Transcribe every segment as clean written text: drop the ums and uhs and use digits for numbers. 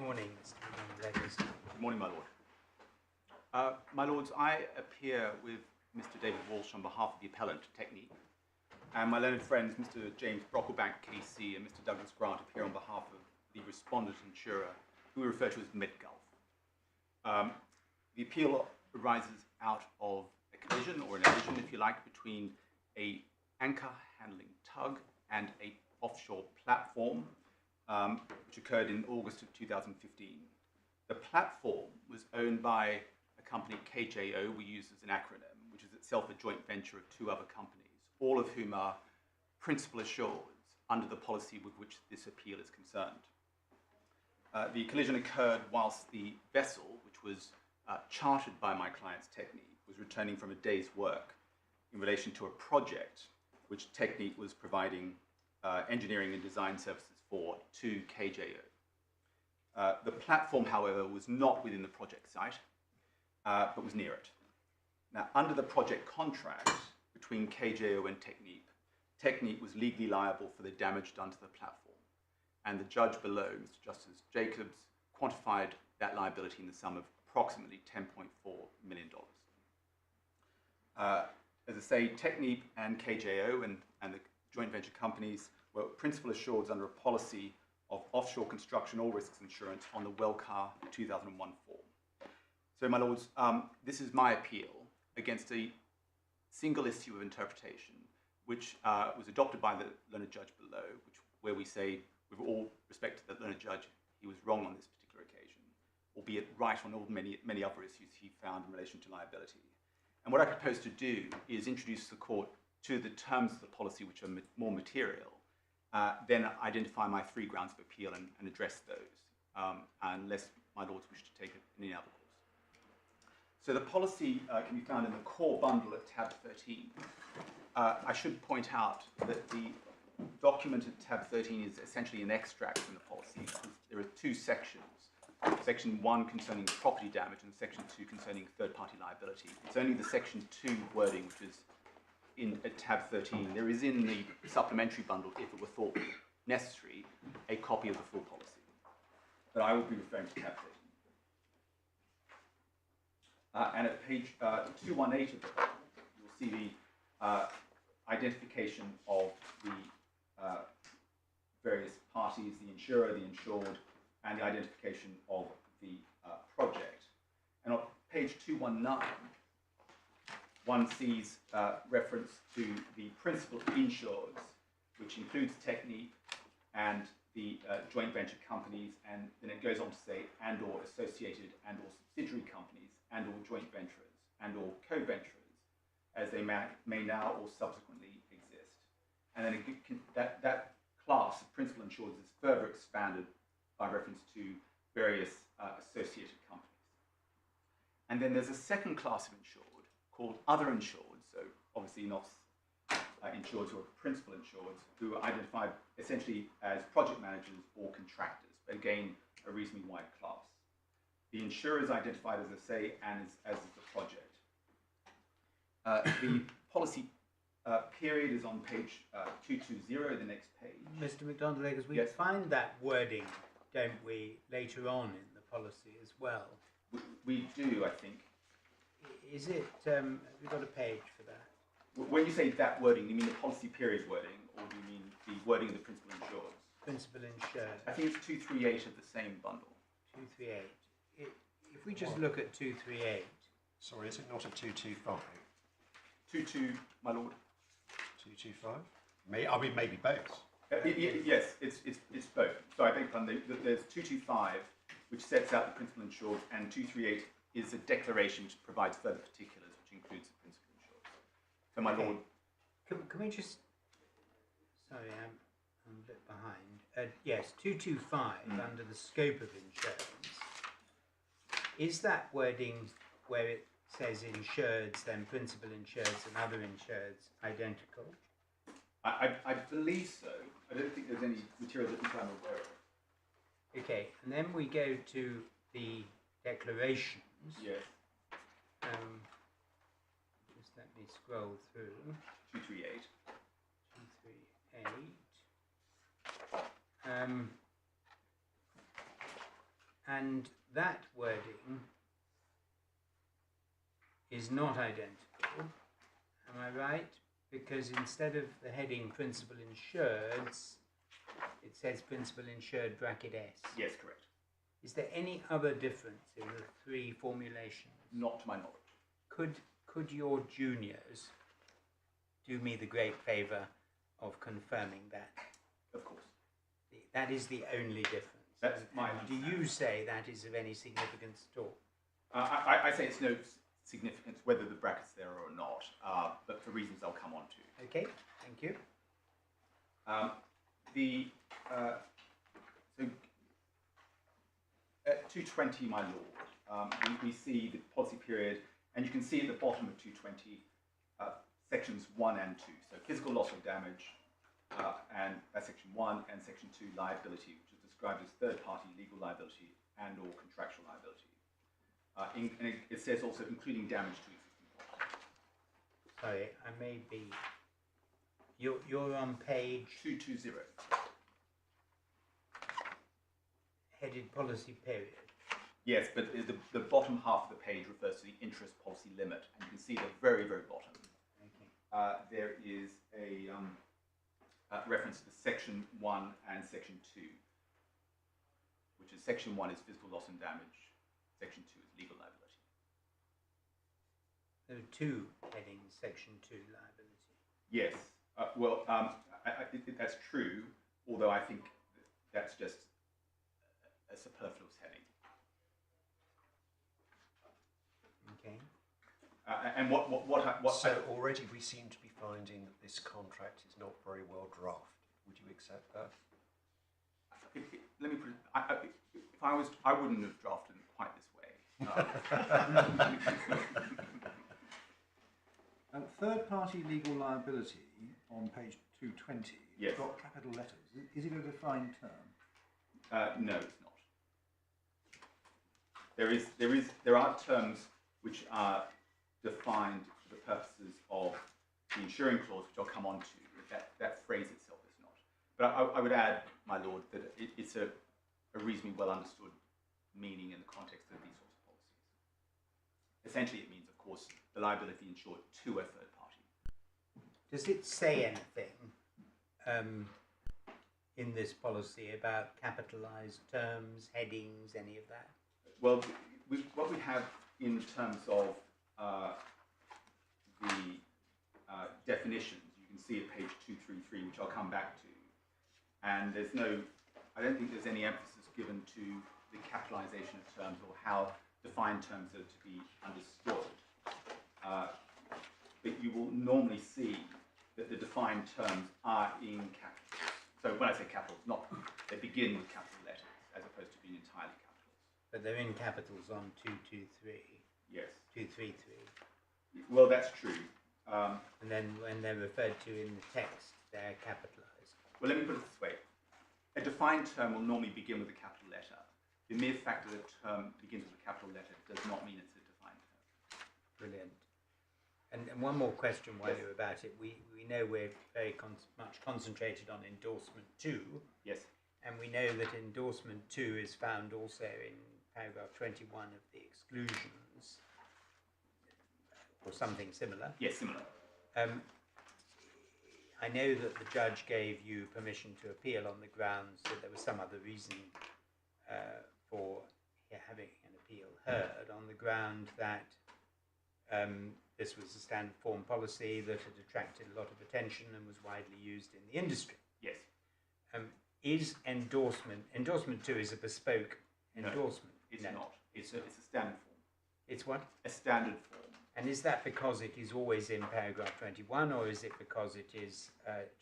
Morning, Mr. Lewis. Good morning, my lord. My lords, I appear with Mr. David Walsh on behalf of the appellant, Technip, and my learned friends, Mr. James Brocklebank, KC, and Mr. Douglas Grant, appear on behalf of the respondent insurer, who we refer to as Medgulf. The appeal arises out of a collision, or an allision, if you like, between an anchor handling tug and an offshore platform, which occurred in August of 2015. The platform was owned by a company, KJO, we use as an acronym, which is itself a joint venture of two other companies, all of whom are principal assureds under the policy with which this appeal is concerned. The collision occurred whilst the vessel, which was chartered by my client's Technip, was returning from a day's work in relation to a project which Technip was providing engineering and design services for to KJO. The platform, however, was not within the project site, but was near it. Now, under the project contract between KJO and Technip, Technip was legally liable for the damage done to the platform, and the judge below, Mr. Justice Jacobs, quantified that liability in the sum of approximately $10.4 million. As I say, Technip and KJO and the joint venture companies were principal assureds under a policy of offshore construction all risks insurance on the Wellcar 2001 form. So, my lords, this is my appeal against a single issue of interpretation, which was adopted by the learned judge below, where we say, with all respect to the learned judge, he was wrong on this particular occasion, albeit right on all many other issues he found in relation to liability. And what I propose to do is introduce the court to the terms of the policy which are more material, then identify my three grounds of appeal and address those, unless my lords wish to take it in any other course. So the policy can be found in the core bundle at tab 13. I should point out that the document at tab 13 is essentially an extract from the policy. There are two sections. Section 1 concerning property damage and Section 2 concerning third-party liability. It's only the Section 2 wording which is at tab 13. There is in the supplementary bundle, if it were thought necessary, a copy of the full policy. But I will be referring to tab 13. And at page 218 of the document, you'll see the identification of the various parties, the insurer, the insured, and the identification of the project. And on page 219, one sees reference to the principal insureds, which includes Technip and the joint venture companies, and then it goes on to say and/or associated and/or subsidiary companies and/or joint venturers and/or co-venturers, as they may now or subsequently exist. And then that class of principal insureds is further expanded by reference to various associated companies. And then there's a second class of insured called other insureds, so obviously not insureds who are principal insureds, who are identified essentially as project managers or contractors, but again, a reasonably wide class. The insurer is identified, as I say, and as is the project. The policy period is on page 220, the next page. Mr. McDonald-Lakers, we Yes. find that wording, don't we, later on in the policy as well? We do, I think. Is it, have we got a page for that? When you say that wording, do you mean the policy period wording, or do you mean the wording of the principal insureds? Principal insured. I think it's 238 of the same bundle. 238. If we just look at 238. Sorry, is it not a 225? 22, my lord. 225? I mean, maybe both. Yes, it's both. So I beg your pardon. There's 225, which sets out the principal insured, and 238 is a declaration which provides further particulars, which includes the principal insured. So, my lord. Can we just? Sorry, I'm a bit behind. Yes, 225 under the scope of insurance. Is that wording where it says insureds, then principal insureds and other insureds identical? I believe so. I don't think there's any material that I'm aware of. Okay, and then we go to the declarations. Yes. Just let me scroll through. 238. 238. And that wording is not identical, am I right? Because instead of the heading principal insureds, it says principal insured bracket S. Yes, correct. Is there any other difference in the three formulations? Not to my knowledge. Could your juniors do me the great favour of confirming that? Of course. That is the only difference. That's my and do you say that is of any significance at all? I say it's no significance whether the bracket's there or not, but for reasons I'll come on to. Okay, thank you. So at 220, my lord, we see the policy period, and you can see at the bottom of 220 sections 1 and 2. So physical loss or damage, and that's section 1, and section 2, liability, which is described as third-party legal liability and or contractual liability. And it says also including damage to existing property. Sorry, I may be... You're on page... 220. Headed policy period. Yes, but the bottom half of the page refers to the interest policy limit, and you can see the very, very bottom. Okay. There is a reference to section 1 and section 2, which is section 1 is physical loss and damage, section 2 is legal liability. There are two headings, section 2, liability. Yes, that's true, although I think that's just a superfluous heading. Okay. And so already we seem to be finding that this contract is not very well drafted. Would you accept that? Let me put it. If I was, I wouldn't have drafted it quite this way. Third-party legal liability on page 220. Yes. It's got capital letters. Is it a defined term? No, it's not. There are terms which are defined for the purposes of the insuring clause, which I'll come on to. That phrase itself is not. But I would add, my lord, that it's a reasonably well understood meaning in the context of these sorts of policies. Essentially, it means, of course, the liability insured to a third party. Does it say anything in this policy about capitalised terms, headings, any of that? Well, what we have in terms of the definitions, you can see at page 233, which I'll come back to, and I don't think there's any emphasis given to the capitalisation of terms or how defined terms are to be understood. But you will normally see that the defined terms are in capitals. So when I say capitals, they begin with capital letters as opposed to being entirely capitals. But they're in capitals on 223. Yes. 233. Well, that's true. And then when they're referred to in the text, they're capitalised. Well, let me put it this way. A defined term will normally begin with a capital letter. The mere fact that a term begins with a capital letter does not mean it's a defined term. Brilliant. And one more question while Yes. you're about it. We know we're very much concentrated on endorsement 2. Yes. And we know that endorsement 2 is found also in paragraph 21 of the exclusions, or something similar. Yes, similar. I know that the judge gave you permission to appeal on the grounds that there was some other reason for having an appeal heard, on the ground that this was a standard form policy that had attracted a lot of attention and was widely used in the industry. Yes. Is endorsement 2 is a bespoke endorsement? It's not. It's a standard form. It's what? A standard form. And is that because it is always in paragraph 21, or is it because it is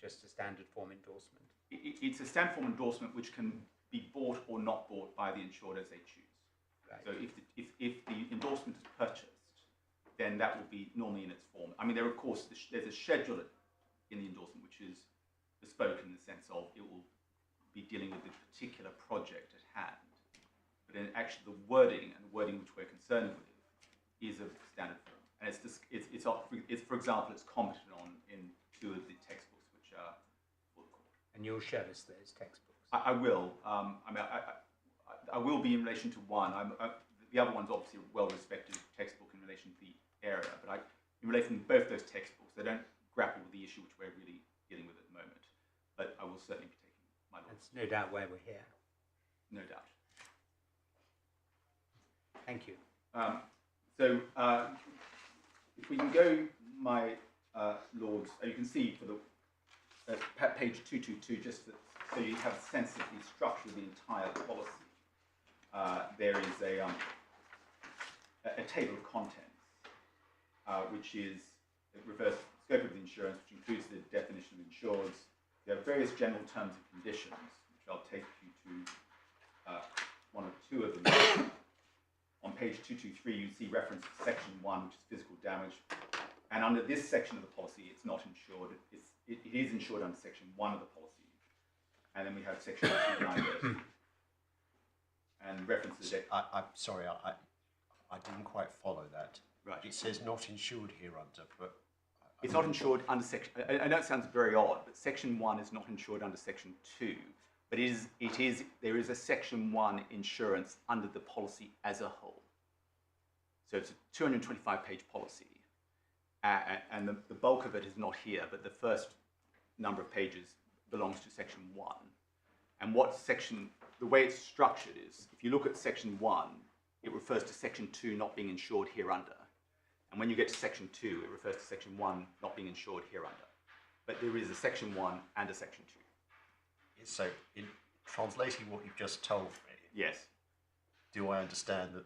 just a standard form endorsement? It's a standard form endorsement which can be bought or not bought by the insured as they choose. Right. So if the endorsement is purchased, then that will be normally in its form. I mean, there's a schedule in the endorsement which is bespoke in the sense of it will be dealing with the particular project at hand. But then actually the wording which we're concerned with is a standard form. And it's for example, it's commented on in 2 of the textbooks which are for the court. And you'll show us those textbooks. I will. I will be in relation to one. The other one's obviously a well-respected textbook in relation to the area, but in relation to both those textbooks, they don't grapple with the issue which we're really dealing with at the moment. But I will certainly be taking my Lord. That's no doubt why we're here. No doubt. Thank you. So if we can go, my Lords, you can see for the page 222, just so you have a sense of the structure of the entire policy. There is a table of contents, which refers to the scope of the insurance, which includes the definition of insureds. There are various general terms and conditions, which I'll take you to one or two of them. On page 223, you see reference to section 1, which is physical damage. And under this section of the policy, it's not insured. It is insured under section 1 of the policy. And then we have section 2, liability. And references it. I'm sorry, I didn't quite follow that. Right. It says not insured here under, but... It's not insured under section... I know it sounds very odd, but section 1 is not insured under section 2. But there is a section 1 insurance under the policy as a whole. So it's a 225-page policy. And the bulk of it is not here, but the first number of pages belongs to section 1. And the way it's structured is, if you look at section 1, it refers to section 2 not being insured hereunder. And when you get to section 2, it refers to section 1 not being insured hereunder. But there is a section 1 and a section 2. So, in translating what you've just told me, Yes. do I understand that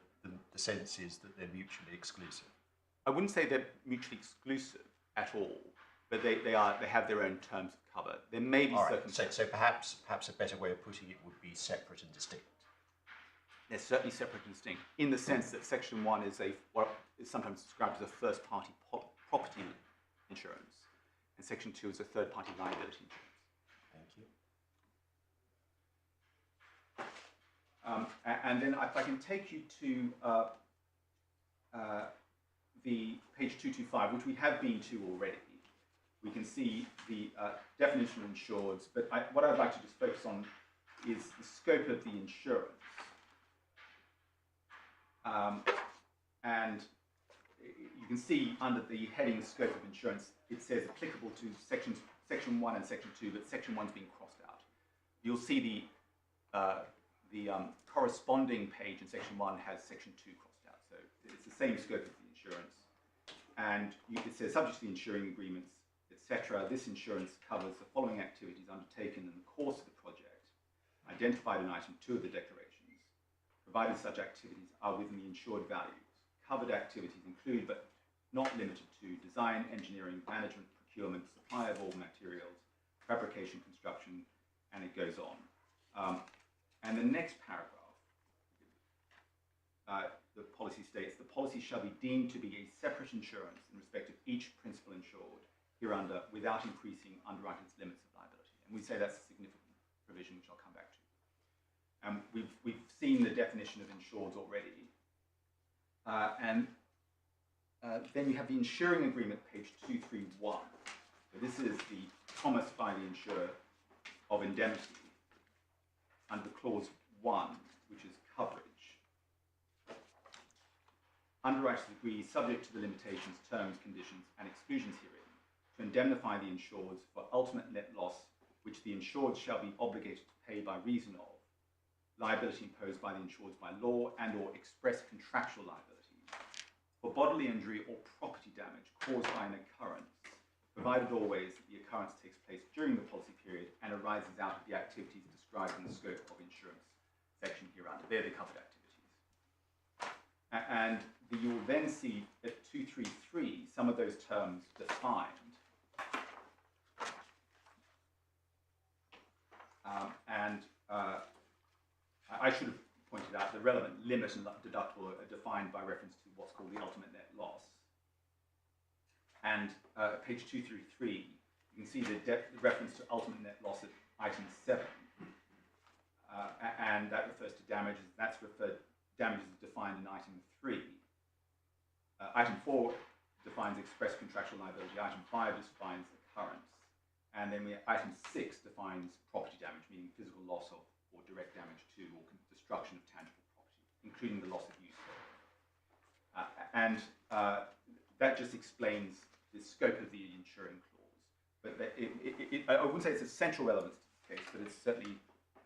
the sense is that they're mutually exclusive? I wouldn't say they're mutually exclusive at all, but they have their own terms of cover. There may be All right, circumstances. so perhaps a better way of putting it would be separate and distinct. They're certainly separate and distinct in the sense that section 1 is what is sometimes described as a first-party property insurance, and section 2 is a third-party liability insurance. Thank you. And then if I can take you to the page 225, which we have been to already, we can see the definition of insureds, but what I'd like to just focus on is the scope of the insurance. And you can see under the heading scope of insurance, it says applicable to section 1 and section 2, but section 1's being crossed out. You'll see the corresponding page in section 1 has section 2 crossed out. So it's the same scope of the insurance. And it says subject to the insuring agreements, etc. This insurance covers the following activities undertaken in the course of the project, identified in item 2 of the declarations, provided such activities are within the insured values. Covered activities include, but not limited to, design, engineering, management, procurement, supply of all materials, fabrication, construction, and it goes on. And the next paragraph, the policy states, the policy shall be deemed to be a separate insurance in respect of each principal insured hereunder without increasing underwriter's limits of liability. And we say that's a significant provision, which I'll come back to. We've seen the definition of insureds already. Then you have the insuring agreement, page 231. So this is the promise by the insurer of indemnity under clause 1, which is coverage. Underwriters agree, subject to the limitations, terms, conditions, and exclusions herein, to indemnify the insureds for ultimate net loss, which the insured shall be obligated to pay by reason of liability imposed by the insureds by law and or express contractual liability for bodily injury or property damage caused by an occurrence, provided always that the occurrence takes place during the policy period and arises out of the activities described in the scope of insurance section hereunder. They're the covered activities. And you will then see at 233 some of those terms defined. I should have pointed out the relevant limit and deductible are defined by reference to what's called the ultimate net loss. And page 233, you can see the reference to ultimate net loss at item 7. And that refers to damages. Damages is defined in item 3. Item 4 defines express contractual liability. Item 5 defines occurrence. And then item 6 defines property damage, meaning physical loss of or direct damage to or destruction of tangible property, including the loss of use. That just explains the scope of the insuring clause. But I wouldn't say it's a central relevance to the case, but it's certainly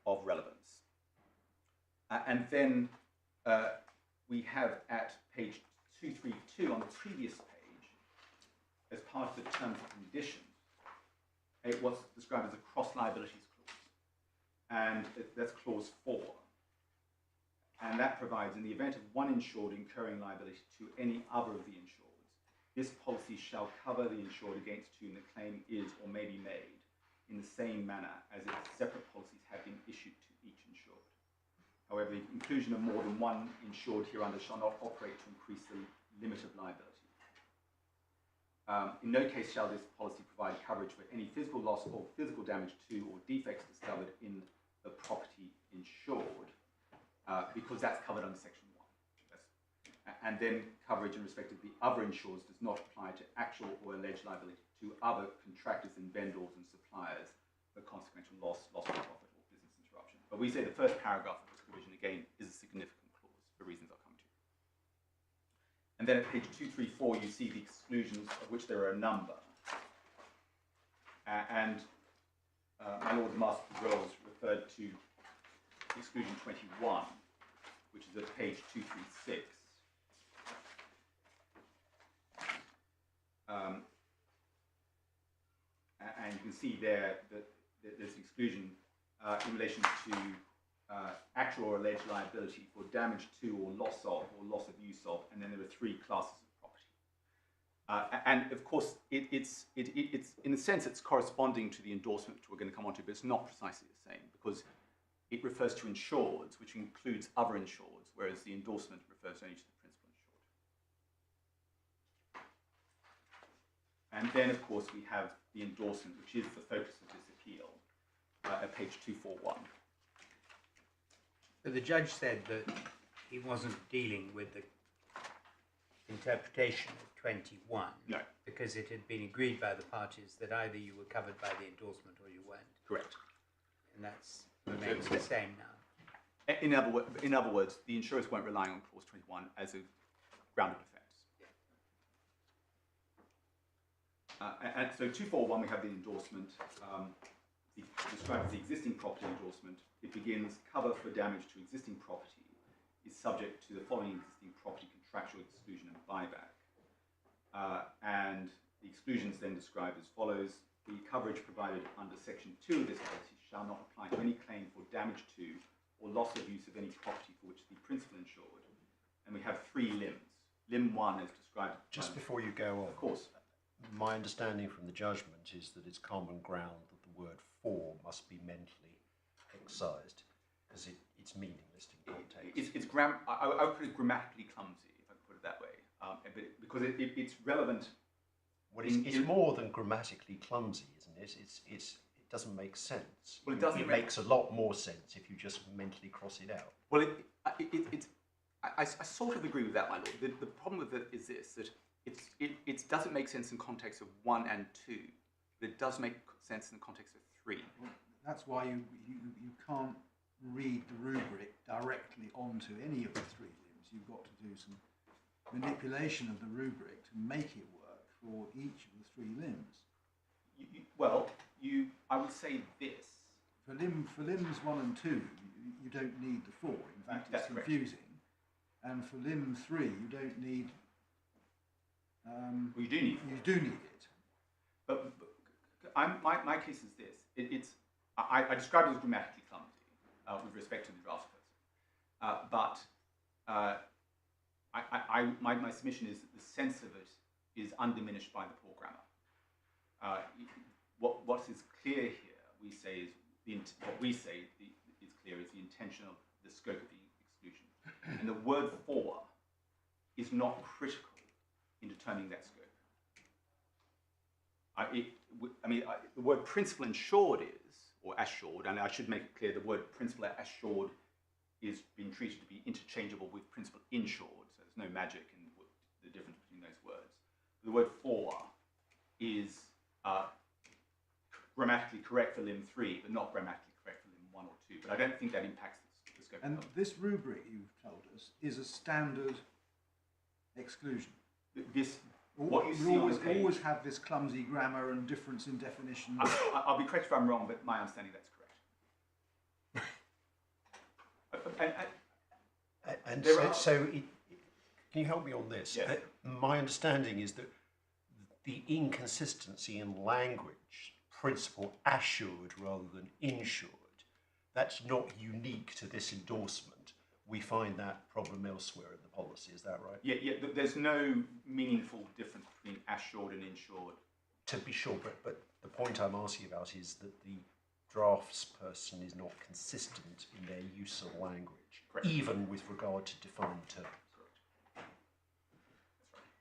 of relevance. And then we have at page 232 on the previous page, as part of the terms and conditions, what's described as a cross liabilities clause. And that's clause 4. And that provides, in the event of one insured incurring liability to any other of the insureds, this policy shall cover the insured against whom the claim is or may be made in the same manner as if separate policies have been issued to each insured. However, the inclusion of more than one insured hereunder shall not operate to increase the limit of liability. In no case shall this policy provide coverage for any physical loss or physical damage to or defects discovered in the property insured, because that's covered under Section 1. And then coverage in respect of the other insurers does not apply to actual or alleged liability to other contractors and vendors and suppliers for consequential loss of profit, or business interruption. But we say the first paragraph of this provision, again, is a significant clause for reasons I'll come to. And then at page 234, you see the exclusions, of which there are a number. My Lord the Master of the Rolls referred to exclusion 21, which is at page 236. And you can see there that there's an exclusion in relation to actual or alleged liability for damage to or loss of use of, and then there are 3 classes of property. And of course, it's in a sense it's corresponding to the endorsement which we're going to come on to, but it's not precisely the same, because it refers to insureds, which includes other insureds, whereas the endorsement refers only to the principal insured. And then, of course, we have the endorsement, which is the focus of this appeal, at page 241. But the judge said that he wasn't dealing with the interpretation of 21, No. because it had been agreed by the parties that either you were covered by the endorsement or you weren't. Correct. And that's remains the same now. In other words, the insurers weren't relying on clause 21 as a ground of defence. And so 241, we have the endorsement. Described as the existing property endorsement. It begins, cover for damage to existing property is subject to the following existing property contractual exclusion and buyback. And the exclusions then described as follows: the coverage provided under Section 2 of this policy shall not apply to any claim for damage to or loss of use of any property for which the principal insured. And we have 3 limbs. Limb 1 is described. Just before you go on, of course, my understanding from the judgment is that it's common ground that the word "for" must be mentally excised, because it's meaningless in context. I would put it grammatically clumsy, if I could put it that way, because it's relevant. Well, it's more than grammatically clumsy, isn't it? It doesn't make sense. Well, it doesn't. It makes a lot more sense if you just mentally cross it out. Well, I sort of agree with that, my lord. The problem with it is this: that it doesn't make sense in context of 1 and 2, but it does make sense in the context of 3. Well, that's why you can't read the rubric directly onto any of the 3 limbs. You've got to do some manipulation of the rubric to make it work for each of the 3 limbs. I would say this. For limbs 1 and 2, you don't need the 4. In fact, That's it's confusing. Correct. And for limb 3, you don't need. You do need. You do need it. But my case is this. I describe it as grammatically clumsy with respect to the draft person. My submission is that the sense of it is undiminished by the poor grammar. What is clear here, we say, is clear is the intention of the scope of the exclusion, and the word "for" is not critical in determining that scope. The word "principal insured" or assured, and I should make it clear, the word "principal assured" is being treated to be interchangeable with "principal insured," so there's no magic in the difference between those words. The word "for" is grammatically correct for limb 3, but not grammatically correct for limb 1 or 2. But I don't think that impacts the scope scope And of cover. this rubric you've told us is a standard exclusion. This, what you see on the page, always have this clumsy grammar and difference in definitions. I'll be correct if I'm wrong, but my understanding that's correct. And There so, are- can you help me on this? Yes. My understanding is that the inconsistency in language, principle assured rather than insured, that's not unique to this endorsement. We find that problem elsewhere in the policy, is that right? Yeah, there's no meaningful difference between assured and insured. To be sure, but the point I'm asking about is that the draftsperson is not consistent in their use of language, Correct. even with regard to defined terms. Correct.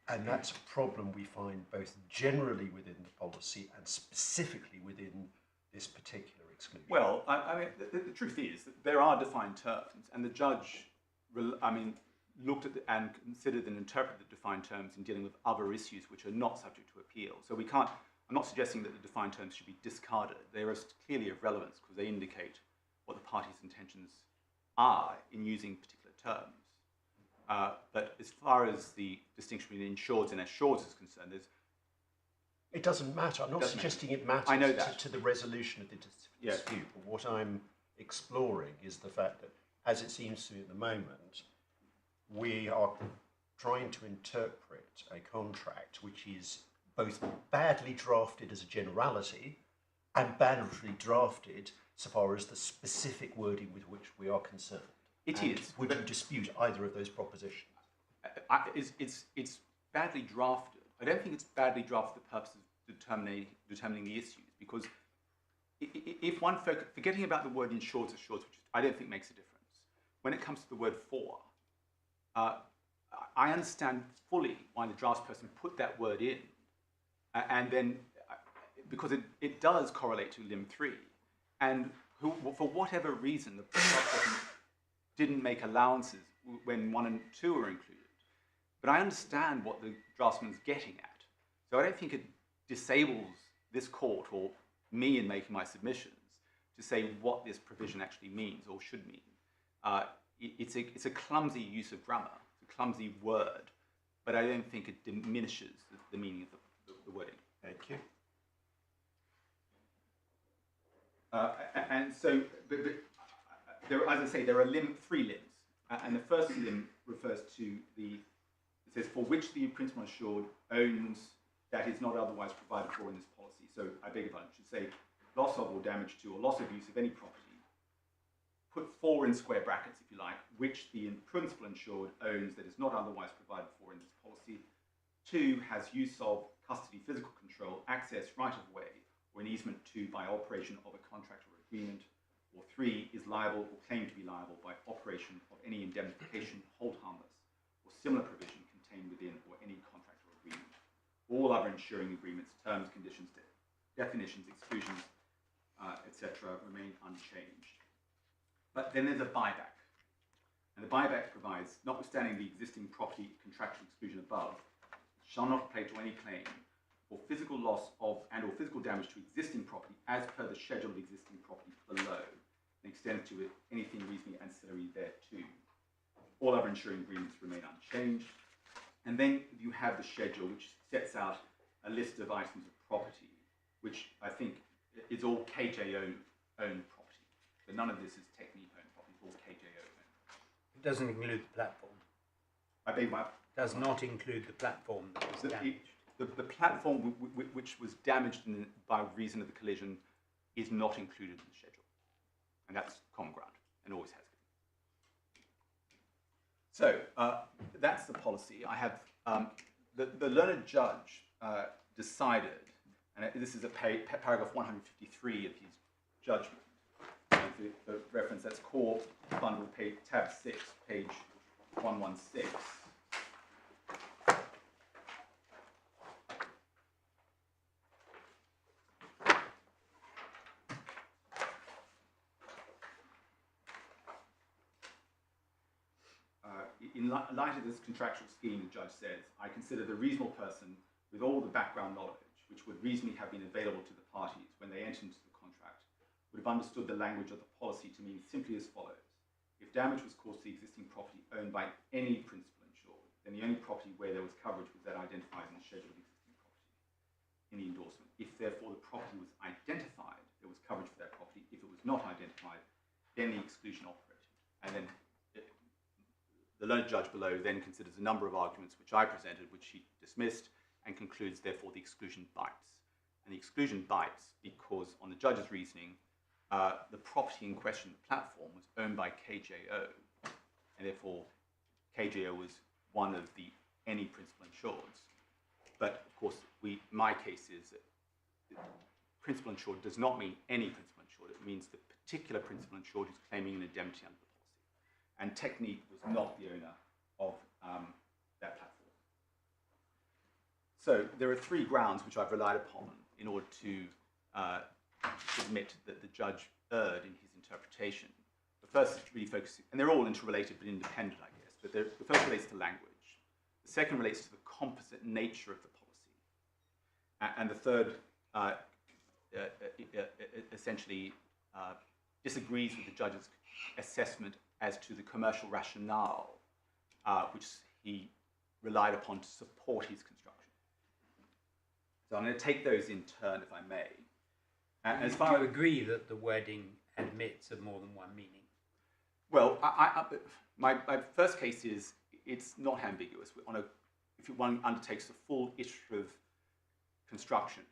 And that's a problem we find both generally within the policy and specifically within this particular exclusion. Well, I mean, the truth is that there are defined terms, and the judge, looked at and considered and interpreted the defined terms in dealing with other issues which are not subject to appeal. So we can't. I'm not suggesting that the defined terms should be discarded. They are clearly of relevance because they indicate what the party's intentions are in using particular terms. But as far as the distinction between insureds and assureds is concerned, It doesn't matter. I'm not Doesn't suggesting it matters I know that. to the resolution of the Yes. dispute. But what I'm exploring is the fact that, as it seems to me at the moment, we are trying to interpret a contract which is both badly drafted as a generality and badly drafted so far as the specific wording with which we are concerned. It And is, Would but- you dispute either of those propositions? it's badly drafted. I don't think it's badly drafted for the purpose of determining the issues, because if one forgetting about the word insureds, assureds, which I don't think makes a difference, when it comes to the word for, I understand fully why the draftsperson put that word in, and then because it does correlate to limb 3, and for whatever reason the draftsperson didn't make allowances when 1 and 2 were included. But I understand what the draftsman's getting at. So I don't think it disables this court or me in making my submissions to say what this provision actually means or should mean. It's a clumsy use of grammar, it's a clumsy word, but I don't think it diminishes the meaning of the wording. Thank you. And so, but there, as I say, there are 3 limbs, and the first limb refers to it says, for which the principal assured owns that is not otherwise provided for in this policy. So I beg your pardon, it should say loss of or damage to or loss of use of any property. Put 4 in square brackets, if you like, which the principal insured owns that is not otherwise provided for in this policy. 2 has use of, custody, physical control, access, right of way, or an easement to by operation of a contract or agreement. Or 3 is liable or claimed to be liable by operation of any indemnification, hold harmless, or similar provision contained within or any contract or agreement. All other insuring agreements, terms, conditions, definitions, exclusions, etc. remain unchanged. But then there's a buyback. And the buyback provides, notwithstanding the existing property contractual exclusion above, shall not apply to any claim for physical loss of and or physical damage to existing property as per the schedule of existing property below, and extends to it anything reasonably ancillary thereto. All other insuring agreements remain unchanged. And then you have the schedule, which sets out a list of items of property, which I think is all KJ owned property. So none of this is Technip owned property, it's all KJ owned. It doesn't include the platform. I beg my Does not include the platform that was damaged. The platform which was damaged by reason of the collision is not included in the schedule. And that's common ground, and always has been. So that's the policy. I have the learned judge decided, and this is a paragraph 153 of his judgment. And the reference, that's core bundle page, tab 6, page 116. In light of this contractual scheme, the judge says, I consider the reasonable person with all the background knowledge which would reasonably have been available to the parties when they entered into the contract would have understood the language of the policy to mean simply as follows. if damage was caused to the existing property owned by any principal insured, then the only property where there was coverage was that identified in the schedule of existing property in the endorsement. If therefore the property was identified, there was coverage for that property. If it was not identified, then the exclusion operated. And then the learned judge below then considers a number of arguments which I presented, which he dismissed, and concludes therefore the exclusion bites. And the exclusion bites because, on the judge's reasoning, the property in question, the platform, was owned by KJO, and therefore KJO was one of the any principal insureds. But of course, my case is that principal insured does not mean any principal insured. It means the particular principal insured who's claiming an indemnity under the policy. And Technip was not the owner of that platform. So there are three grounds which I've relied upon in order to admit that the judge erred in his interpretation. The first is really focusing, and they're all interrelated but independent, I guess, but the first relates to language. The second relates to the composite nature of the policy. And the third essentially disagrees with the judge's assessment as to the commercial rationale which he relied upon to support his construction. So I'm going to take those in turn, if I may. As far do you agree that the wording admits of more than one meaning? Well, my first case is it's not ambiguous. If one undertakes the full iterative construction,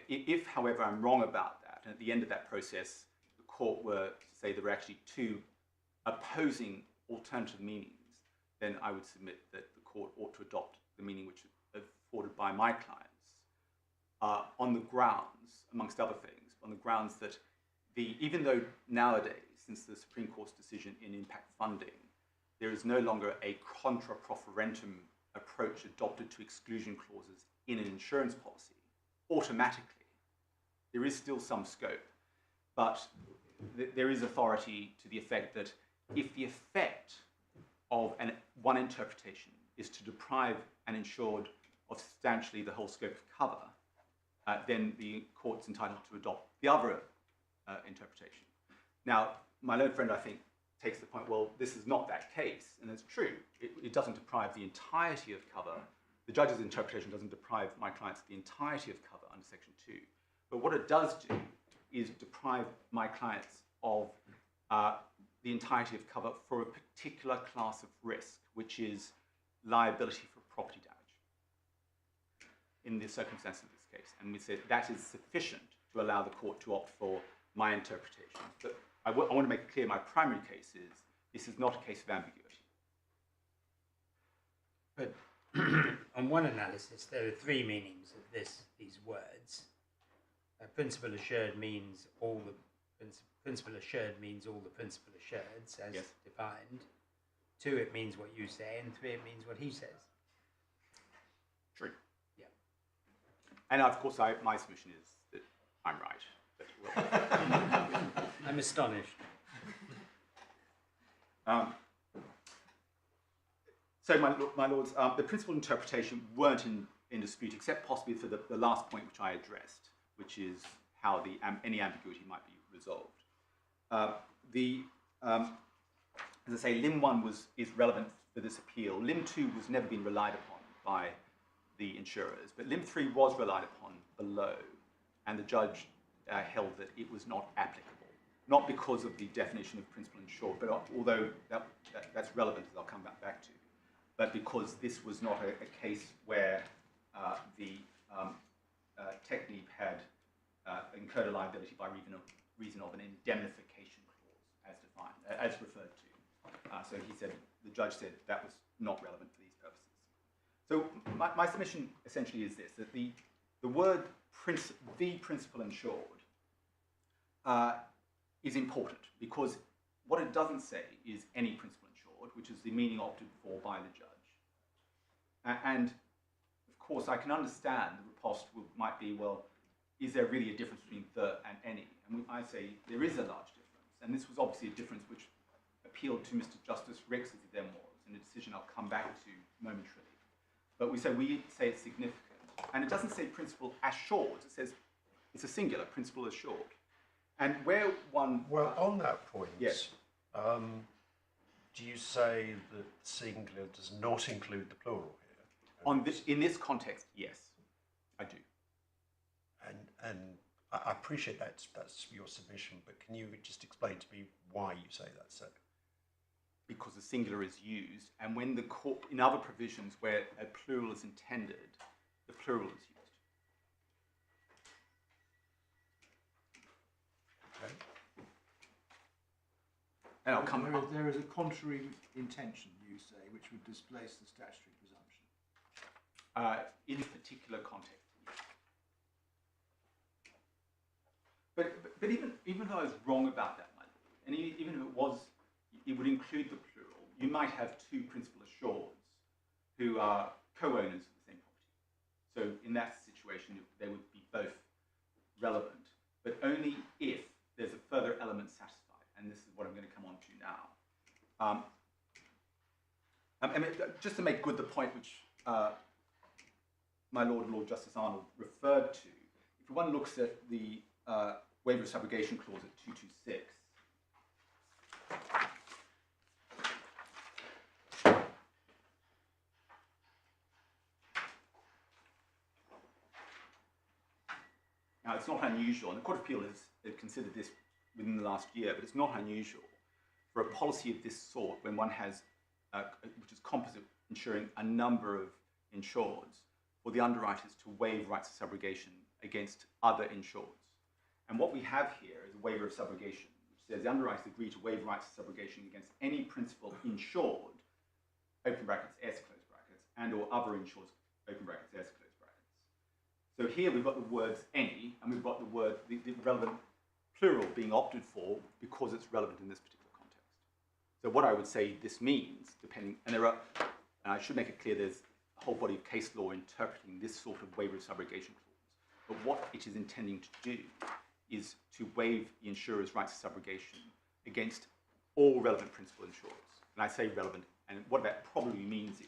if, however, I'm wrong about that, and at the end of that process, the court were to say there were actually two opposing alternative meanings, then I would submit that the court ought to adopt the meaning which is afforded by my clients on the grounds, amongst other things, on the grounds that even though nowadays, since the Supreme Court's decision in impact funding, there is no longer a contra proferentum approach adopted to exclusion clauses in an insurance policy, automatically, there is still some scope, but there is authority to the effect that if the effect of one interpretation is to deprive an insured of substantially the whole scope of cover, then the court's entitled to adopt the other interpretation. Now, my learned friend, I think, takes the point, well, this is not that case, and it's true. It doesn't deprive the entirety of cover. The judge's interpretation doesn't deprive my clients of the entirety of cover under Section 2. But what it does do is deprive my clients of the entirety of cover for a particular class of risk, which is liability for property damage in the circumstances of this case. And we said that is sufficient to allow the court to opt for my interpretation. But I want to make it clear my primary case is this is not a case of ambiguity. But on one analysis, there are three meanings of these words. Principal assured means all the principal assured means all the principal assureds as defined. 2, it means what you say, and 3, it means what he says. True. Yeah. And of course, my submission is that I'm right. But, I'm astonished. So, my lords, the principal interpretation weren't in dispute, except possibly for the last point which I addressed, which is how any ambiguity might be resolved. As I say, Lim 1 is relevant for this appeal. Lim 2 was never been relied upon by the insurers, but Lim 3 was relied upon below, and the judge held that it was not applicable, not because of the definition of principal insured, but although that's relevant, as I'll come back to, but because this was not a case where the Technip had incurred a liability by reason of an indemnification clause, as defined, as referred to. So the judge said that was not relevant for these purposes. So my submission essentially is this, that the word the principal insured is important, because what it doesn't say is any principal insured, which is the meaning opted for by the judge. And of course, I can understand the riposte might be, well, is there really a difference between the and any? And I say there is a large difference, and this was obviously a difference which appealed to Mr. Justice Ricks as it then was, in a decision I'll come back to momentarily. But we say it's significant. And it doesn't say principal assured, it says it's a singular, principal assured. And where one... Well, on that point, yes. do you say that singular does not include the plural here? In this context, yes, I do. And I appreciate that's your submission, but can you just explain to me why you say that's so? Because the singular is used, and when in other provisions where a plural is intended, the plural is used. Okay. And I'll come. There is a contrary intention, you say, which would displace the statutory presumption. In this particular context, yes. But even though I was wrong about that, my lord, and even if it would include the plural, you might have two principal assureds who are co-owners of the same property. So in that situation, they would be both relevant, but only if there's a further element satisfied, and this is what I'm going to come on to now. I mean, just to make good the point which my Lord Justice Arnold referred to, if one looks at the waiver of subrogation clause at 226, now it's not unusual, and the Court of Appeal has considered this within the last year, but it's not unusual for a policy of this sort when one has, which is composite, insuring a number of insureds, for the underwriters to waive rights of subrogation against other insureds. And what we have here is a waiver of subrogation, which says the underwriters agree to waive rights of subrogation against any principal insured, open brackets, S, close brackets, and or other insureds, open brackets, S, close brackets. So here we've got the words any, and we've got the relevant plural being opted for because it's relevant in this particular context. So what I would say this means, and I should make it clear there's a whole body of case law interpreting this sort of waiver of subrogation clause, but what it is intending to do is to waive the insurer's rights of subrogation against all relevant principal insurers. And I say relevant, and what that probably means is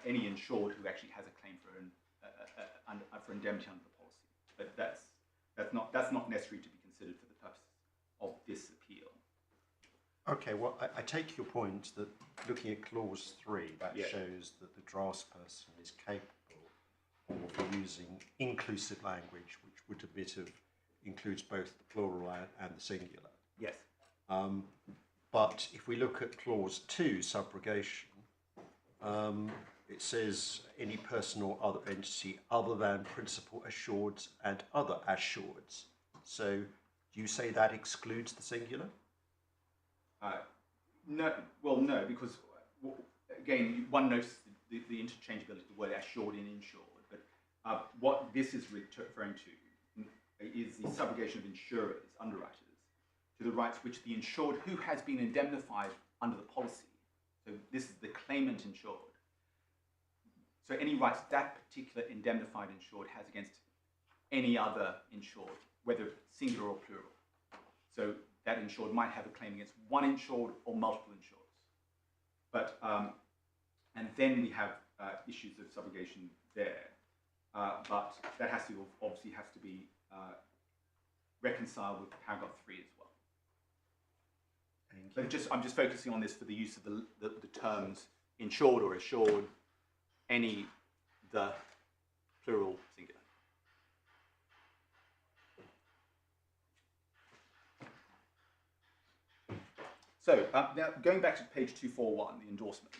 any insured who actually has a claim for indemnity under the policy. But that's not necessary to be considered for the purpose of this appeal. Okay, well, I take your point that looking at clause 3, that shows that the draftsperson is capable of using inclusive language, which would includes both the plural and the singular. Yes. But if we look at clause 2, subrogation, it says any person or other entity other than principal assureds and other assureds. So do you say that excludes the singular? No, because again, one notices the interchangeability of the word assured and insured, but what this is referring to is the subrogation of insurers, underwriters, to the rights which the insured who has been indemnified under the policy. So this is the claimant insured. So any rights that particular indemnified insured has against any other insured, whether singular or plural. So that insured might have a claim against one insured or multiple insureds. But, and then we have issues of subrogation there. But that obviously has to be reconciled with paragraph 3 as well. But I'm just focusing on this for the use of the terms insured or assured, any, the, plural, singular. So now going back to page 241, the endorsement.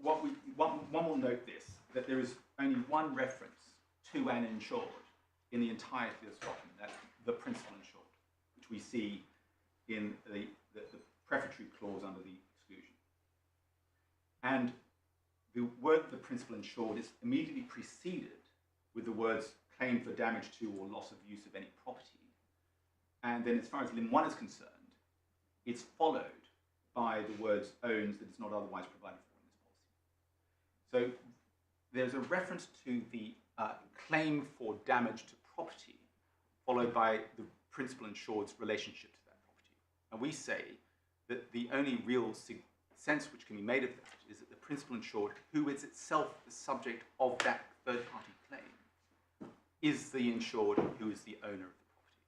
One will note this, that there is only one reference to an insured in the entirety of this document. That's the principal insured, which we see in the prefatory clause under the exclusion. And the word the principal insured is immediately preceded with the words claim for damage to or loss of use of any property. And then as far as limb 1 is concerned, it's followed by the words owns that is not otherwise provided for in this policy. So there's a reference to the claim for damage to property, followed by the principal insured's relationship to that property. And we say that the only real sense which can be made of that is that the principal insured, who is itself the subject of that third-party claim is the insured who is the owner of the property.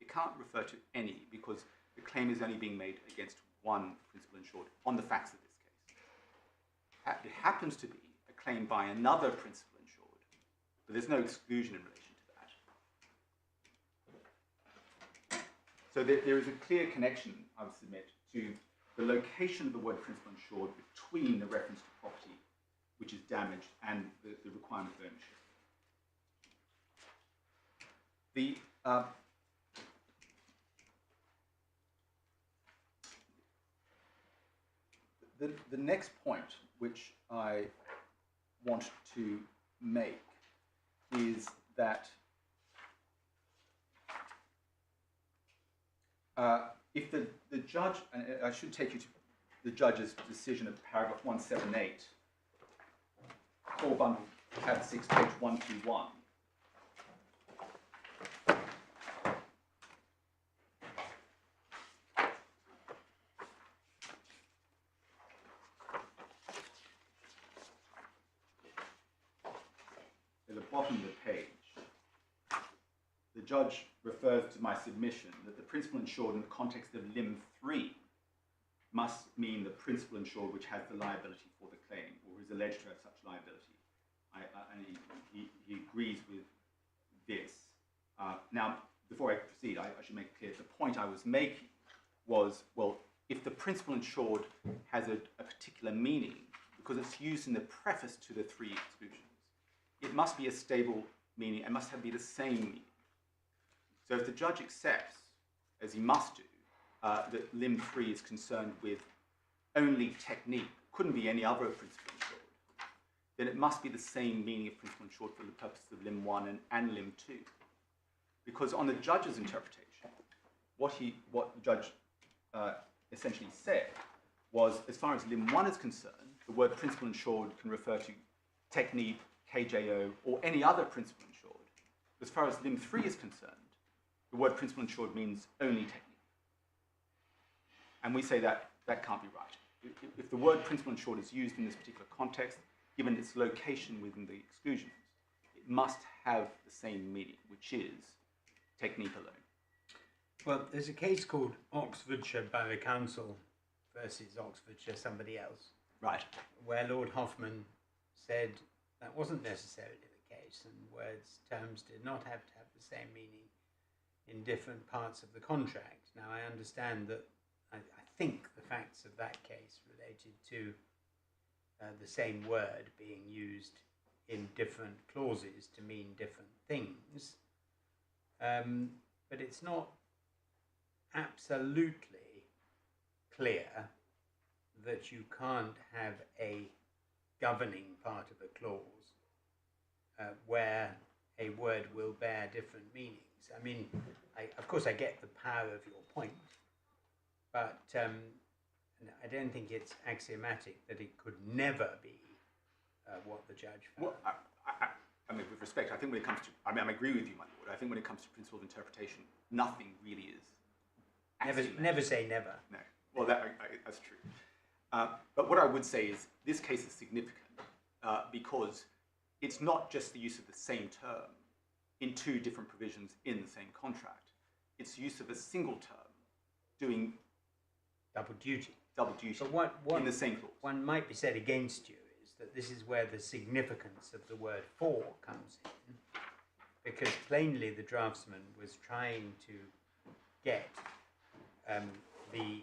It can't refer to any because the claim is only being made against one principal insured on the facts of this case. It happens to be a claim by another principal insured, but there's no exclusion in relation to that. So there is a clear connection, I would submit, to the location of the word principal insured between the reference to property which is damaged and the requirement of ownership. The next point which I want to make is that if the judge, and I should take you to the judge's decision of paragraph 178, core bundle tab 6, page 121. At the bottom of the page, the judge refers to my submission that the principal insured in the context of limb 3 must mean the principal insured which has the liability for the claim or is alleged to have such liability. And he agrees with this. Now, before I proceed, I should make clear the point I was making was, well, if the principal insured has a particular meaning, because it's used in the preface to the 3 exclusions, it must be a stable meaning and must be the same meaning. So if the judge accepts, as he must do, that limb 3 is concerned with only Technip, couldn't be any other principal insured, then it must be the same meaning of principal insured for the purposes of limb 1 and limb 2. Because on the judge's interpretation, what the judge essentially said was, as far as limb 1 is concerned, the word principal insured can refer to Technip, KJO, or any other principal insured. As far as limb 3 is concerned, the word principal insured means only Technip. And we say that that can't be right. If the word principal insured is used in this particular context, given its location within the exclusions, it must have the same meaning, which is Technip alone. Well, there's a case called Oxfordshire Borough Council versus Oxfordshire somebody else, Right. where Lord Hoffman said that wasn't necessarily the case, and terms did not have to have the same meaning in different parts of the contract. Now, I understand that I think the facts of that case related to the same word being used in different clauses to mean different things, but it's not absolutely clear that you can't have a governing part of a clause where a word will bear different meanings. I mean, of course I get the power of your point, but I don't think it's axiomatic that it could never be what the judge found. Well, I mean, with respect, I think when it comes to, I agree with you, my lord. I think when it comes to principle of interpretation, nothing really is axiomatic. Never say never. No. Well, that's true. But what I would say is this case is significant because it's not just the use of the same term in 2 different provisions in the same contract. It's use of a single term doing double duty. So what in the same clause. One might be said against you is that this is where the significance of the word for comes in, because plainly the draftsman was trying to get the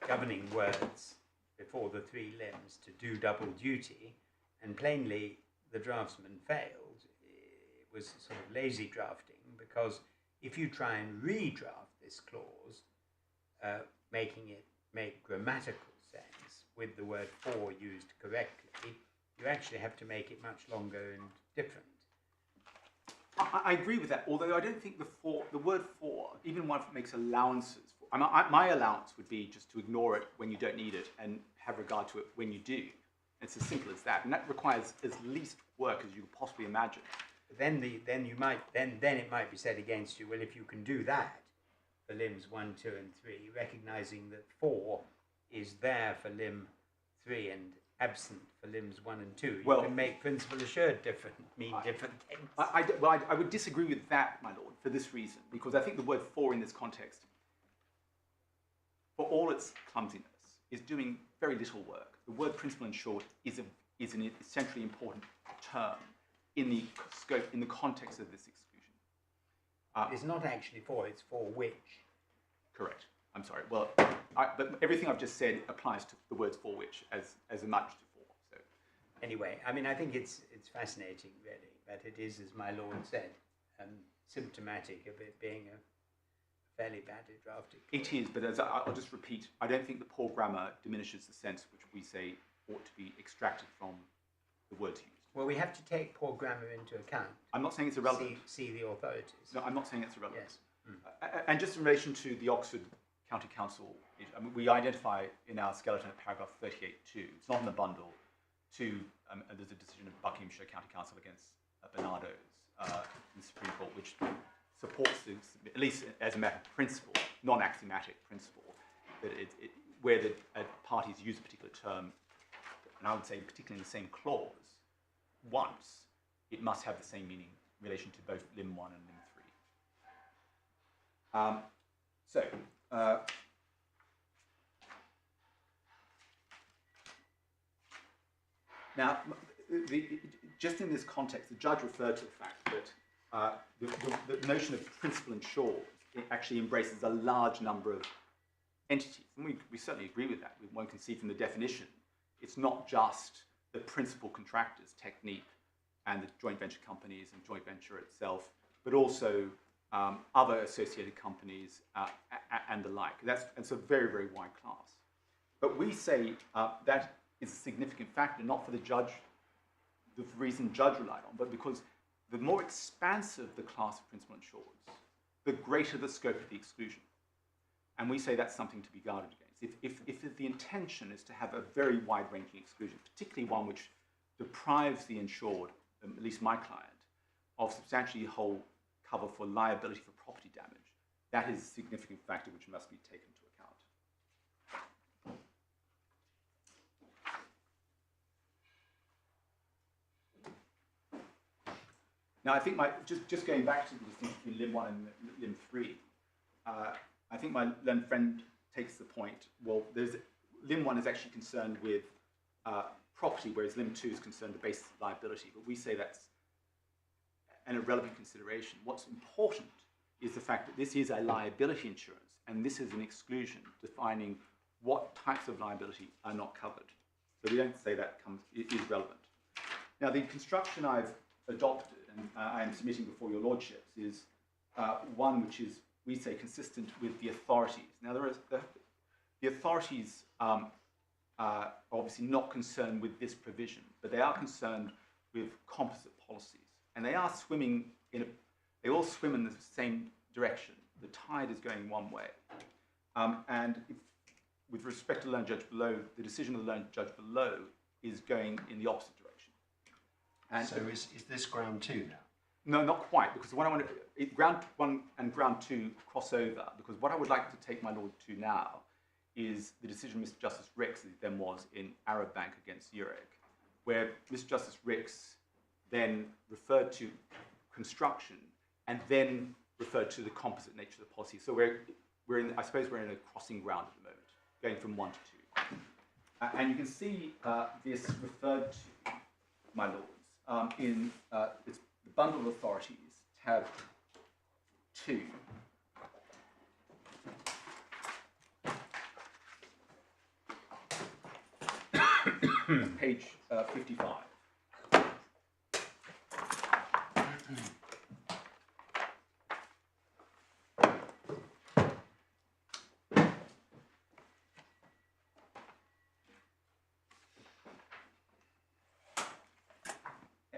governing words before the 3 limbs to do double duty, and plainly the draftsman failed. It was sort of lazy drafting, because if you try and redraft this clause, making it make grammatical sense with the word for used correctly, you actually have to make it much longer and different. I agree with that, although I don't think the word for, even one that makes allowances for, my allowance would be just to ignore it when you don't need it and have regard to it when you do. It's as simple as that, and that requires as least work as you could possibly imagine. Then it might be said against you, well, if you can do that for limbs 1, 2, and 3, recognizing that 4 is there for limb 3 and absent for limbs 1 and 2. You Well- can make principal assured mean different things. I would disagree with that, my lord, for this reason, because I think the word "for" in this context, for all its clumsiness, is doing very little work. The word "principal insured" is an essentially important term in the scope, in the context of this exclusion. It's not actually for, it's for which. Correct. I'm sorry. Well, but everything I've just said applies to the words "for which" as much to "for." So, Anyway, I mean, I think it's fascinating, really, but it is, as my lord said, symptomatic of it being a fairly badly drafted. it is, but as I'll just repeat, I don't think the poor grammar diminishes the sense which we say ought to be extracted from the words used. Well, we have to take poor grammar into account. I'm not saying it's irrelevant. See the authorities. No, I'm not saying it's irrelevant. Yes. And just in relation to the Oxford County Council, I mean, we identify in our skeleton at paragraph 38.2, it's not in the bundle, there's a decision of Buckinghamshire County Council against Bernardo's in the Supreme Court, which supports, at least as a matter of principle, non-axiomatic principle, that where the parties use a particular term, and I would say particularly in the same clause, once, it must have the same meaning in relation to both limb 1 and limb 3. Now, just in this context, the judge referred to the fact that the notion of principal insured actually embraces a large number of entities. And we certainly agree with that. One can see from the definition, it's not just the principal contractors, Technip, and the joint venture companies and joint venture itself, but also other associated companies and the like. It's a very, very wide class. But we say that is a significant factor, not for the judge, the reason judge relied on, but because the more expansive the class of principal insureds, the greater the scope of the exclusion. And we say that's something to be guarded against. If the intention is to have a very wide-ranging exclusion, particularly one which deprives the insured, at least my client, of substantially whole cover for liability for property damage, that is a significant factor which must be taken into account. Now, I think just going back to the distinction between limb 1 and limb 3, I think my learned friend takes the point, well, limb 1 is actually concerned with property, whereas limb 2 is concerned with the basis of liability, but we say that's an irrelevant consideration. What's important is the fact that this is a liability insurance, and this is an exclusion defining what types of liability are not covered. So we don't say that is relevant. Now, the construction I've adopted, and I am submitting before your lordships, is one which is, we say, consistent with the authorities. Now, the authorities are obviously not concerned with this provision, but they are concerned with composite policies. And they are swimming they all swim in the same direction. The tide is going one way. With respect to the learned judge below, the decision of the learned judge below is going in the opposite direction. And so is this ground 2 now? No, not quite, because what I want to, ground 1 and ground 2 cross over, because what I would like to take my lord to now is the decision of Mr. Justice Ricks, as it then was in Arab Bank against Ureg, where Mr. Justice Ricks then referred to construction and then referred to the composite nature of the policy. So I suppose we're in a crossing ground at the moment, going from 1 to 2. And you can see this referred to, my lords, in the bundle of authorities, tab 2. Page 55.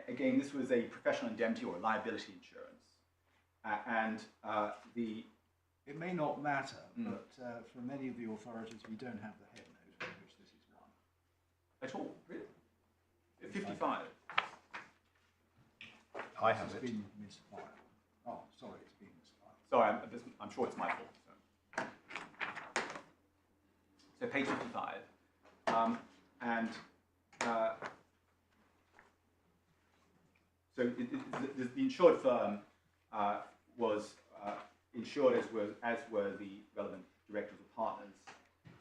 Again, this was a professional indemnity or liability insurance, It may not matter, but for many of the authorities, we don't have the head note on which this is one. At all, really? 55. I have It's it. been misfired. Oh, sorry, it's been misfired. Sorry, I'm sure it's my fault. So page 55, and the insured firm was insured as were the relevant directors or partners,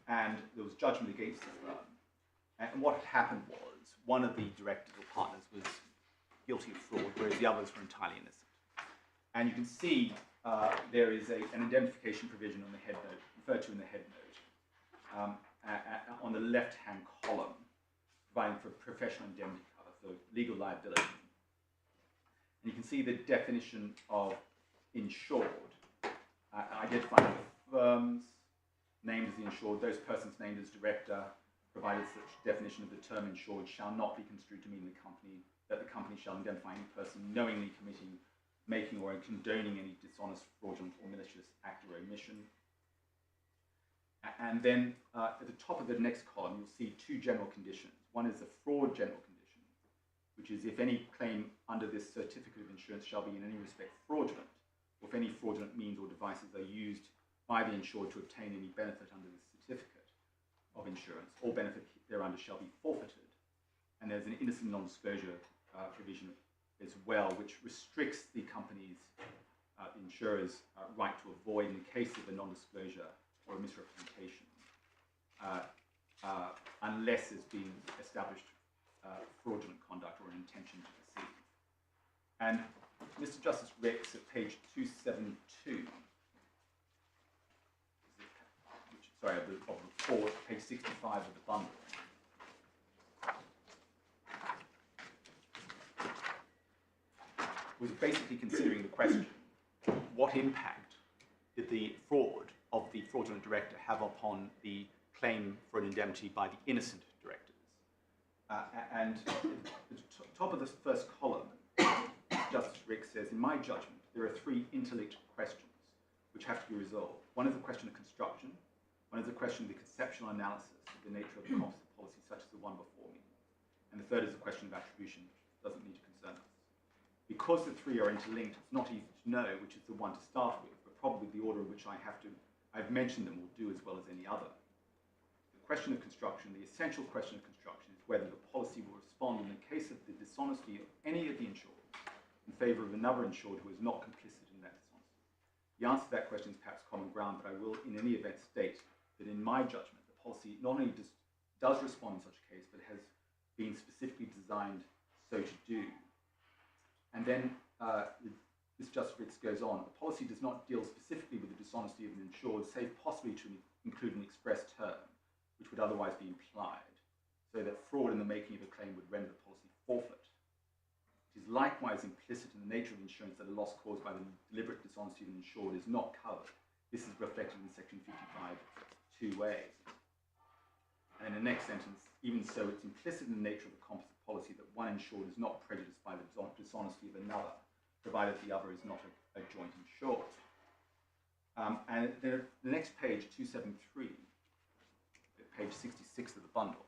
and there was judgment against the firm. And what had happened was one of the directors or partners was guilty of fraud, whereas the others were entirely innocent. And you can see there is an indemnification provision on the head note, referred to in the head note, on the left-hand column, providing for professional indemnity cover, so legal liability. And you can see the definition of insured, identifying the firms named as the insured, those persons named as director, provided such definition of the term insured shall not be construed to mean that the company shall indemnify any person knowingly committing, making, or condoning any dishonest, fraudulent, or malicious act or omission. And then at the top of the next column, you'll see two general conditions. One is the fraud general condition, which is if any claim under this certificate of insurance shall be in any respect fraudulent, or if any fraudulent means or devices are used by the insured to obtain any benefit under this certificate of insurance, all benefit thereunder shall be forfeited. And there's an innocent non-disclosure provision as well, which restricts the company's, the insurer's right to avoid, in the case of a non-disclosure or a misrepresentation, unless there's been established fraudulent conduct or an intention to deceive. And Mr. Justice Rex at page 272, sorry, of the report, page 65 of the bundle, was basically considering the question, what impact did the fraud of the fraudulent director have upon the claim for an indemnity by the innocent directors? And at the top of the first column, Justice Rick says, in my judgment, there are three interlinked questions which have to be resolved. One is the question of construction, one is the question of the conceptual analysis of the nature of the composite policy, such as the one before me, and the third is the question of attribution, which doesn't need to concern us. Because the three are interlinked, it's not easy to know which is the one to start with, but probably the order in which I've mentioned them will do as well as any other. The question of construction, the essential question of construction, is whether the policy will respond in the case of the dishonesty of any of the insured in favour of another insured who is not complicit in that dishonesty. The answer to that question is perhaps common ground, but I will in any event state that in my judgment, the policy not only does respond in such a case, but has been specifically designed so to do. And then Mr. Justice Ritz goes on, the policy does not deal specifically with the dishonesty of an insured, save possibly to include an express term, which would otherwise be implied, so that fraud in the making of a claim would render the policy forfeit. It is likewise implicit in the nature of insurance that a loss caused by the deliberate dishonesty of an insured is not covered. This is reflected in section 55, 2A. And in the next sentence, even so, it's implicit in the nature of the composite policy that one insured is not prejudiced by the dishonesty of another, provided the other is not a joint insured. And then the next page, 273, page 66 of the bundle,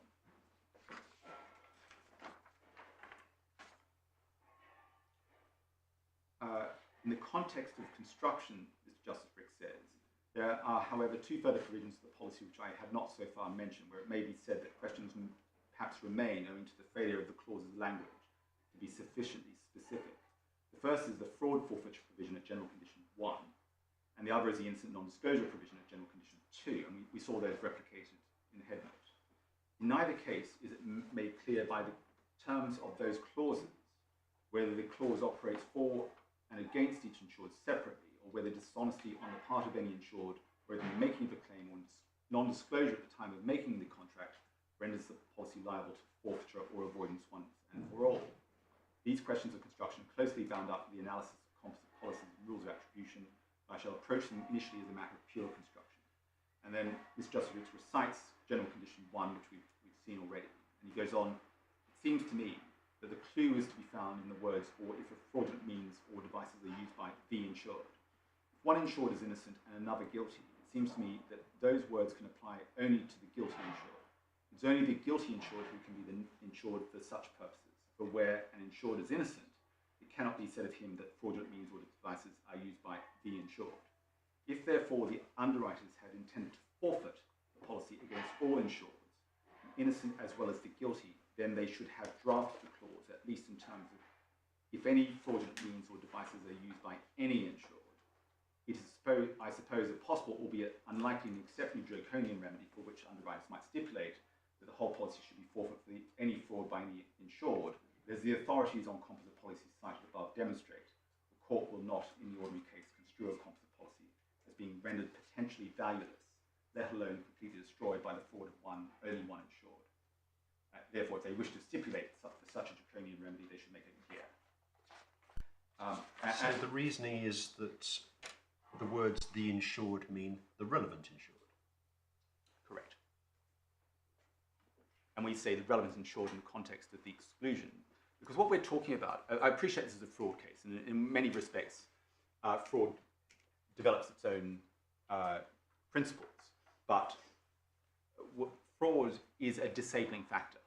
in the context of construction, as Justice Rick says, there are, however, two further provisions of the policy which I have not so far mentioned, where it may be said that questions perhaps remain owing to the failure of the clause's language to be sufficiently specific. The first is the fraud forfeiture provision at General Condition 1, and the other is the innocent non-disclosure provision at General Condition 2, and we saw those replicated in the head note. In neither case is it made clear by the terms of those clauses whether the clause operates for and against each insured separately, or whether dishonesty on the part of any insured, whether in the making of a claim or non-disclosure at the time of making the contract, renders the policy liable to forfeiture or avoidance once and for all. These questions of construction closely bound up with the analysis of composite policies and rules of attribution. I shall approach them initially as a matter of pure construction. And then Mr. Justice Ritz recites General Condition 1, which we've seen already. And he goes on, it seems to me that the clue is to be found in the words, or if a fraudulent means or devices are used by the insured. If one insured is innocent and another guilty, it seems to me that those words can apply only to the guilty insured. It's only the guilty insured who can be the insured for such purposes. For where an insured is innocent, it cannot be said of him that fraudulent means or devices are used by the insured. If therefore the underwriters had intended to forfeit the policy against all insureds, the innocent as well as the guilty, then they should have drafted the clause, at least in terms of if any fraudulent means or devices are used by any insured, it is, I suppose, a possible, albeit unlikely and exceptionally draconian remedy for which underwriters might stipulate that the whole policy should be forfeit for any fraud by any insured. As the authorities on composite policies cited above demonstrate, the court will not, in the ordinary case, construe a composite policy as being rendered potentially valueless, let alone completely destroyed by the fraud of only one insured. Therefore, if they wish to stipulate for such a draconian remedy, they should make it clear. So the reasoning is that the words "the insured" mean the relevant insured. Correct. And we say the relevant insured in the context of the exclusion, because what we're talking about, I appreciate this is a fraud case, and in many respects, fraud develops its own principles, but fraud is a disabling factor.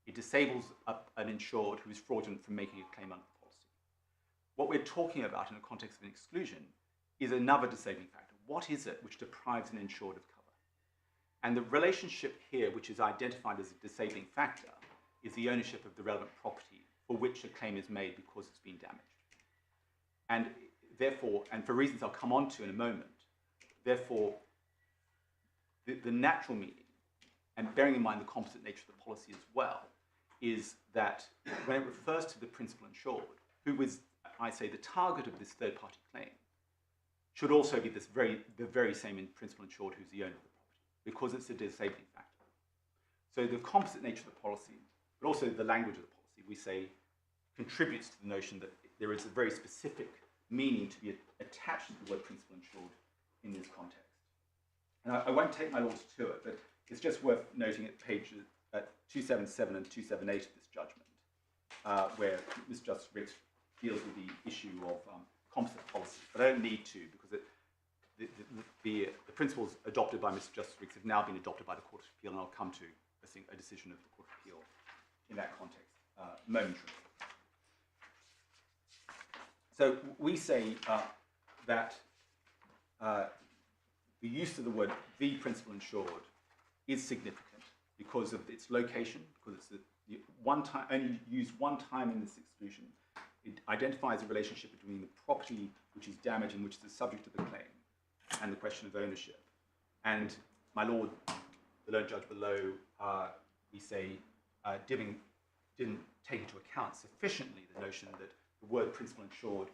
It disables an insured who is fraudulent from making a claim under the policy. What we're talking about in the context of an exclusion is another disabling factor. What is it which deprives an insured of cover? And the relationship here, which is identified as a disabling factor, is the ownership of the relevant property for which a claim is made because it's been damaged. And therefore, and for reasons I'll come on to in a moment, therefore, the natural meaning, and bearing in mind the composite nature of the policy as well, is that when it refers to the principal insured, who is, I say, the target of this third-party claim, should also be the very same principal insured who's the owner of the property, because it's a disabling factor. So the composite nature of the policy, but also the language of the policy, we say, contributes to the notion that there is a very specific meaning to be attached to the word principal insured in this context. And I won't take my lords to it, but it's just worth noting at pages 277 and 278 of this judgment, where Mr. Justice Ricks deals with the issue of composite policy. But I don't need to, because the principles adopted by Mr. Justice Ricks have now been adopted by the Court of Appeal, and I'll come to, I think, a decision of the Court of Appeal in that context momentarily. So we say that the use of the word "the principal insured" is significant because of its location, because it's only used one time in this exclusion. It identifies a relationship between the property which is damaged and which is the subject of the claim and the question of ownership. And my lord, the learned judge below, we say, didn't take into account sufficiently the notion that the word principal insured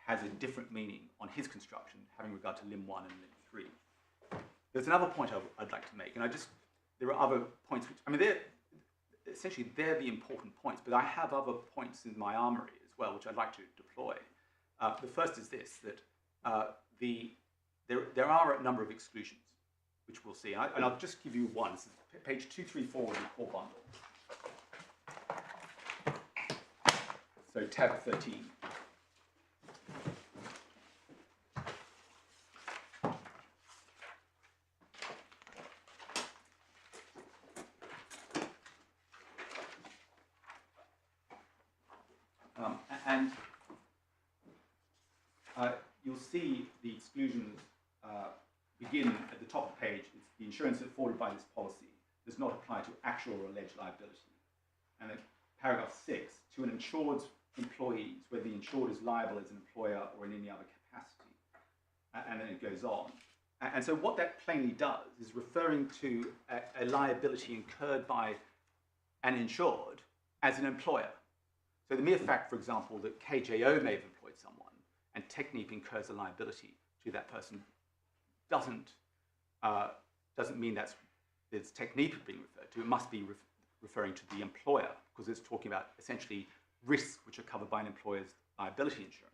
has a different meaning on his construction, having regard to limb 1 and limb 3. There's another point I'd like to make, and there are other points which, I mean, they're the important points, but I have other points in my armory as well, which I'd like to deploy. The first is this, that there are a number of exclusions, which we'll see, and I'll just give you one. This is page 234 of the core bundle. So tab 13. And you'll see the exclusions begin at the top of the page. It's the insurance afforded by this policy does not apply to actual or alleged liability. And then paragraph 6, to an insured's employees, whether the insured is liable as an employer or in any other capacity. And then it goes on. And so what that plainly does is referring to a liability incurred by an insured as an employer. So the mere fact, for example, that KJO may have employed someone and Technip incurs a liability to that person doesn't mean that's Technip being referred to. It must be referring to the employer, because it's talking about essentially risks which are covered by an employer's liability insurance.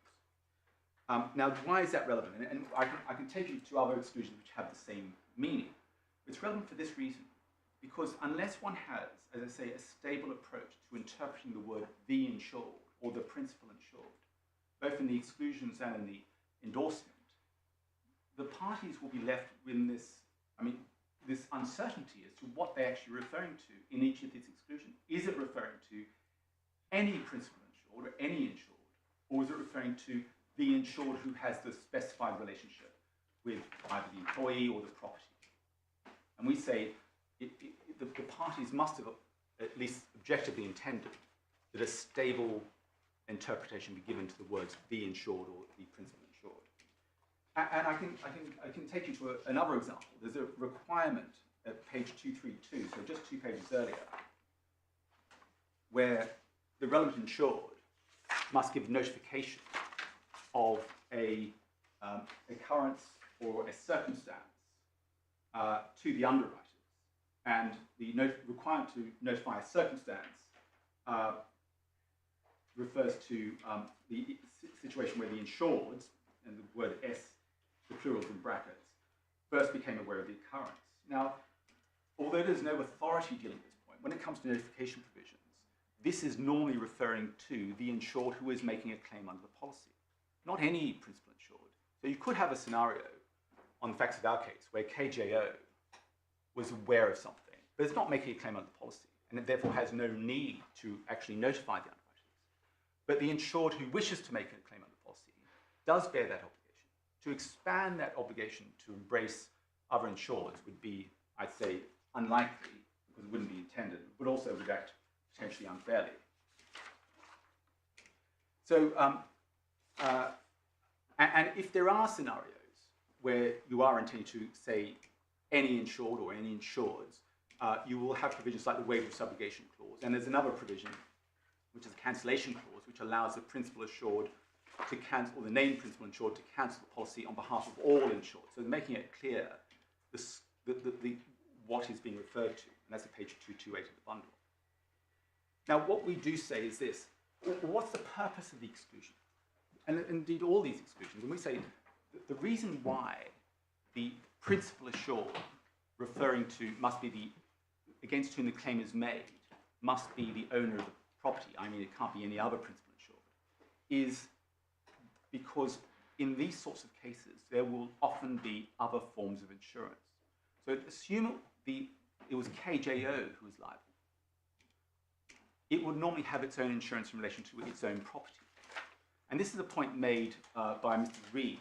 Now, why is that relevant? And I can take you to other exclusions which have the same meaning. It's relevant for this reason, because unless one has, as I say, a stable approach to interpreting the word "the insured" or "the principal insured," both in the exclusions and in the endorsement, the parties will be left with this uncertainty as to what they're actually referring to in each of these exclusions. Is it referring to any principal insured or any insured, or is it referring to the insured who has the specified relationship with either the employee or the property? And we say the parties must have at least objectively intended, that a stable interpretation be given to the words the insured or the principal insured. And I can take you to another example. There's a requirement at page 232, so just 2 pages earlier, where the relevant insured must give notification of a occurrence or a circumstance to the underwriters. And the requirement to notify a circumstance refers to the situation where the insureds, and the word S, the plurals in brackets, first became aware of the occurrence. Now, although there's no authority dealing with this point, when it comes to notification provisions, this is normally referring to the insured who is making a claim under the policy, not any principal insured. So you could have a scenario, on the facts of our case, where KJO was aware of something, but it's not making a claim under the policy, and it therefore has no need to actually notify the underwriters. But the insured who wishes to make a claim under the policy does bear that obligation. To expand that obligation to embrace other insureds would be, I'd say, unlikely, because it wouldn't be intended, but also would act potentially unfairly. So, and if there are scenarios where you are intending to say any insured or any insureds, you will have provisions like the waiver of subrogation clause, and there's another provision, which is a cancellation clause, which allows the principal assured to cancel, or the named principal insured to cancel the policy on behalf of all insured. So making it clear what is being referred to, and that's at page 228 of the bundle. Now, what we do say is this: what's the purpose of the exclusion? And indeed, all these exclusions, and we say the reason why the principal assured referring to must be the against whom the claim is made must be the owner of the property. I mean, it can't be any other principal insured. Is because in these sorts of cases, there will often be other forms of insurance. So assume it was KJO who was liable. It would normally have its own insurance in relation to its own property. And this is a point made by Mr. Reed,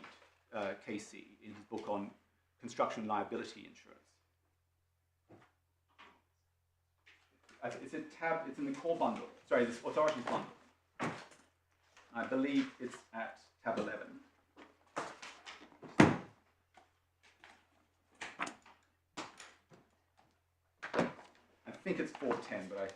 KC, in his book on construction liability insurance. It's in the core bundle, sorry, this authorities bundle. I believe it's at tab 11. I think it's 410, but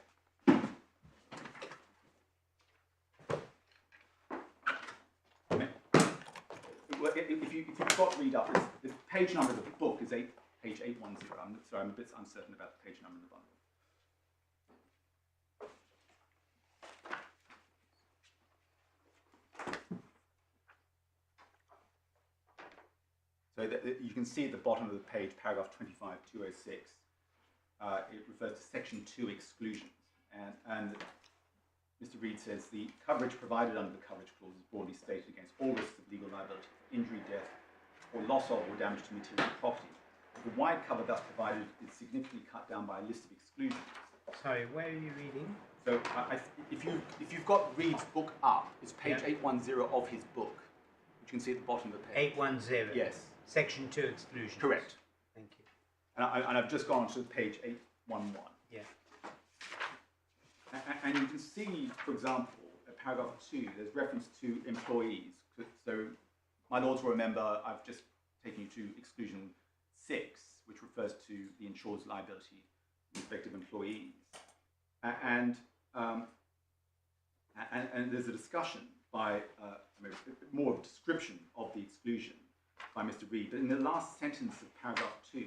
if you've got Read up, the page number of the book is page 810. I'm sorry, I'm a bit uncertain about the page number in the bundle. So you can see at the bottom of the page, paragraph 25.206, it refers to section 2 exclusions. And Mr. Reed says the coverage provided under the coverage clause is broadly stated against all risks of legal liability, injury, death, or loss of or damage to material property. The wide cover thus provided is significantly cut down by a list of exclusions. Sorry, where are you reading? So if you've got Reed's book up, it's page 810 of his book, which you can see at the bottom of the page. 810? Yes. Section 2 exclusions. Correct. Thank you. And I've just gone to page 811. Yeah. And you can see, for example, at paragraph 2, there's reference to employees. So, my lords will remember, I've just taken you to exclusion 6, which refers to the insured's liability in respect of employees. And there's a discussion by, more of a description of the exclusion by Mr. Reed. But in the last sentence of paragraph 2,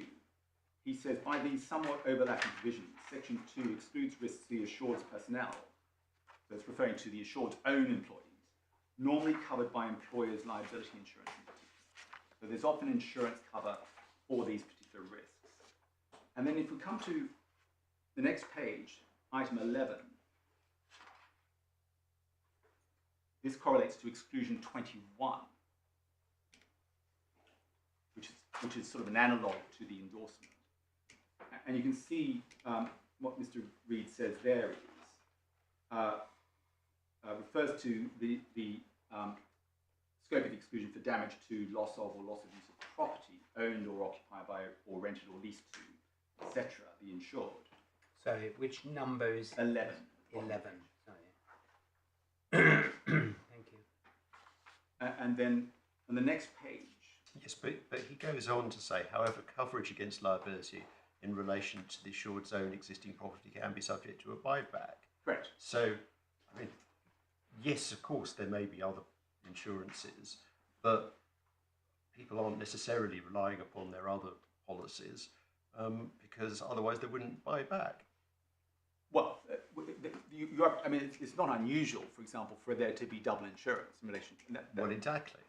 he says, by these somewhat overlapping provisions, section 2 excludes risks to the assured's personnel, so it's referring to the assured's own employees, normally covered by employer's liability insurance in particular. So there's often insurance cover for these particular risks. And then if we come to the next page, item 11, this correlates to exclusion 21, which is sort of an analogue to the endorsement. And you can see what Mr. Reed says there refers to the scope of the exclusion for damage to loss of or loss of use of property owned or occupied by or rented or leased to, etc., the insured. Sorry, which number is 11. 11? Sorry. Thank you. And then on the next page. Yes, but he goes on to say, however, coverage against liability in relation to the assured's own existing property can be subject to a buyback. Correct. So, I mean, yes, of course, there may be other insurances, but people aren't necessarily relying upon their other policies because otherwise they wouldn't buy back. Well, I mean, it's not unusual, for example, for there to be double insurance in relation to that. Well, exactly.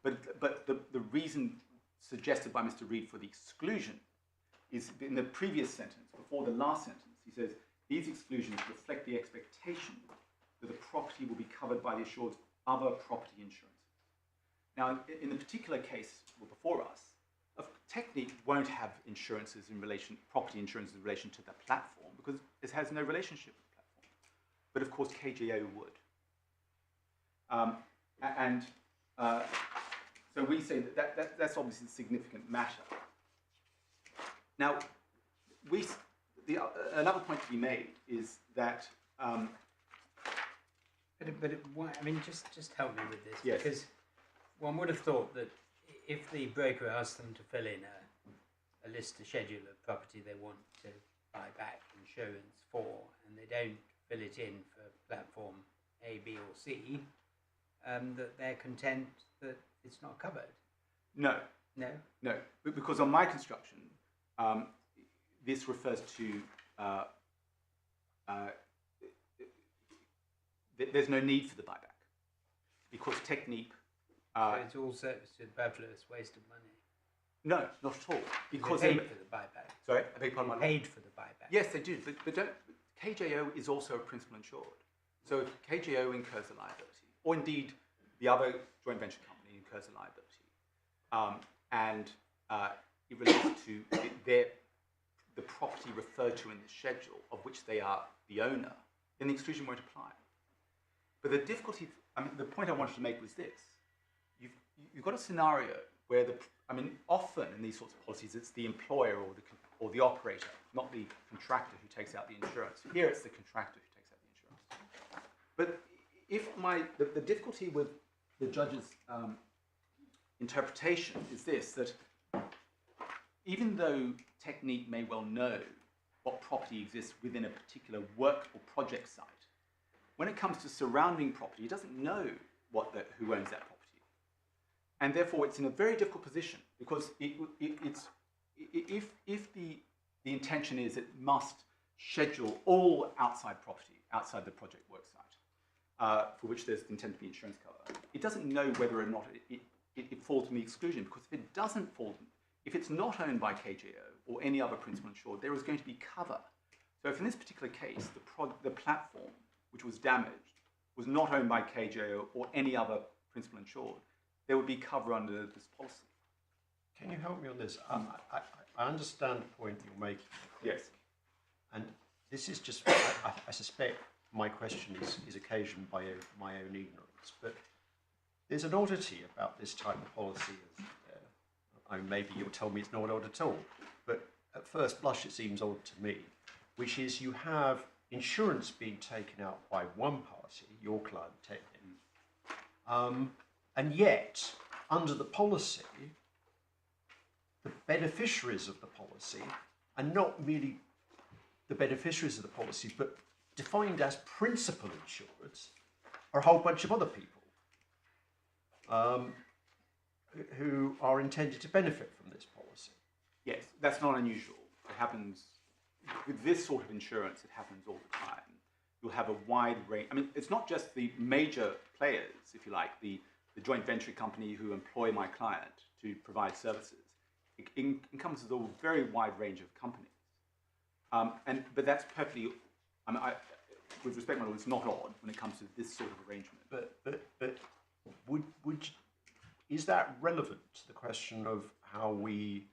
But the reason suggested by Mr. Reid for the exclusion is in the previous sentence, before the last sentence, he says, these exclusions reflect the expectation that the property will be covered by the assured's other property insurance. Now, in the particular case before us, Technip won't have insurances in relation, property insurance in relation to the platform because it has no relationship with the platform. But of course, KJO would. So we say that's obviously a significant matter. Now, another point to be made is that. I mean, just help me with this, yes. Because one would have thought that if the broker asks them to fill in a list, a schedule of property they want to buy back insurance for, and they don't fill it in for platform A, B, or C, that they're content that it's not covered. No. No? No, because on my construction, this refers to there's no need for the buyback because Technip. So it's all superfluous, waste of money. No, not at all. Because they paid for the buyback. Sorry, I beg your pardon. They paid for the buyback. Yes, they do, but KJO is also a principal insured. So if KJO incurs a liability, or indeed the other joint venture company incurs a liability, and it relates to the property referred to in the schedule of which they are the owner, then the exclusion won't apply. But the difficulty, the point I wanted to make was this. You've got a scenario where often in these sorts of policies, it's the employer or the operator, not the contractor who takes out the insurance. Here, it's the contractor who takes out the insurance. But if the difficulty with the judge's interpretation is this, that even though Technip may well know what property exists within a particular work or project site, when it comes to surrounding property, it doesn't know who owns that property. And therefore, it's in a very difficult position because if the intention is it must schedule all outside property outside the project work site for which there's intended to be insurance cover, it doesn't know whether or not it falls in the exclusion, because if it doesn't fall, if it's not owned by KJO or any other principal insured, there is going to be cover. So if in this particular case, the platform which was damaged was not owned by KJO or any other principal insured, there would be cover under this policy. Can you help me on this? I understand the point you're making. Yes. And this is just, I suspect my question is occasioned by my own ignorance, but there's an oddity about this type of policy. Maybe you'll tell me it's not odd at all, but at first blush it seems odd to me, which is you have insurance being taken out by one party, your client Technip, and yet under the policy, the beneficiaries of the policy are not merely the beneficiaries of the policy, but defined as principal insureds are a whole bunch of other people who are intended to benefit from this policy. Yes, that's not unusual. It happens with this sort of insurance. It happens all the time. You'll have a wide range. It's not just the major players, if you like, the joint venture company who employ my client to provide services. It encompasses a very wide range of companies. But that's perfectly, with respect, my lord, it's not odd when it comes to this sort of arrangement. But is that relevant to the question of how we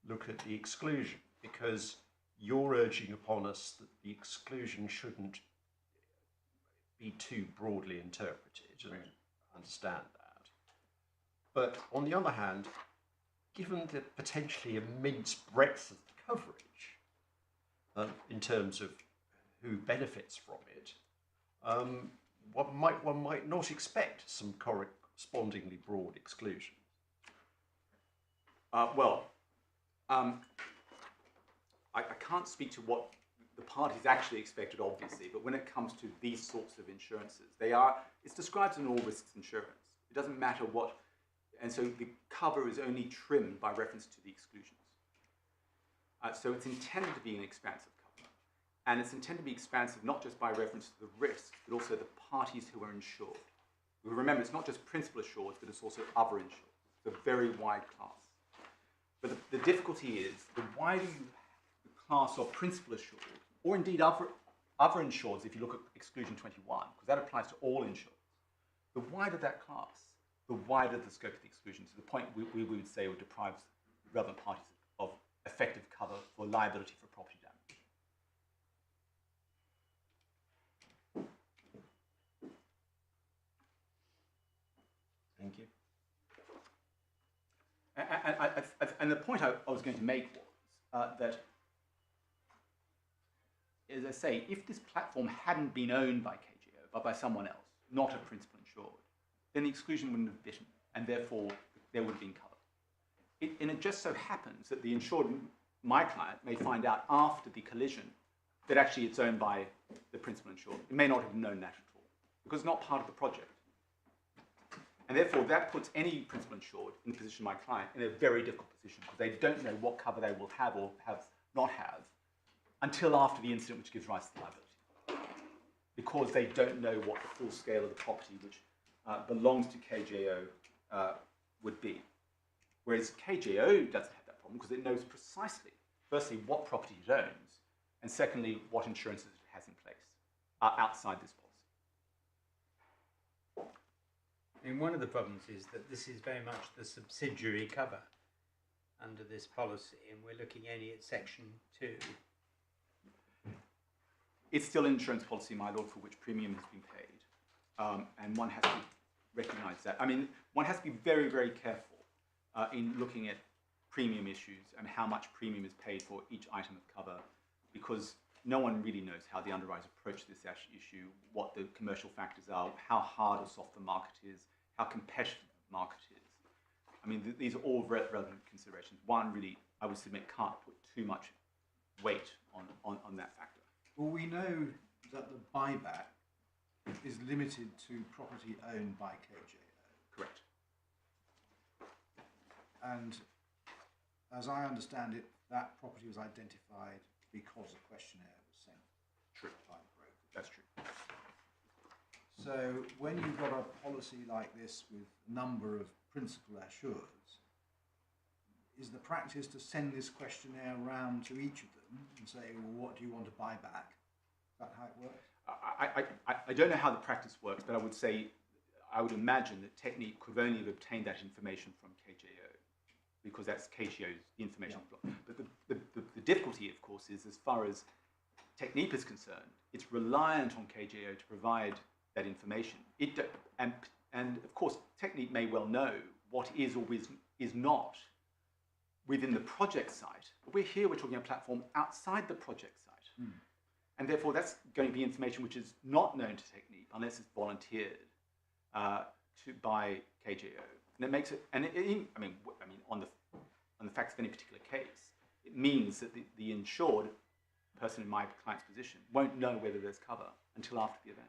look at the exclusion? Because you're urging upon us that the exclusion shouldn't be too broadly interpreted, and I understand that. But on the other hand, given the potentially immense breadth of the coverage, in terms of who benefits from it, one might not expect some correspondingly broad exclusion. I can't speak to what the parties actually expected, obviously, but when it comes to these sorts of insurances, it's described as an all risks insurance. It doesn't matter what, and so the cover is only trimmed by reference to the exclusions. So it's intended to be an expansive cover, and it's intended to be expansive not just by reference to the risk, but also the parties who are insured. Remember, it's not just principal assured, but it's also other insured. It's a very wide class. But the difficulty is, the wider the class of principal assured, or indeed other insureds, if you look at exclusion 21, because that applies to all insureds, the wider that class, the wider the scope of the exclusion, to the point we would say it deprives relevant parties of effective cover for liability for property damage. Thank you. And the point I was going to make was that, as I say, if this platform hadn't been owned by KGO, but by someone else, not a principal insured, then the exclusion wouldn't have bitten, and therefore there would have been cover. And it just so happens that the insured, my client, may find out after the collision that actually it's owned by the principal insured. It may not have known that at all, because it's not part of the project. And therefore, that puts any principal insured in the position of my client in a very difficult position, because they don't know what cover they will have or not have until after the incident which gives rise to the liability, because they don't know what the full scale of the property which belongs to KJO would be. Whereas KJO doesn't have that problem because it knows precisely, firstly, what property it owns, and secondly, what insurances it has in place outside this policy. I mean, one of the problems is that this is very much the subsidiary cover under this policy, and we're looking only at section 2. It's still an insurance policy, my lord, for which premium has been paid, and one has to recognise that. I mean, one has to be very, very careful in looking at premium issues and how much premium is paid for each item of cover, because no one really knows how the underwriters approach this issue, what the commercial factors are, how hard or soft the market is, how competitive the market is. I mean, these are all relevant considerations. One really, I would submit, can't put too much weight on that factor. Well, we know that the buyback is limited to property owned by KJO. Correct. And as I understand it, that property was identified because a questionnaire was sent by the broker. That's true. So when you've got a policy like this with a number of principal assureds, is the practice to send this questionnaire around to each of them and say, well, what do you want to buy back? Is that how it works? I don't know how the practice works, but I would say, I would imagine that Technip could only have obtained that information from KJO, because that's KJO's information. Yeah. But the difficulty, of course, is as far as Technip is concerned, it's reliant on KJO to provide that information. And of course, Technip may well know what is or is not within the project site. But we're talking about a platform outside the project site. Mm. And therefore, that's going to be information which is not known to Technip unless it's volunteered by KJO. And it makes it, I mean, on the facts of any particular case, it means that the insured person in my client's position won't know whether there's cover until after the event.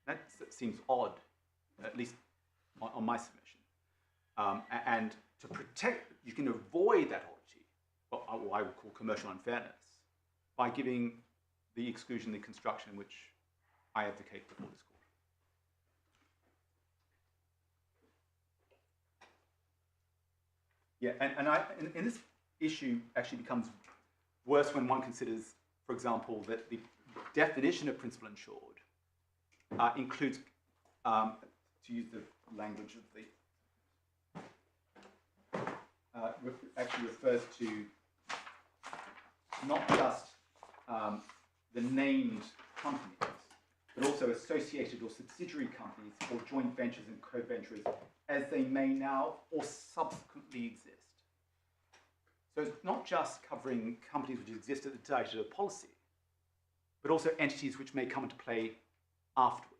That seems odd, at least on my submission. And to protect, you can avoid that oddity, what I would call commercial unfairness, by giving the exclusion, the construction which I advocate before this court. Yeah, and this issue actually becomes worse when one considers, for example, that the definition of principal insured includes, to use the language of the, actually refers to not just the named companies, but also associated or subsidiary companies or joint ventures and co-ventures as they may now or subsequently exist. So it's not just covering companies which exist at the date of the policy, but also entities which may come into play afterwards.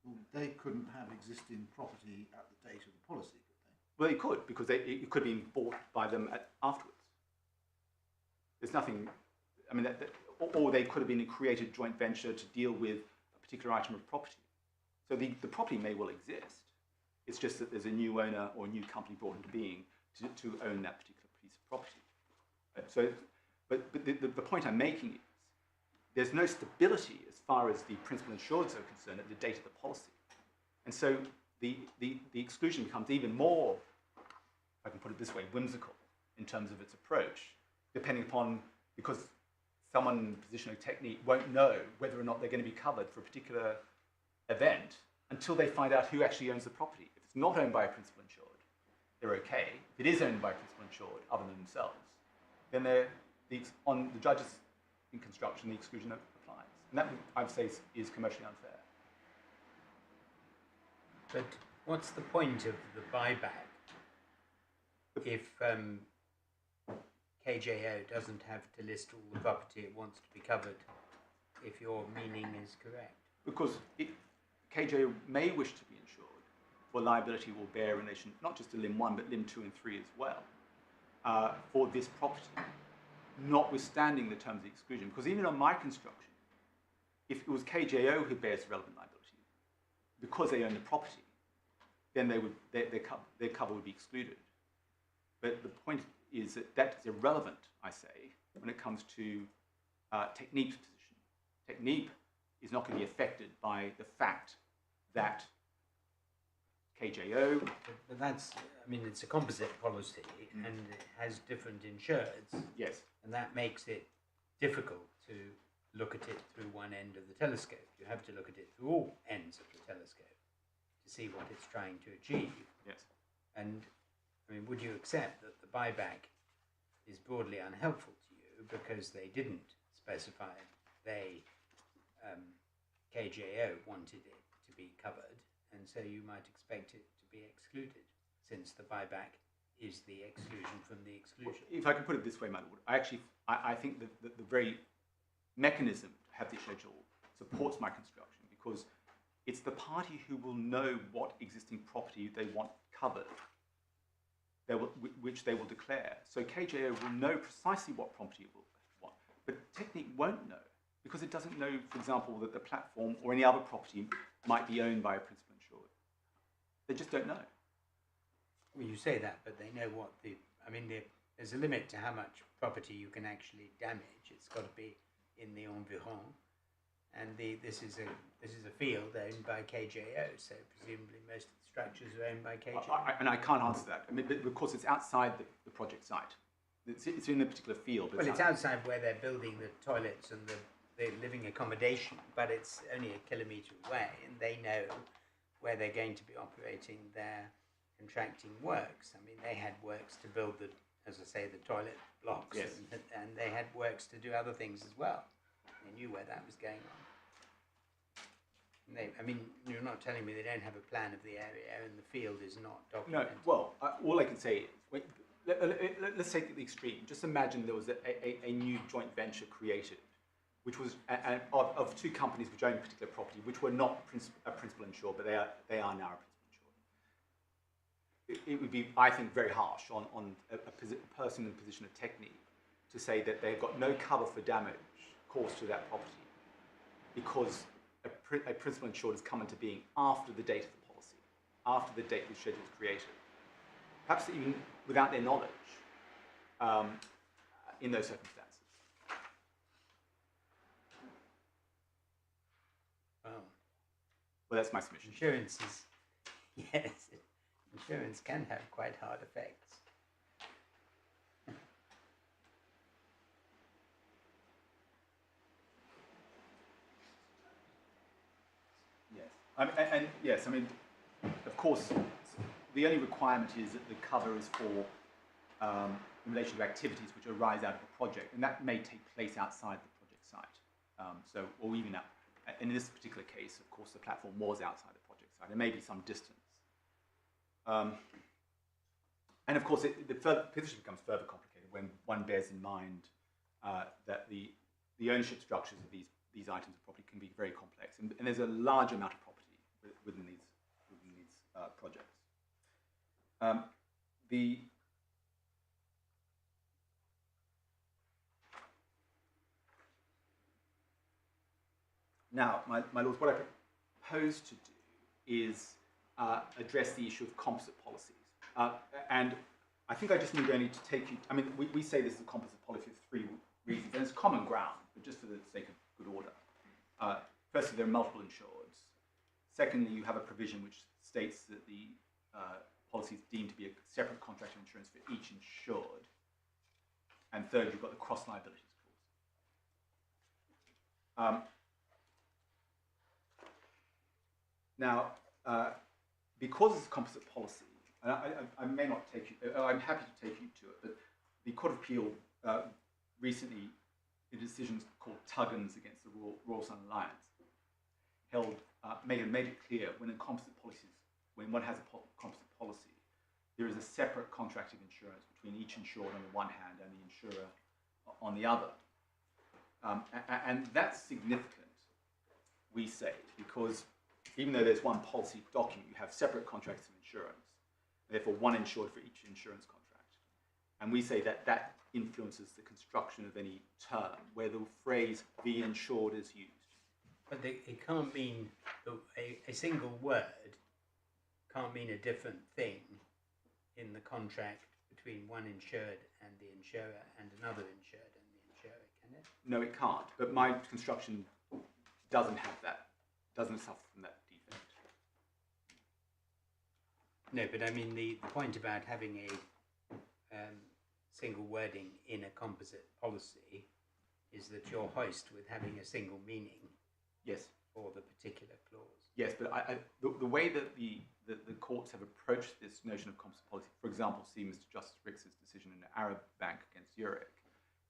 Well, they couldn't have existing property at the date of the policy, could they? Well, they could, because it could have been bought by them afterwards. There's nothing, I mean, or they could have been a created joint venture to deal with a particular item of property. So the property may well exist. It's just that there's a new owner or a new company brought into being to own that particular piece of property. But the point I'm making is there's no stability as far as the principal insureds are concerned at the date of the policy. And so the exclusion becomes even more, if I can put it this way, whimsical in terms of its approach, depending upon, because someone in the position of Technip won't know whether or not they're going to be covered for a particular event until they find out who actually owns the property. If it's not owned by a principal insured, they're okay. If it is owned by a principal insured other than themselves, then on the judges in construction, the exclusion applies. And that, I would say, is commercially unfair. But what's the point of the buyback if KJO doesn't have to list all the property it wants to be covered, if your meaning is correct? Because KJO may wish to be insured for liability will bear in relation not just to limb 1 but limb 2 and 3 as well for this property, notwithstanding the terms of the exclusion. Because even on my construction, if it was KJO who bears the relevant liability, because they own the property, then their cover would be excluded. But the point is that that's irrelevant, I say, when it comes to Technip's position. Technip is not going to be affected by the fact that KJO... But that's, I mean, it's a composite policy and it has different insureds. Yes. And that makes it difficult to look at it through one end of the telescope. You have to look at it through all ends of the telescope to see what it's trying to achieve. Yes. And, I mean, would you accept that the buyback is broadly unhelpful to you because they didn't specify KJO wanted it to be covered, and so you might expect it to be excluded, since the buyback is the exclusion from the exclusion. If I can put it this way, my lord, I think that the very mechanism to have this schedule supports my construction, because it's the party who will know what existing property they want covered, which they will declare. So KJO will know precisely what property it will want, but Technip won't know, because it doesn't know, for example, that the platform or any other property might be owned by a principal insured. They just don't know. Well, you say that, but they know what there's a limit to how much property you can actually damage. It's got to be in the environ, and this is a field owned by KJO, so presumably most of the structures are owned by KJO. And I can't answer that. I mean, because it's outside the project site. It's in a particular field. Well, it's outside where they're building the toilets and the living accommodation, but it's only a kilometre away, and they know where they're going to be operating their contracting works. I mean, they had works to build as I say, the toilet blocks, yes. and they had works to do other things as well. They knew where that was going on. I mean, you're not telling me they don't have a plan of the area and the field is not documented. No, well, all I can say is, let's take the extreme. Just imagine there was a new joint venture created, which was of two companies which owned particular property, which were not a principal insured, but they are now a principal insured. It would be, I think, very harsh on a person in the position of Technip to say that they've got no cover for damage caused to that property because a principal insured has come into being after the date of the policy, after the date the schedule was created, perhaps even without their knowledge in those circumstances. Well, that's my submission. Insurance is, yes, insurance can have quite hard effects. Yes, yes, I mean, of course, the only requirement is that the cover is for in relation to activities which arise out of a project, and that may take place outside the project site. Or even out. In this particular case, of course, the platform was outside the project site. There may be some distance. And of course, the position becomes further complicated when one bears in mind that the ownership structures of these items of property can be very complex, and there's a large amount of property within these projects. Now, my lords, what I propose to do is address the issue of composite policies. And I think I just need only to take you, I mean, we say this is a composite policy for 3 reasons, and it's common ground, but just for the sake of good order. Firstly, there are multiple insureds. Secondly, you have a provision which states that the policy is deemed to be a separate contract of insurance for each insured. And third, you've got the cross liabilities clause. Now, because it's a composite policy, and I may not take you, I'm happy to take you to it, but the Court of Appeal recently, in decisions called Tuggins against the Royal Sun Alliance, made it clear when one has a composite policy, there is a separate contract of insurance between each insured on the one hand and the insurer on the other. And that's significant, we say, because even though there's one policy document, you have separate contracts of insurance, therefore one insured for each insurance contract. And we say that that influences the construction of any term where the phrase "the insured" is used. But it can't mean, a single word can't mean a different thing in the contract between one insured and the insurer and another insured and the insurer, can it? No, it can't. But my construction doesn't have that, doesn't suffer from that defect. No, but I mean the point about having a single wording in a composite policy is that you're hoist with having a single meaning. Yes. For the particular clause. Yes, but the way that the courts have approached this notion of composite policy, for example, see Mr. Justice Ricks's decision in the Arab Bank against Zurich,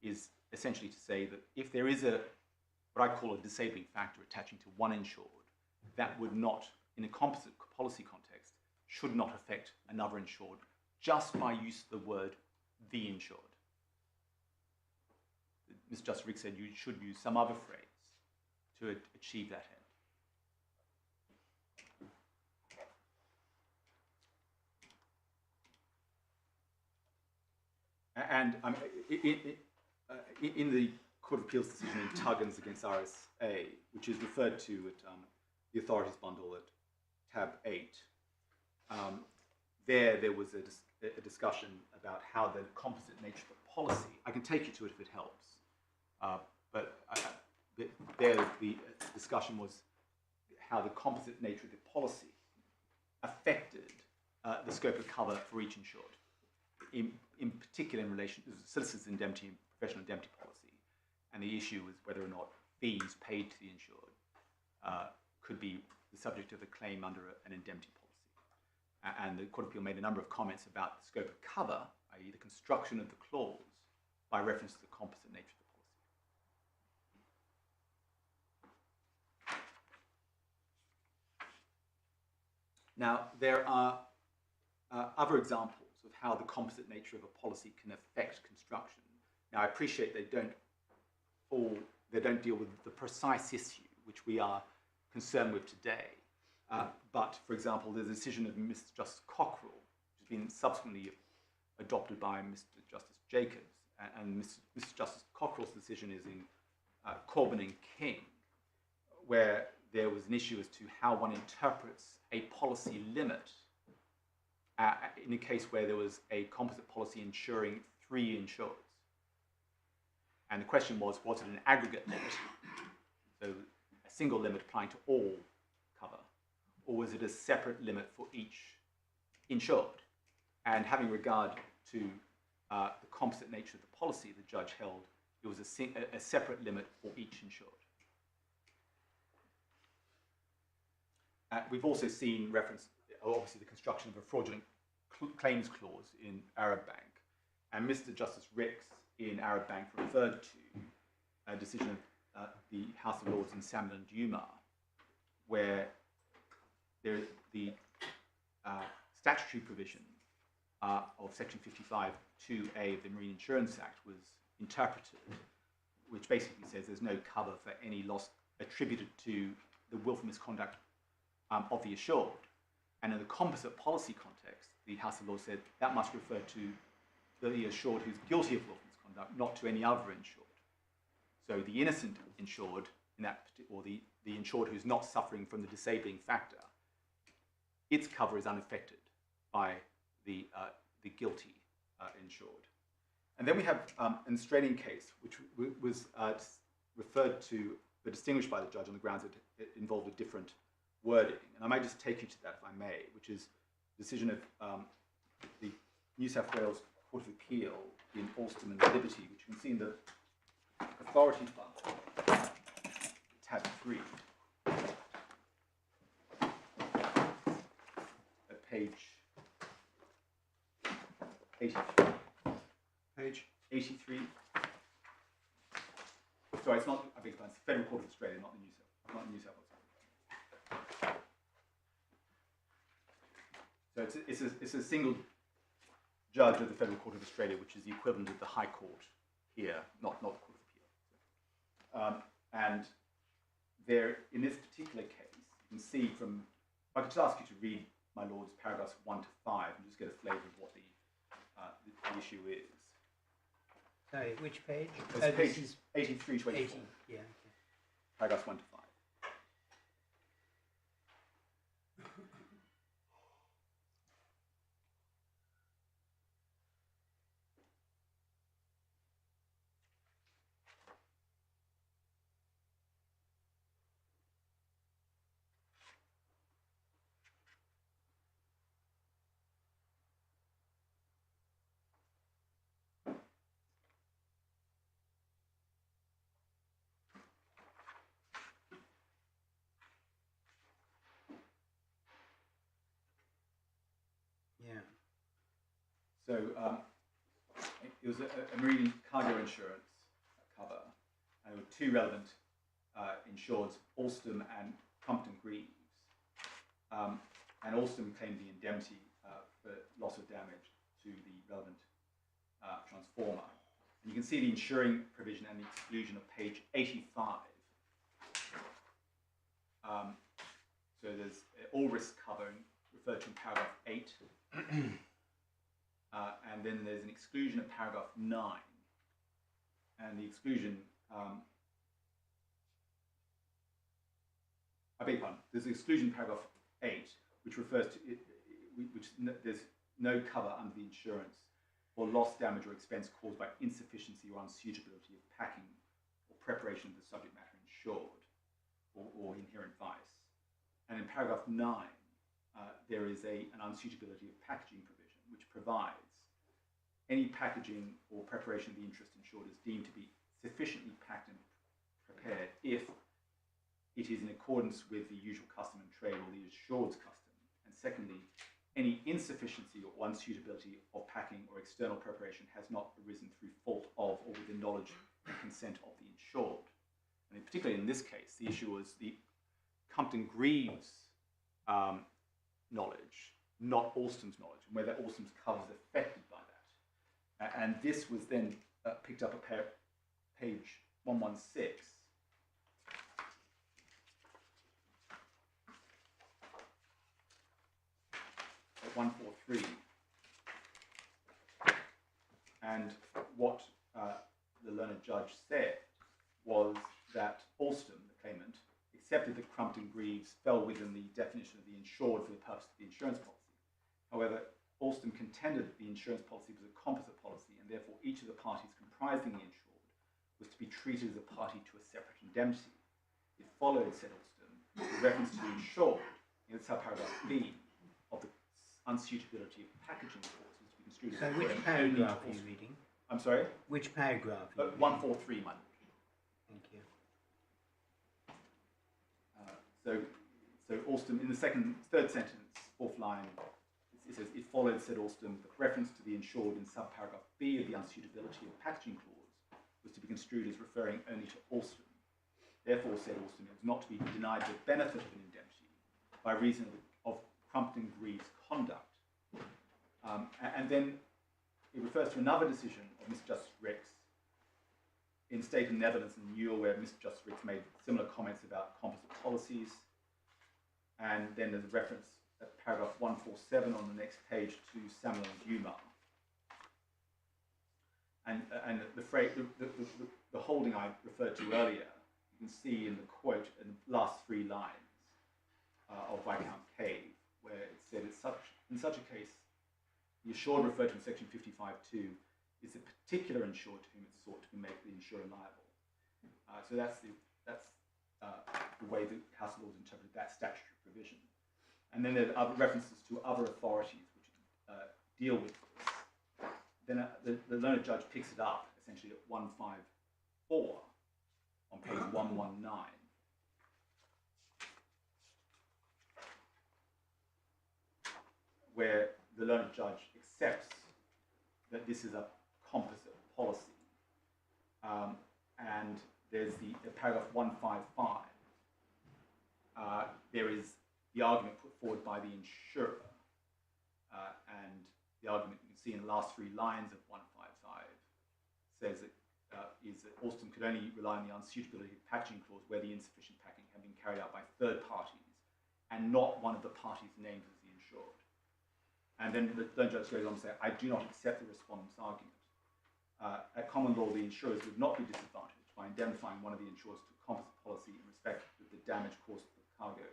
is essentially to say that if there is what I call a disabling factor attaching to one insured, that would not, in a composite policy context, should not affect another insured just by use of the word "the insured." Mr. Justice Rick said you should use some other phrase to achieve that end. And in the Court of Appeal's decision in Tuggins against RSA, which is referred to at the authorities bundle at tab 8, there was a discussion about how the composite nature of the policy, I can take you to it if it helps, but there the discussion was how the composite nature of the policy affected the scope of cover for each insured, in particular in relation to the solicitor's indemnity and professional indemnity policy. And the issue was whether or not fees paid to the insured could be the subject of a claim under an indemnity policy. And the Court of Appeal made a number of comments about the scope of cover, i.e. the construction of the clause, by reference to the composite nature of the policy. Now, there are other examples of how the composite nature of a policy can affect construction. Now, I appreciate they don't deal with the precise issue which we are concerned with today. But, for example, the decision of Mr. Justice Cockrell, which has been subsequently adopted by Mr. Justice Jacobs, and Mr. Justice Cockrell's decision is in Corbyn and King, where there was an issue as to how one interprets a policy limit in a case where there was a composite policy insuring 3 insurers. And the question was it an aggregate limit, so a single limit applying to all cover, or was it a separate limit for each insured? And having regard to the composite nature of the policy, the judge held it was a separate limit for each insured. We've also seen reference, obviously, the construction of a fraudulent claims clause in Arab Bank. And Mr. Justice Ricks in Arab Bank referred to a decision of the House of Lords in Samuel and Dumas, where the statutory provision of Section 55(2)(a) of the Marine Insurance Act was interpreted, which basically says there's no cover for any loss attributed to the willful misconduct of the assured. And in the composite policy context, the House of Lords said that must refer to the assured who's guilty of willful misconduct, not to any other insured. So the innocent insured, in that, or the insured who's not suffering from the disabling factor, its cover is unaffected by the guilty insured. And then we have an Australian case, which was referred to, but distinguished by the judge on the grounds that it involved a different wording. And I might just take you to that, if I may, which is the decision of the New South Wales Court of Appeal in Alston and Liberty, which you can see in the authority fund, tab 3, at page 83. Page 83. Sorry, it's not, I beg your pardon, it's the Federal Court of Australia, not the New South Wales. So it's a single judge of the Federal Court of Australia, which is the equivalent of the High Court here, not the Court of Appeal. And there, in this particular case, you can see from, if I could just ask you to read, my lords, paragraphs 1 to 5, and just get a flavour of what the issue is. Sorry, which page? It's page this is 83 to 84. 80, yeah, okay. Paragraphs 1 to 5. Yeah. So it was a marine cargo insurance cover, and there were two relevant insureds, Alstom and Crumpton Greaves. And Alstom claimed the indemnity for loss of damage to the relevant transformer. And you can see the insuring provision and the exclusion of page 85. So there's all risk cover referred to in paragraph 8. And then there's an exclusion of paragraph 9. And the exclusion, I beg your pardon, there's an exclusion in paragraph 8, which refers to, there's no cover under the insurance for loss, damage, or expense caused by insufficiency or unsuitability of packing or preparation of the subject matter insured, or inherent vice. And in paragraph 9, there is an unsuitability of packaging provision, which provides any packaging or preparation of the interest insured is deemed to be sufficiently packed and prepared if it is in accordance with the usual custom and trade or the assured's custom. And secondly, any insufficiency or unsuitability of packing or external preparation has not arisen through fault of or with the knowledge and consent of the insured. And particularly in this case, the issue was the Crumpton Greaves knowledge, not Alstom's knowledge, and whether Alstom's cover is affected by that. And this was then picked up at page 116. At 143. And what the learned judge said was that Alstom, the claimant, accepted that Crumpton Greaves fell within the definition of the insured for the purpose of the insurance policy. However, Alstom contended that the insurance policy was a composite policy, and therefore each of the parties comprising the insured was to be treated as a party to a separate indemnity. It followed, said Alstom, with reference to the insured in subparagraph B of the unsuitability of packaging clause was to be construed as So which paragraph are you reading? I'm sorry? Which paragraph are you reading? 143, my lord. Thank you. So Alstom, in the third sentence, fourth line, it says, it followed, said Alstom, that reference to the insured in subparagraph B of the unsuitability of packaging clause was to be construed as referring only to Alstom. Therefore, said Alstom, it was not to be denied the benefit of an indemnity by reason of Crumpton Greaves' conduct. And then it refers to another decision of Mr. Justice Rex in State and Netherlands and Newell, where Mr. Justice Rex made similar comments about composite policies. And then there's a reference at paragraph 147 on the next page to Samuel and Dumas. And the holding I referred to earlier, you can see in the quote in the last 3 lines of Viscount Cave, where it said, in such a case, the assured referred to in section 55.2 is a particular insured to whom it's sought to make the insurer liable. So that's the way the House of Lords interpreted that statutory provision. And then there are other references to other authorities which deal with this. Then the learned judge picks it up essentially at 154 on page 119. Where the learned judge accepts that this is a composite policy. And there's the paragraph 155. There is the argument put forward by the insurer. And the argument you can see in the last 3 lines of 155 says that is that Alstom could only rely on the unsuitability of packaging clause where the insufficient packing had been carried out by third parties and not one of the parties named as the insured. And then the learned judge goes on to say, I do not accept the respondent's argument. At common law, the insurers would not be disadvantaged by indemnifying one of the insurers to a composite policy in respect of the damage caused to the cargo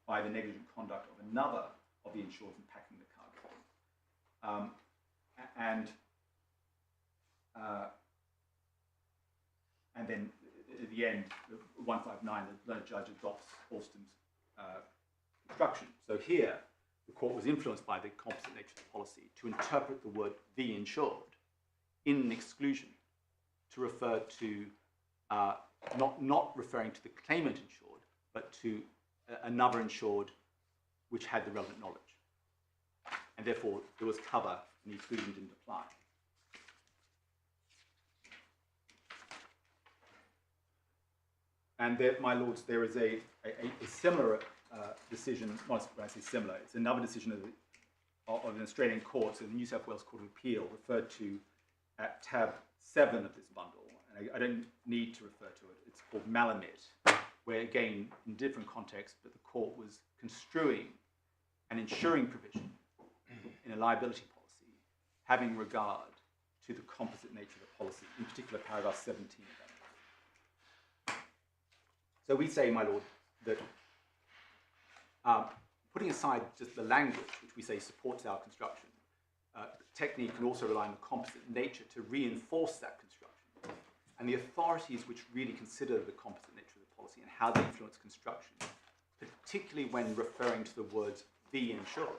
by the negligent conduct of another of the insurers in packing the cargo. And then at the end, 159, the learned judge adopts Alstom's construction. So here, the court was influenced by the composite nature of the policy to interpret the word the insured in an exclusion to refer to not referring to the claimant insured, but to another insured which had the relevant knowledge. And therefore, there was cover and the exclusion didn't apply. And there, my lords, there is a similar decision, not when I say similar, it's another decision of an Australian court, so the New South Wales Court of Appeal, referred to at tab 7 of this bundle. And I don't need to refer to it. It's called Malamit, where again, in different contexts, but the court was construing an insuring provision in a liability policy, having regard to the composite nature of the policy, in particular paragraph 17 of that. So we say, my lord, that putting aside just the language, which we say supports our construction, Technip can also rely on the composite nature to reinforce that construction. And the authorities which really consider the composite nature of the policy and how they influence construction, particularly when referring to the words the insured,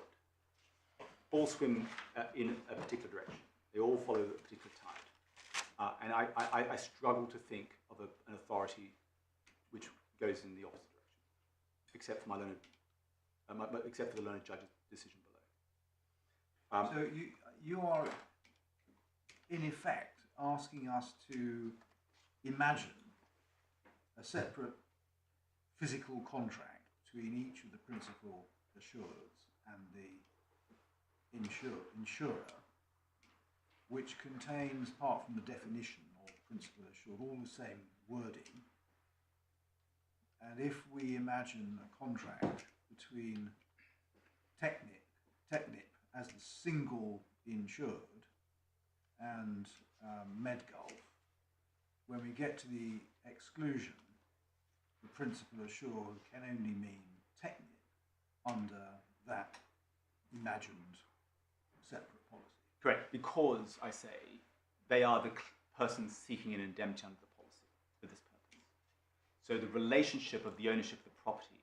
all swim in a particular direction. They all follow a particular tide. And I struggle to think of an authority which goes in the opposite direction, except for except for the learned judge's decision below. So you are, in effect, asking us to imagine a separate physical contract between each of the principal assureds and the insurer, which contains, apart from the definition of principal assured, all the same wording. And if we imagine a contract between Technip as the single insured and Medgulf, when we get to the exclusion, the principal assured can only mean Technip under that imagined separate policy. Correct, because I say they are the persons seeking an indemnity under the policy for this purpose. So the relationship of the ownership of the property,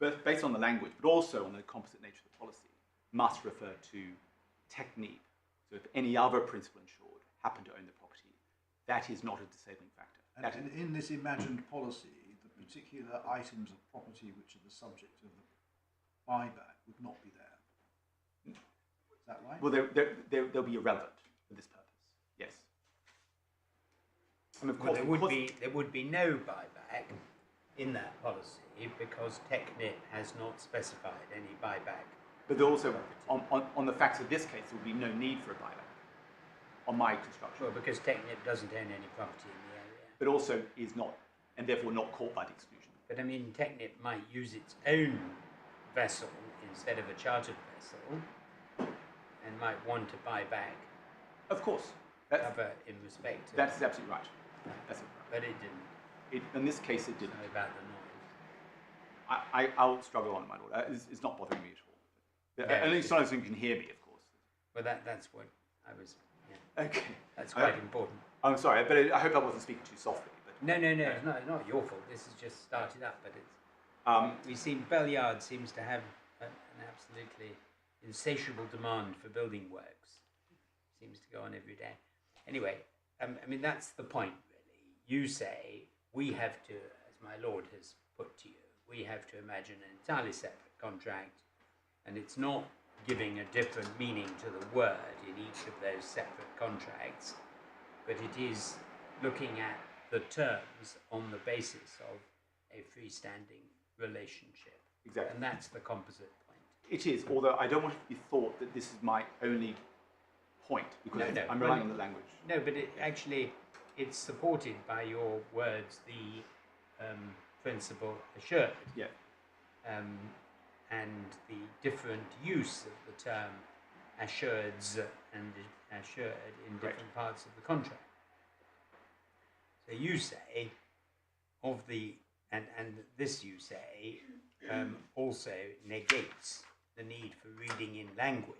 both based on the language, but also on the composite nature of the policy, must refer to Technip. So if any other principal insured happen to own the property, that is not a disabling factor. And in this imagined policy, the particular items of property which are the subject of the buyback would not be there. Is that right? Well, they'll be irrelevant for this purpose. Yes. And of course, there would be no buyback in that policy because Technip has not specified any buyback But also, on the facts of this case, there would be no need for a buyback on my construction. Well, because Technip doesn't own any property in the area. But also is not, and therefore not caught by the exclusion. But I mean, Technip might use its own vessel instead of a chartered vessel, and might want to buy back Of course. cover in respect to. That's absolutely right. That's But it didn't. in this case, it didn't. Sorry about the noise. I'll struggle on, my lord. It's not bothering me at all. No, Only it's sometimes you can hear me, of course. Well, that's what I was. Yeah, Okay. that's quite important. I'm sorry, but I hope I wasn't speaking too softly. But No, it's not your fault. This has just started up, but it's. We seem Belliard seems to have an absolutely insatiable demand for building works. Seems to go on every day. Anyway, I mean that's the point really. You say we have to, as my lord has put to you, we have to imagine an entirely separate contract, and it's not giving a different meaning to the word in each of those separate contracts, but it is looking at the terms on the basis of a freestanding relationship. Exactly. And that's the composite point. it is, although I don't want it to be thought that this is my only point, because I'm relying on the language. No, but it's supported by your words, the principle assured. Yeah. And the different use of the term assureds and assured in different parts of the contract. So you say, of the, and this you say, also negates the need for reading in language,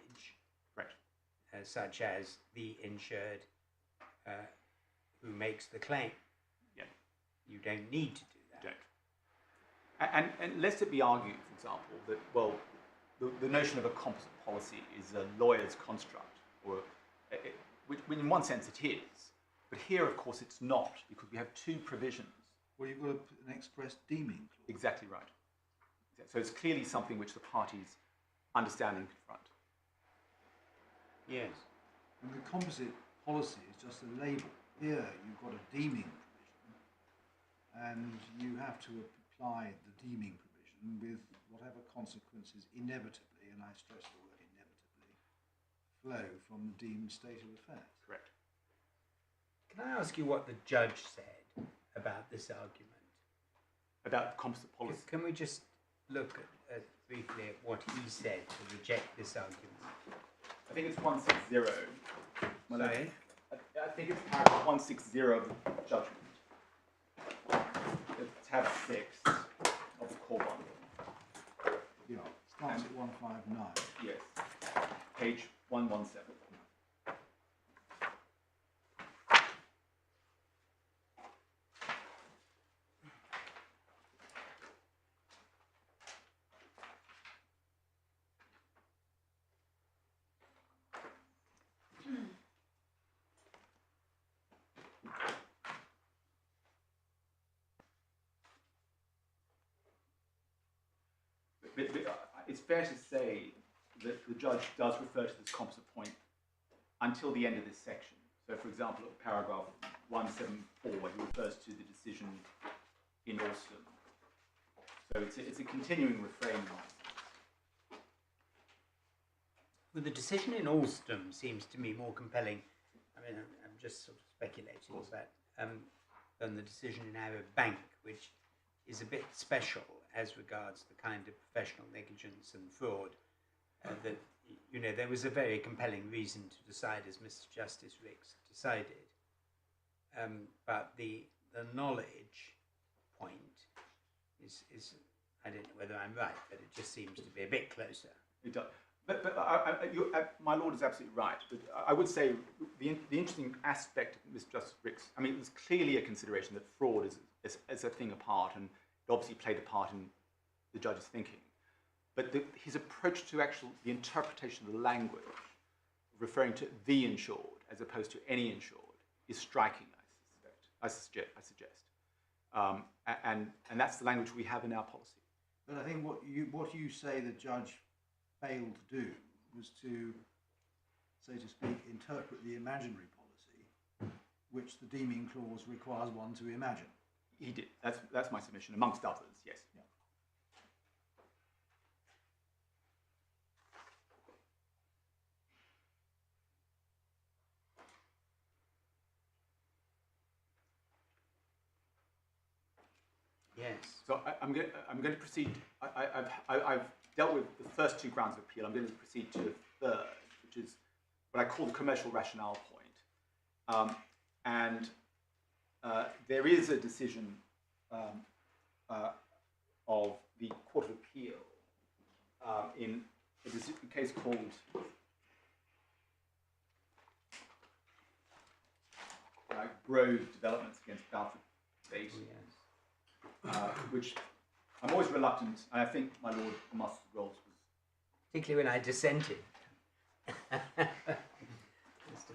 such as the insured who makes the claim. Yeah. You don't need to do that. Don't. And lest it be argued, for example, that, well, the notion of a composite policy is a lawyer's construct, or which in one sense it is, but here, of course, it's not, because we have two provisions. Well, you've got an express deeming clause. Exactly right. So it's clearly something which the parties understand and confront. Yes. And the composite policy is just a label. Here, you've got a deeming provision, and you have to apply the deeming provision with whatever consequences inevitably, and I stress the word inevitably, flow from the deemed state of affairs. Correct. Can I ask you what the judge said about this argument? About composite policy. Can we just look at briefly at what he said to reject this argument? I think it's 160. Sorry? I think it's paragraph 160 of the judgment. It's tab 6 of the core bond. Yeah, starts at 159. Yes. Page 117. It's fair to say that the judge does refer to this composite point until the end of this section. So, for example, at paragraph 174, he refers to the decision in Alstom. So it's a continuing refrain. Well, the decision in Alstom seems to me more compelling. I mean, I'm just sort of speculating about than the decision in Arab Bank, which is a bit special as regards the kind of professional negligence and fraud that, you know, there was a very compelling reason to decide as Mr. Justice Ricks decided. But the knowledge point is, I don't know whether I'm right, but it just seems to be a bit closer. It does. But my lord is absolutely right. But I would say the interesting aspect of Mr. Justice Ricks, I mean, there's clearly a consideration that fraud is a thing apart, and it obviously played a part in the judge's thinking. But his approach to the interpretation of the language, referring to the insured as opposed to any insured, is striking, I suggest. And that's the language we have in our policy. But I think what you say the judge failed to do was to, so to speak, interpret the imaginary policy, which the deeming clause requires one to imagine. He did. That's my submission, amongst others, yes. Yeah. Yes. So I'm going to proceed. I've dealt with the first two grounds of appeal. I'm going to proceed to the third, which is what I call the commercial rationale point. There is a decision of the Court of Appeal in a case called Grove Developments against Balfour Base, which I'm always reluctant, and I think my Lord Master Rolls was. Particularly when I dissented. Mr.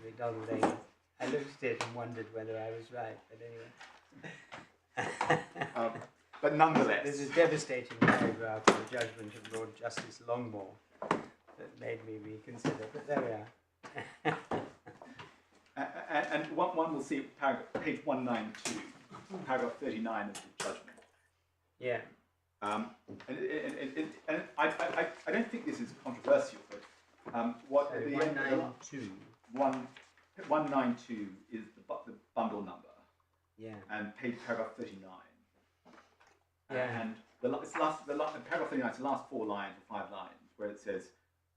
McDonald, I looked at it and wondered whether I was right, but anyway. But nonetheless. There's a devastating paragraph in the judgment of Lord Justice Longmore that made me reconsider, but there we are. And one will see page 192, paragraph 39 of the judgment. Yeah. And I don't think this is controversial, but what So the 192 is the bundle number. Yeah. And paragraph 39. Yeah. And paragraph 39 is the last 4 lines or 5 lines where it says,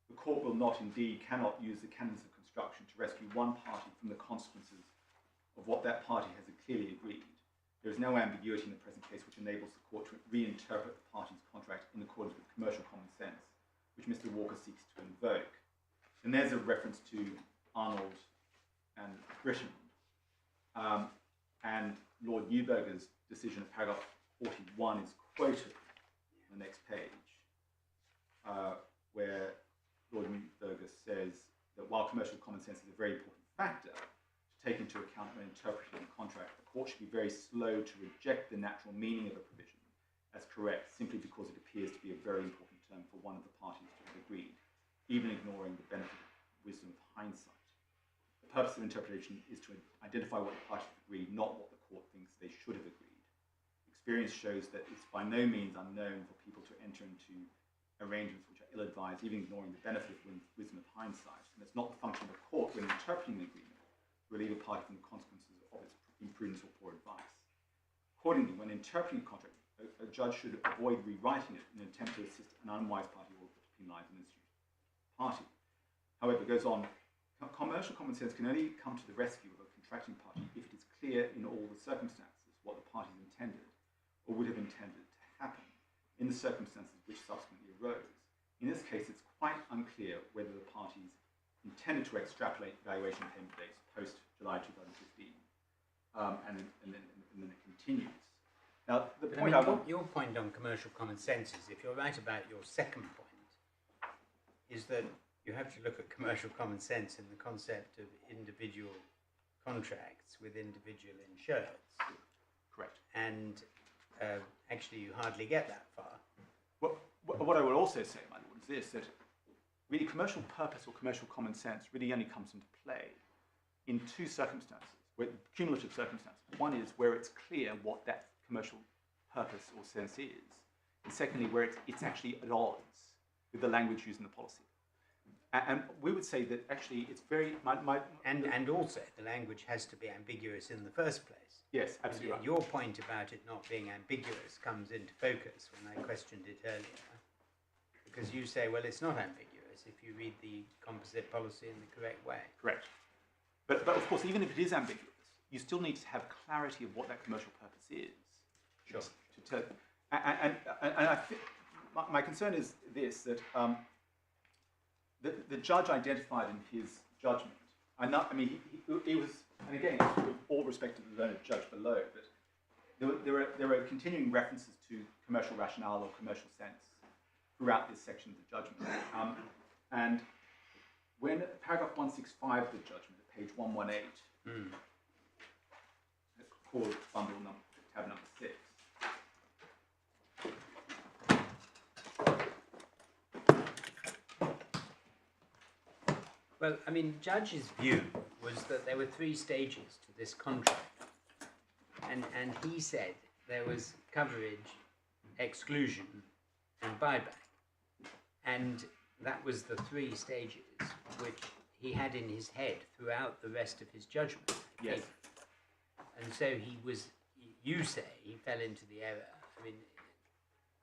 the court will not indeed cannot use the canons of construction to rescue one party from the consequences of what that party has clearly agreed. There is no ambiguity in the present case which enables the court to reinterpret the party's contract in accordance with commercial common sense, which Mr. Walker seeks to invoke. And there's a reference to Arnold and Britain. And Lord Neuberger's decision of paragraph 41 is quoted on the next page, where Lord Neuberger says that while commercial common sense is a very important factor to take into account when interpreting a contract, the court should be very slow to reject the natural meaning of a provision as correct simply because it appears to be a very important term for one of the parties to have agreed, even ignoring the benefit of wisdom of hindsight. The purpose of interpretation is to identify what the parties have agreed, not what the court thinks they should have agreed. Experience shows that it's by no means unknown for people to enter into arrangements which are ill-advised, even ignoring the benefit of wisdom of hindsight. And it's not the function of the court when interpreting the agreement to relieve a party from the consequences of its imprudence or poor advice. Accordingly, when interpreting a contract, a judge should avoid rewriting it in an attempt to assist an unwise party or to penalise an instituted party. However, it goes on, commercial common sense can only come to the rescue of a contracting party if it is clear in all the circumstances what the parties intended or would have intended to happen in the circumstances which subsequently arose. In this case, it's quite unclear whether the parties intended to extrapolate valuation payment dates post-July 2015, and then it continues. Now, the point your point on commercial common sense is, if you're right about your second point, is that you have to look at commercial common sense in the concept of individual contracts with individual insureds. Correct. And actually, you hardly get that far. Well, what I would also say, my lord, is this, that really commercial purpose or commercial common sense really only comes into play in 2 circumstances, cumulative circumstances. One is where it's clear what that commercial purpose or sense is, and secondly, where it's actually at odds with the language used in the policy. And we would say that actually it's very... And also, the language has to be ambiguous in the first place. Yes, absolutely right. Your point about it not being ambiguous comes into focus when I questioned it earlier. Because you say, well, it's not ambiguous if you read the composite policy in the correct way. Correct. But of course, even if it is ambiguous, you still need to have clarity of what that commercial purpose is. Sure. And I think my concern is this, that the judge identified in his judgment, he was, and again, with all respect to the learned judge below, but there are continuing references to commercial rationale or commercial sense throughout this section of the judgment. And when paragraph 165 of the judgment, at page 118, called bundle number, tab number 6, Well, I mean, Judge's view was that there were 3 stages to this contract. And he said there was coverage, exclusion, and buyback. And that was the 3 stages which he had in his head throughout the rest of his judgment. Yes. And so he was, you say, he fell into the error I mean,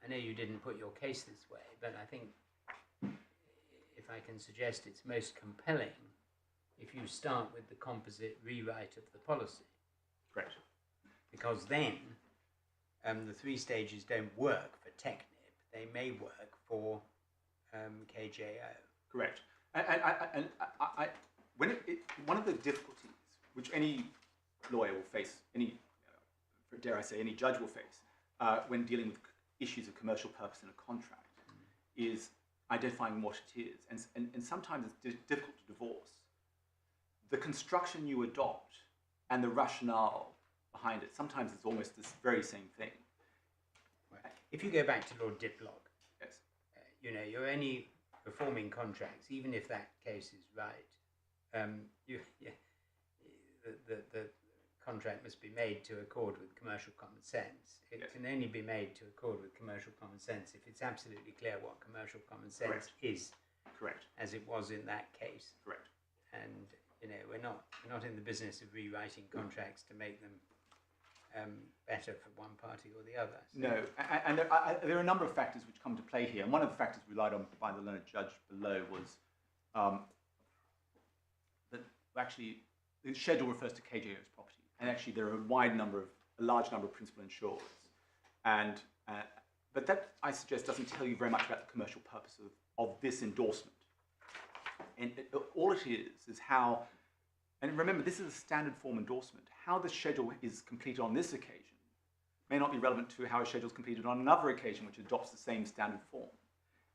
I know you didn't put your case this way, but I think if I can suggest it's most compelling if you start with the composite rewrite of the policy. Correct. Because then the 3 stages don't work for Technip. They may work for KJO. Correct. And one of the difficulties which any lawyer will face, dare I say, any judge will face when dealing with issues of commercial purpose in a contract is identifying what it is. And sometimes it's difficult to divorce the construction you adopt and the rationale behind it. Sometimes it's almost this very same thing. Right. If you go back to Lord Diplock, yes, you're only performing contracts, even if that case is right. The contract must be made to accord with commercial common sense. It yes. can only be made to accord with commercial common sense if it's absolutely clear what commercial common sense Correct. is. Correct. As it was in that case. Correct. And we're not in the business of rewriting contracts to make them better for one party or the other. So. No, and there are a number of factors which come to play here. And one of the factors relied on by the learned judge below was that actually the schedule refers to KJO's property, and actually there are a large number of principal insurers, and but that I suggest doesn't tell you very much about the commercial purpose of this endorsement. And all it is how, and remember this is a standard form endorsement. How the schedule is completed on this occasion may not be relevant to how a schedule is completed on another occasion which adopts the same standard form.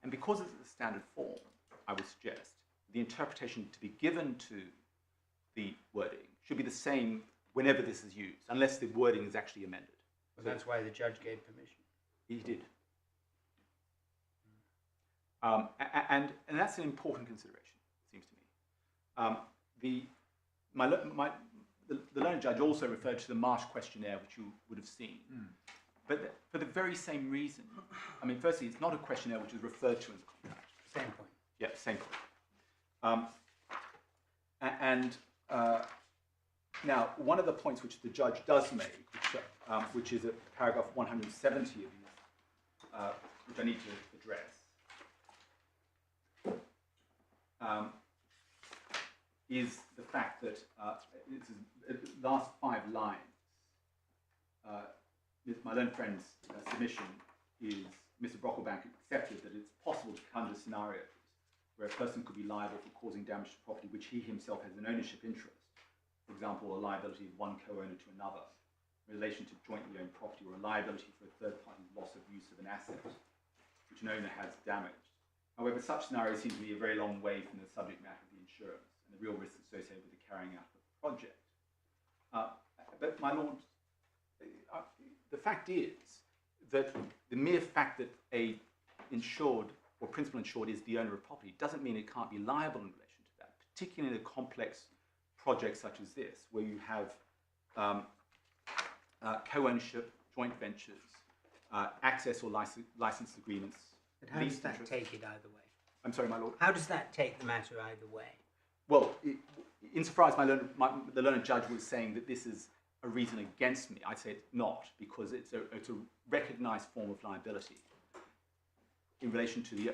And because it's a standard form, I would suggest the interpretation to be given to the wording should be the same whenever this is used, unless the wording is actually amended. Well, that's why the judge gave permission. He did. And that's an important consideration, it seems to me. The learned judge also referred to the Marsh questionnaire, which you would have seen. But for the very same reason, I mean, firstly, it's not a questionnaire which is referred to in the contract. Same point. Yeah, same point. Now, one of the points which the judge does make, which is at paragraph 170 of these, which I need to address, is the fact that the last 5 lines, my learned friend's submission is Mr. Brocklebank accepted that it's possible to conjure scenarios where a person could be liable for causing damage to property which he himself has an ownership interest. For example, a liability of one co-owner to another in relation to jointly owned property, or a liability for a third party's loss of use of an asset which an owner has damaged. However, such scenarios seem to be a very long way from the subject matter of the insurance and the real risks associated with the carrying out of the project. But my lord, the fact is that the mere fact that a insured or principal insured is the owner of property doesn't mean it can't be liable in relation to that, particularly in a complex project such as this, where you have co-ownership, joint ventures, access or license agreements. But how does that take it either way? I'm sorry, my lord? How does that take the matter either way? Well, insofar as the learned judge was saying that this is a reason against me, I'd say it's not, because it's a recognised form of liability in relation to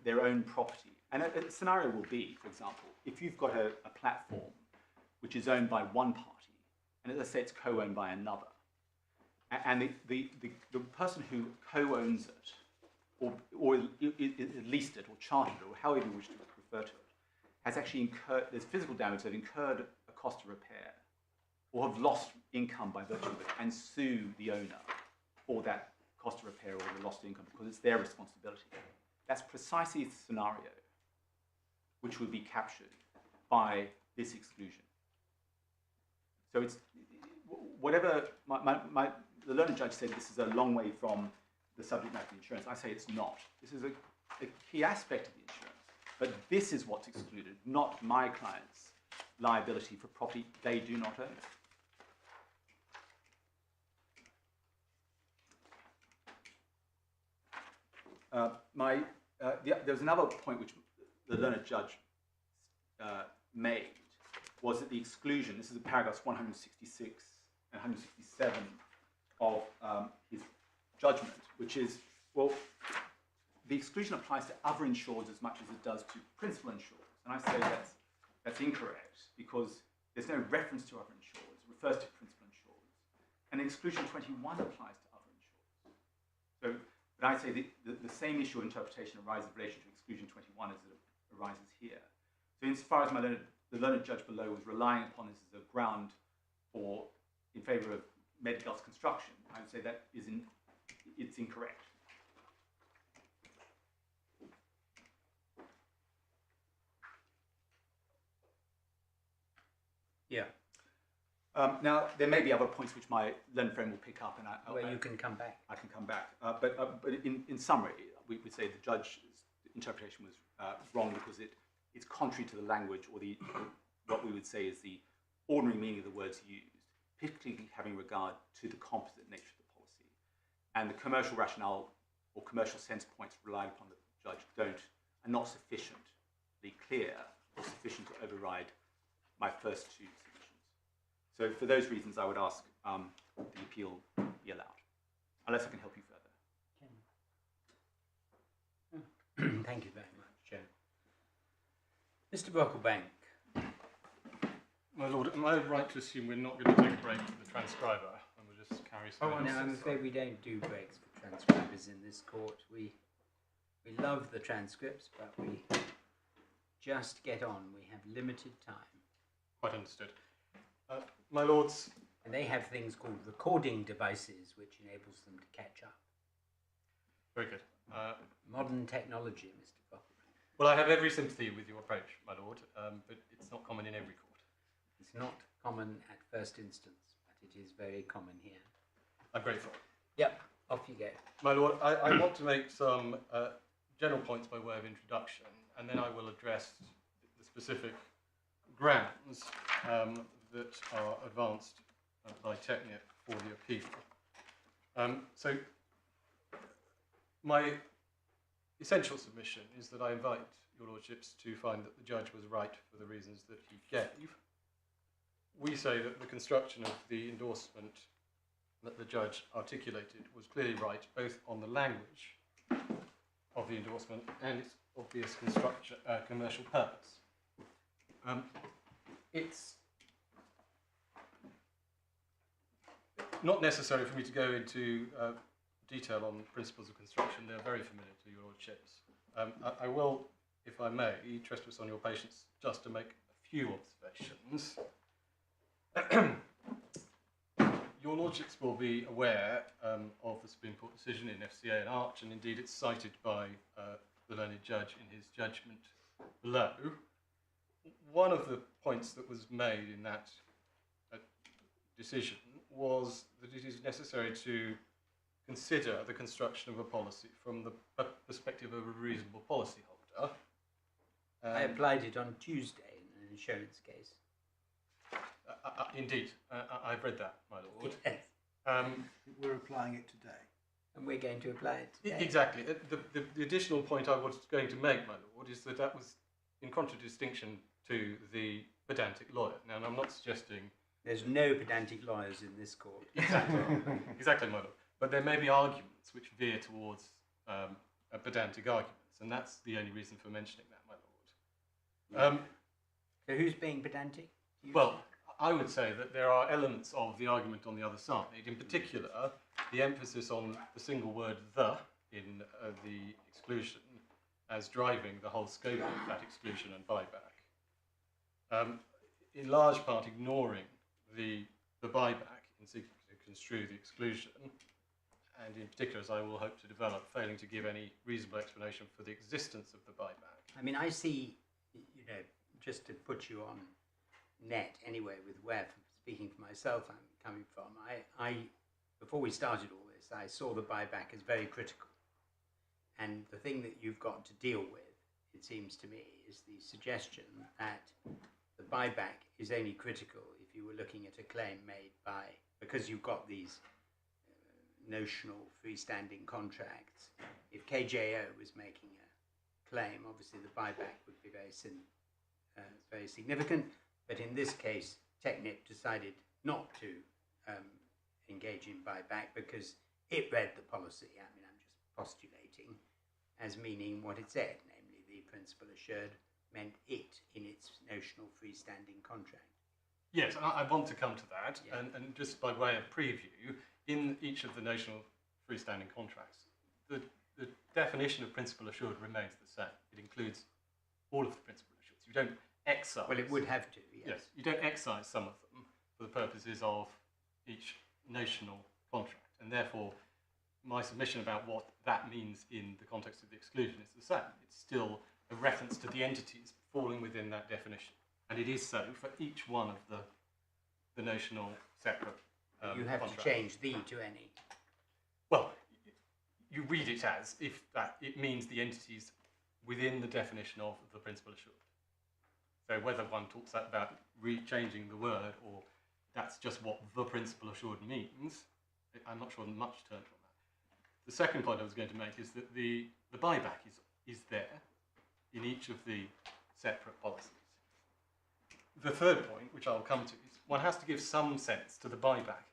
their own property. And a scenario will be, for example, if you've got a platform which is owned by one party, and let's say it's co-owned by another, and the person who co-owns it, or leased it, or chartered it, or however you wish to refer to it, has actually incurred, there's physical damage, they've incurred a cost of repair, or have lost income by virtue of it, and sue the owner for that cost of repair or the lost income because it's their responsibility. That's precisely the scenario which would be captured by this exclusion. So it's whatever the learned judge said this is a long way from the subject matter of the insurance. I say it's not. This is a key aspect of the insurance, but this is what's excluded, not my client's liability for property they do not own. There was another point which the learned judge made, was that the exclusion, this is in paragraphs 166 and 167 of his judgment, which is, well, the exclusion applies to other insureds as much as it does to principal insureds. And I say that's incorrect because there's no reference to other insureds. It refers to principal insureds. And exclusion 21 applies to other insureds. So, but I say the same issue of interpretation arises in relation to exclusion 21 as it arises here. So insofar as the learned judge below was relying upon this as a ground in favour of Medgulf's construction, I would say that it's incorrect. Yeah. Now, there may be other points which my learned friend will pick up, and you can come back. I can come back. But in summary, we would say the judge's interpretation was wrong because it's contrary to the language or what we would say is the ordinary meaning of the words used, particularly having regard to the composite nature of the policy. And the commercial rationale or commercial sense points relied upon the judge are not sufficiently clear or sufficient to override my first two submissions. So for those reasons, I would ask the appeal be allowed, unless I can help you further. Thank you very much, Mr. Brocklebank. My lord, am I right to assume we're not going to take a break for the transcriber and we'll just carry on? No, I'm afraid we don't do breaks for transcribers in this court. We love the transcripts, but we just get on. We have limited time. Quite understood. My lords... And they have things called recording devices, which enables them to catch up. Very good. Modern technology, Mr. Brocklebank. Well, I have every sympathy with your approach, my lord, but it's not common in every court. It's not common at first instance, but it is very common here. I'm grateful. Yep, off you go. My lord, I want to make some general points by way of introduction, and then I will address the specific grounds that are advanced by Technip for the appeal. So, my essential submission is that I invite your lordships to find that the judge was right for the reasons that he gave. We say that the construction of the endorsement that the judge articulated was clearly right, both on the language of the endorsement and its obvious commercial purpose. It's not necessary for me to go into detail on principles of construction. They're very familiar to your lordships. I will, if I may, trespass on your patience just to make a few observations. Your lordships will be aware of the Supreme Court decision in FCA and Arch, and indeed it's cited by the learned judge in his judgment below. One of the points that was made in that decision was that it is necessary to consider the construction of a policy from the perspective of a reasonable policyholder. I applied it on Tuesday in an insurance case. Indeed, I've read that, my lord. Yes. We're applying it today. And we're going to apply it today. Exactly. The additional point I was going to make, my lord, is that that was in contradistinction to the pedantic lawyer. Now, and I'm not suggesting... There's no pedantic lawyers in this court. Exactly, exactly, my lord. But there may be arguments which veer towards pedantic arguments, and that's the only reason for mentioning that, my lord. So who's being pedantic? Well, I would say that there are elements of the argument on the other side, in particular, the emphasis on the single word "the" in the exclusion as driving the whole scope of that exclusion and buyback. In large part ignoring the buyback in seeking to construe the exclusion, and in particular, as I will hope to develop, failing to give any reasonable explanation for the existence of the buyback. I mean, I see, you know, just to put you on net anyway with where, speaking for myself, I'm coming from, I before we started all this, I saw the buyback as very critical. And the thing that you've got to deal with, it seems to me, is the suggestion that the buyback is only critical if you were looking at a claim made by, because you've got these notional freestanding contracts. If KJO was making a claim, obviously the buyback would be very significant. But in this case, Technip decided not to engage in buyback because it read the policy, I mean, I'm just postulating, as meaning what it said, namely the principal assured meant it in its notional freestanding contract. Yes, I want to come to that, Yeah. and just by way of preview, in each of the notional freestanding contracts, the definition of principal assured remains the same. It includes all of the principal assureds. You don't excise. Well, it would have to, yes. Yes, you don't excise some of them for the purposes of each notional contract, and therefore my submission about what that means in the context of the exclusion is the same. It's still a reference to the entities falling within that definition, and it is so for each one of the notional separate You have contracts. to change the to any. Well, you read it as if that it means the entities within the definition of the principal assured. So whether one talks about changing the word or that's just what the principal assured means, I'm not sure much turns on that. The second point I was going to make is that the buyback is there in each of the separate policies. The third point, which I'll come to, is one has to give some sense to the buyback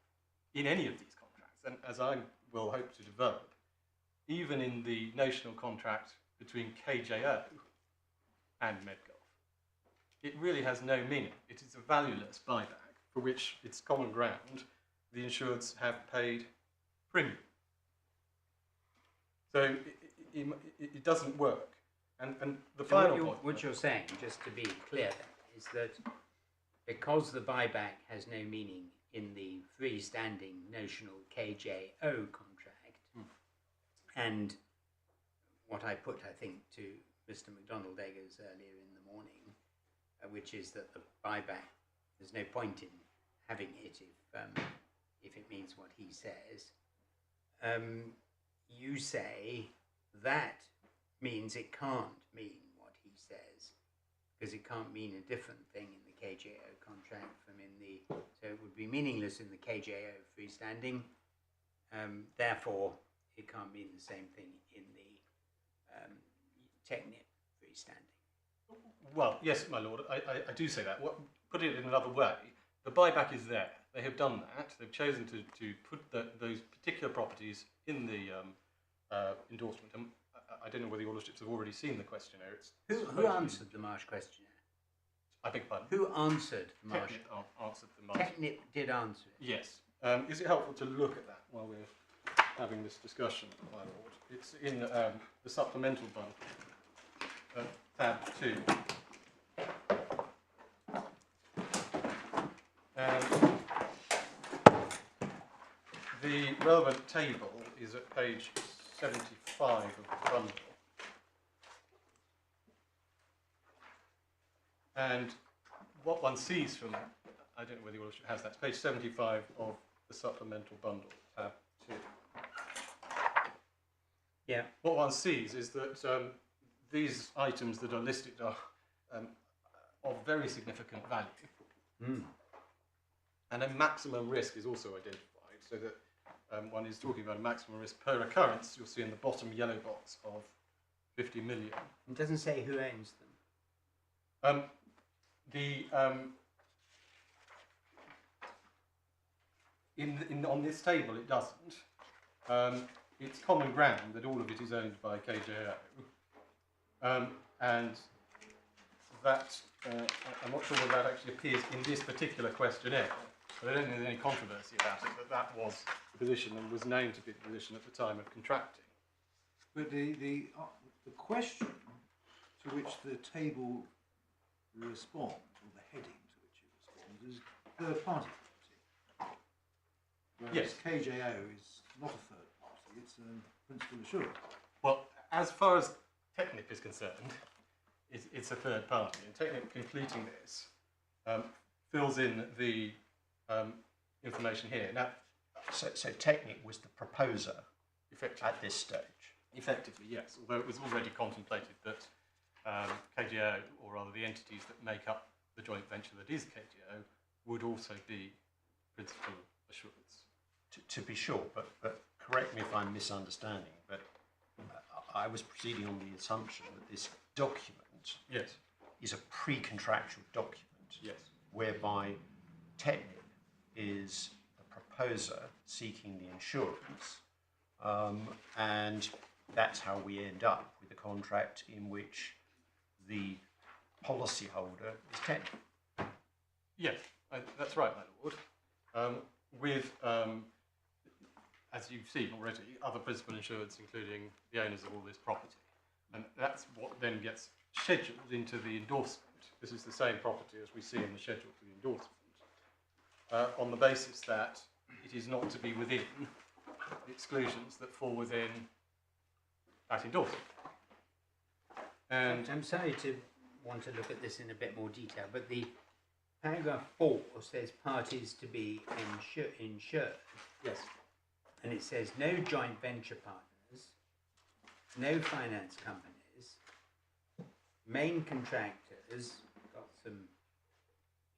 in any of these contracts, and as I will hope to develop, even in the notional contract between KJO and Medgulf, it really has no meaning. It is a valueless buyback for which it's common ground the insureds have paid premium. So it doesn't work. And the So final point... what you're saying, just to be clear, is that because the buyback has no meaning in the freestanding notional KJO contract, and what I put, I think, to Mr. McDonald-Eggers earlier in the morning, which is that the buyback, there's no point in having it if it means what he says. You say that means it can't mean what he says, because it can't mean a different thing in the KJO contract from in the, so it would be meaningless in the KJO freestanding, therefore it can't mean the same thing in the Technip freestanding. Well, yes, my lord, I do say that. Put it in another way, the buyback is there. They have done that. They've chosen to put those particular properties in the endorsement. And I don't know whether your lordships have already seen the questionnaire. Who answered the Marsh questionnaire? I beg your pardon? Who answered the Marsh? Technip answered the Marsh. Technip did answer it. Yes. Is it helpful to look at that while we're having this discussion, my lord? It's in the supplemental bundle, tab 2. And the relevant table is at page 75 of the bundle. And what one sees from, I don't know whether your lordship has that, it's page 75 of the supplemental bundle, tab 2. Yeah. What one sees is that these items that are listed are of very significant value. Mm. And a maximum risk is also identified, so that one is talking about a maximum risk per occurrence. You'll see in the bottom yellow box of 50 million. It doesn't say who owns them. On this table, it doesn't. It's common ground that all of it is owned by KJO, and that I'm not sure whether that actually appears in this particular questionnaire. But I don't think there's any controversy about it, that was the position and was known to be the position at the time of contracting. But the question to which the table responds, or the heading to which it responds, is third-party property. Whereas Yes. KJO is not a third party, it's a principal assured. Well, as far as Technip is concerned, it's a third party, and Technip completing this fills in the information here. Now, So Technip was the proposer effectively, at this stage. effectively, yes, although it was already contemplated that KJO, or rather the entities that make up the joint venture that is KJO, would also be principal assurance. To be sure, but correct me if I'm misunderstanding, but I was proceeding on the assumption that this document Yes, is a pre-contractual document yes, whereby Technip is the proposer seeking the insurance, And that's how we end up with a contract in which the policyholder is Technip. Yes, that's right, my lord. With, as you've seen already, other principal insureds, including the owners of all this property. And that's what then gets scheduled into the endorsement. This is the same property as we see in the schedule for the endorsement, on the basis that it is not to be within the exclusions that fall within that endorsement. And I'm sorry to want to look at this in a bit more detail, but the paragraph 4 says parties to be insured. yes, And it says no joint venture partners, no finance companies, main contractors, got some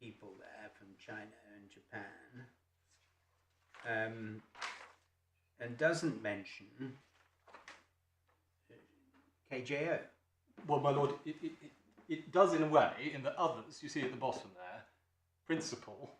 people there from China and Japan, and doesn't mention KJO. well, my lord, it does in a way, in the others, you see at the bottom there, principal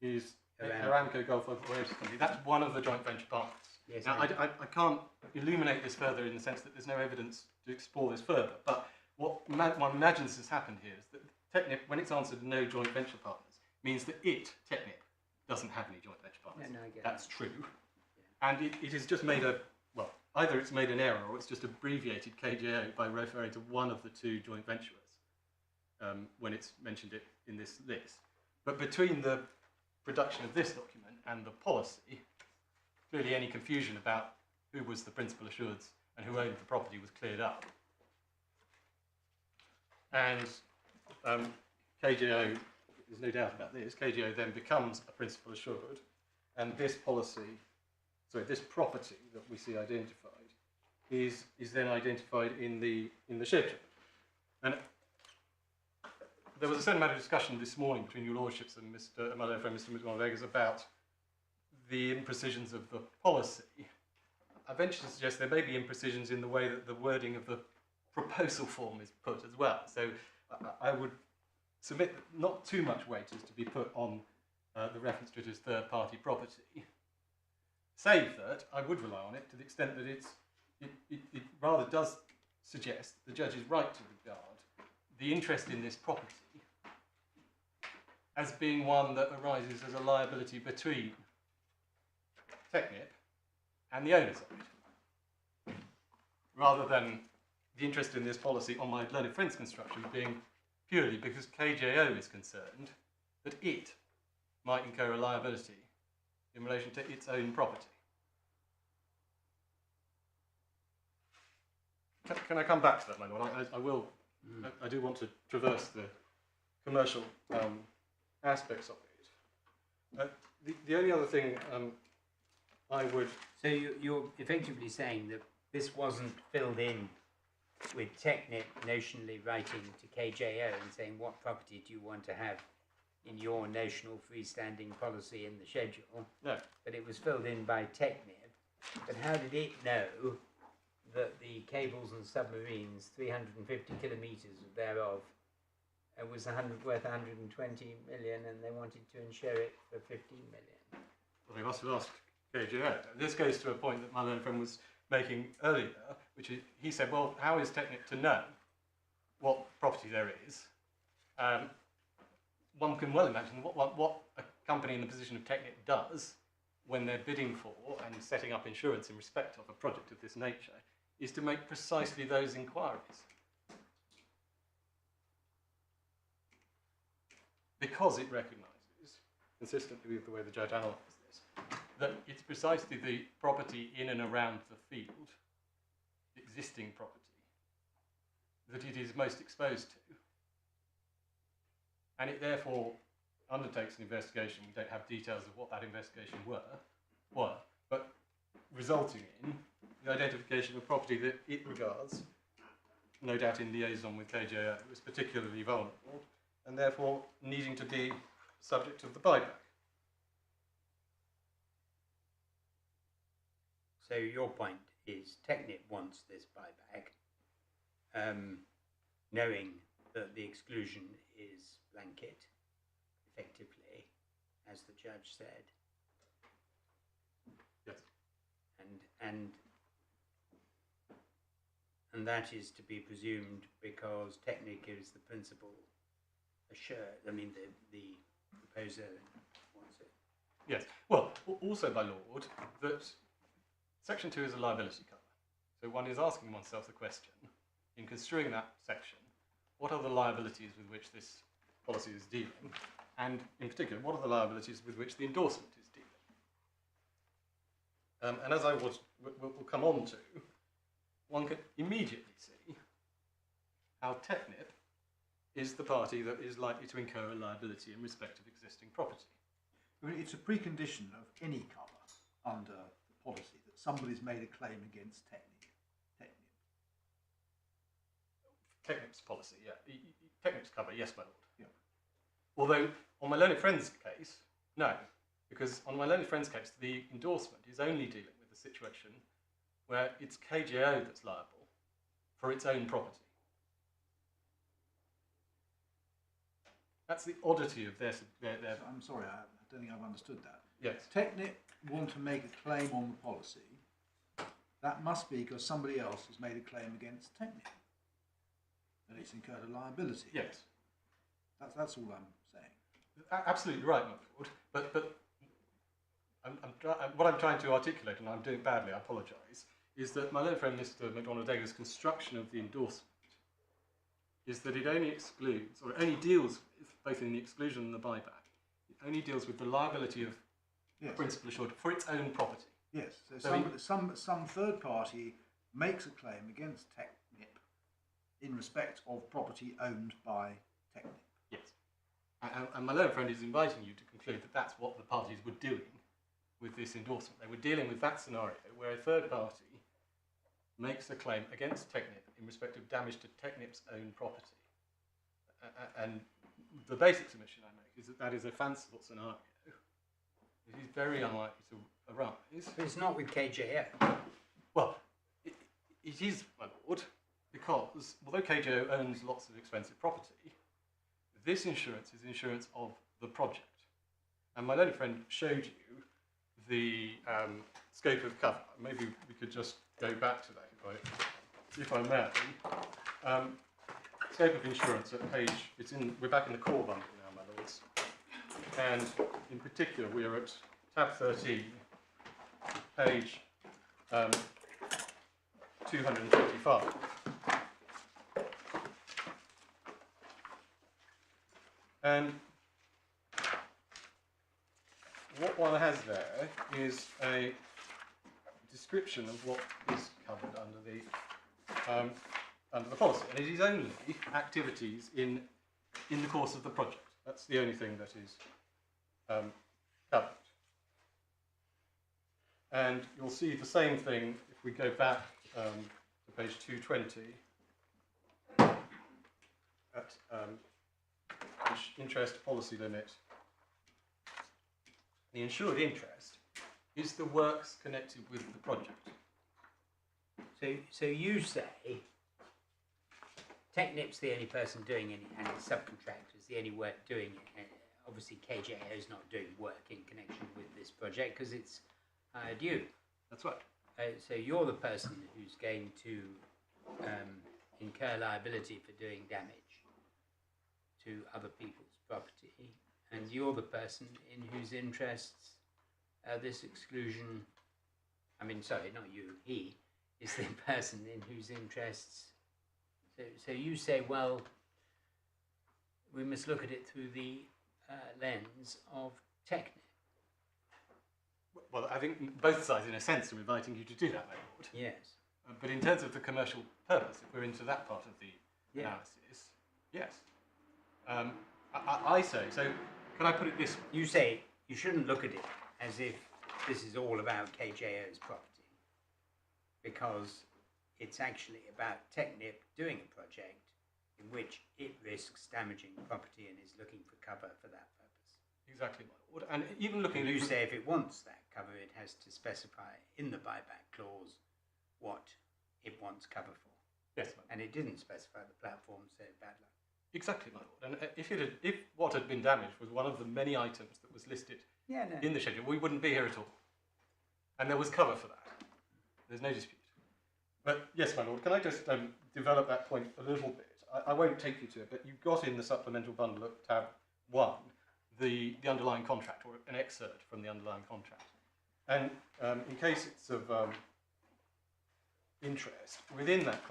is Aramco Gulf Operations Company. That's one of the joint venture partners. Yes, now, I can't illuminate this further in the sense that there's no evidence to explore this further, but what one imagines has happened here is that Technip, when it's answered no joint venture partners, means that Technip, doesn't have any joint venture partners. No, I get That's that. true. Yeah. And it has just made well, either it's made an error or it's just abbreviated KJO by referring to one of the two joint venturers when it's mentioned it in this list. But between the production of this document and the policy, clearly any confusion about who was the principal assureds and who owned the property was cleared up. And KJO, there's no doubt about this, KJO then becomes a principal assured, and this policy, sorry, this property that we see identified is then identified in the schedule. And there was a certain amount of discussion this morning between your lordships and my dear friend Mr. McDonald-Eggers about the imprecisions of the policy. I venture to suggest there may be imprecisions in the way that the wording of the proposal form is put as well. So I would submit that not too much weight is to be put on the reference to it as third-party property, save that I would rely on it to the extent that it rather does suggest the judge is right to regard the interest in this property as being one that arises as a liability between Technip and the owners of it, rather than the interest in this policy on my learned friend's construction being purely because KJO is concerned that it might incur a liability in relation to its own property. Can I come back to that, my lord? I will. I do want to traverse the commercial aspects of it. The only other thing I would... So you're effectively saying that this wasn't filled in with Technip notionally writing to KJO and saying what property do you want to have in your notional freestanding policy in the schedule? No. But it was filled in by Technip. But how did it know that the cables and submarines, 350 kilometres thereof, was worth 120 million and they wanted to insure it for 15 million? Well, they must have asked KJO. This goes to a point that my learned friend was making earlier, which is, he said, well, how is Technip to know what property there is? One can well imagine what a company in the position of Technip does when they're bidding for and setting up insurance in respect of a project of this nature is to make precisely those inquiries. Because it recognises, consistently with the way the judge analysed this, that it's precisely the property in and around the field, the existing property, that it is most exposed to. And it therefore undertakes an investigation. We don't have details of what that investigation were, but resulting in the identification of a property that it regards, no doubt in liaison with KJO, as particularly vulnerable, and therefore needing to be subject of the buyback. So your point is Technip wants this buyback, knowing that the exclusion is blanket, effectively, as the judge said. Yes. And and that is to be presumed because Technip is the principal assured. I mean, the proposer wants it. Yes. Well, also, my lord, that Section 2 is a liability cover. So one is asking oneself the question, in construing that section, what are the liabilities with which this policy is dealing? And in particular, what are the liabilities with which the endorsement is dealing? And as I will come on to, one can immediately see how Technip is the party that is likely to incur a liability in respect of existing property. I mean, it's a precondition of any cover under the policy that somebody's made a claim against Technip. Technip's policy, yeah. Technip's cover, yes, my lord. Yeah. Although, on my learned friend's case, no. Because on my learned friend's case, the endorsement is only dealing with the situation where it's KJO that's liable for its own property. That's the oddity of their So I'm sorry, I don't think I've understood that. Yes. Technip want to make a claim on the policy. That must be because somebody else has made a claim against Technip. That it's incurred a liability. Yes. That's all I'm saying. Absolutely right, my lord. But what I'm trying to articulate, and I'm doing badly, I apologise, is that my learned friend Mr. McDonald-Davis' construction of the endorsement is that it only excludes, or only deals with, both in the exclusion and the buyback, it only deals with the liability of Yes. principal assured for its own property. Yes. So So some third party makes a claim against Technip in respect of property owned by Technip. Yes. And my learned friend is inviting you to conclude that that's what the parties were doing with this endorsement. They were dealing with that scenario where a third party makes a claim against Technip in respect of damage to Technip's own property. And the basic submission I make is that that is a fanciful scenario. It is very unlikely to arise. But it's not with KJO. Well, it is, my lord, because although KJO owns lots of expensive property, this insurance is insurance of the project. And my learned friend showed you the scope of cover. Maybe we could just go back to that if I may. Scope of insurance at page, we're back in the core bundle now, my lords. And in particular, we're at tab 13, page 255. And what one has there is a description of what is covered under the policy, and it is only activities in the course of the project. That's the only thing that is covered. And you'll see the same thing if we go back to page 220 at interest policy limit. The insured interest is the works connected with the project. So you say Technip's the only person doing it, and its subcontractors the only work doing it. And obviously, KJO is not doing work in connection with this project because it's hired you. That's right. So you're the person who's going to incur liability for doing damage to other people's property, and you're the person in whose interests this exclusion, I mean, sorry, not you, he is the person in whose interests. So you say, well, we must look at it through the lens of Technip. Well, I think both sides, in a sense, are inviting you to do that, my lord. Yes. But in terms of the commercial purpose, if we're into that part of the analysis, yes. I say, so can I put it this way? You say you shouldn't look at it as if this is all about KJO's property, because it's actually about Technip doing a project in which it risks damaging property and is looking for cover for that purpose. Exactly, my lord. And even looking And you at... say if it wants that cover, it has to specify in the buyback clause what it wants cover for. Yes, my lord. And it didn't specify the platform, so bad luck. Exactly, my lord. And if what had been damaged was one of the many items that was listed Yeah, no. in the schedule, we wouldn't be here at all. And there was cover for that. There's no dispute. But yes, my lord, can I just develop that point a little bit? I won't take you to it, but you've got in the supplemental bundle at tab 1 the underlying contract, or an excerpt from the underlying contract. And in case it's of interest, within that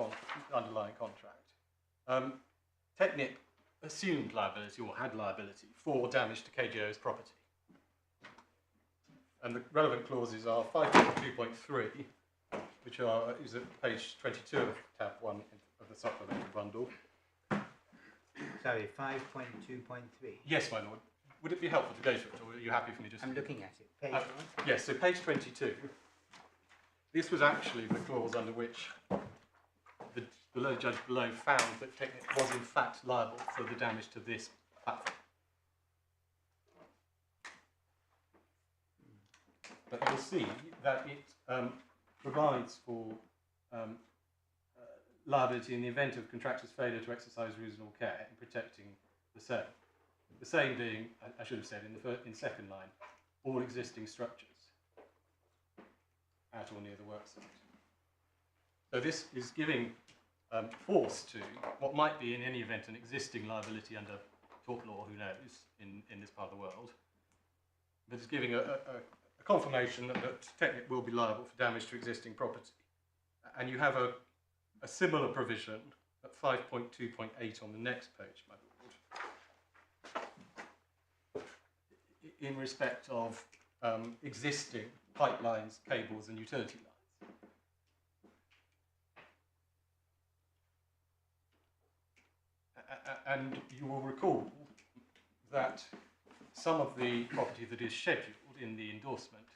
underlying contract, Technip assumed liability, or had liability, for damage to KJO's property. And the relevant clauses are 5.2.3, which is at page 22 of tab 1 of the supplemental bundle. Sorry, 5.2.3. Yes, my lord. Would it be helpful to go through it, or are you happy for me just I'm to... looking at it. Page 1. Yes, so page 22. This was actually the clause under which the lower judge below found that Technip was in fact liable for the damage to this platform. But you'll see that it provides for liability in the event of contractor's failure to exercise reasonable care in protecting the same. The same being, I should have said in second line, all existing structures at or near the work site. So this is giving force to what might be in any event an existing liability under tort law, who knows, in this part of the world, but it's giving a confirmation that Technip will be liable for damage to existing property. And you have a similar provision at 5.2.8 on the next page, my lord, in respect of existing pipelines, cables and utility lines. And you will recall that some of the property that is scheduled in the endorsement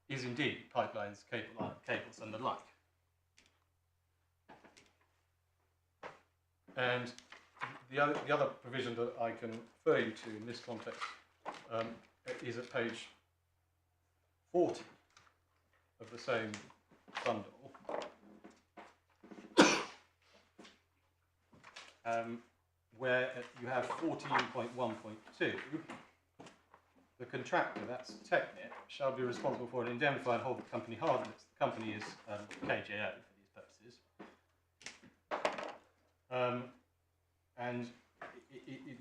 is indeed pipelines, cables and the like. And the other provision that I can refer you to in this context is at page 40 of the same bundle, where you have 14.1.2, the contractor, that's Technip, shall be responsible for and indemnify and hold the company harmless. The company is KJO for these purposes. And it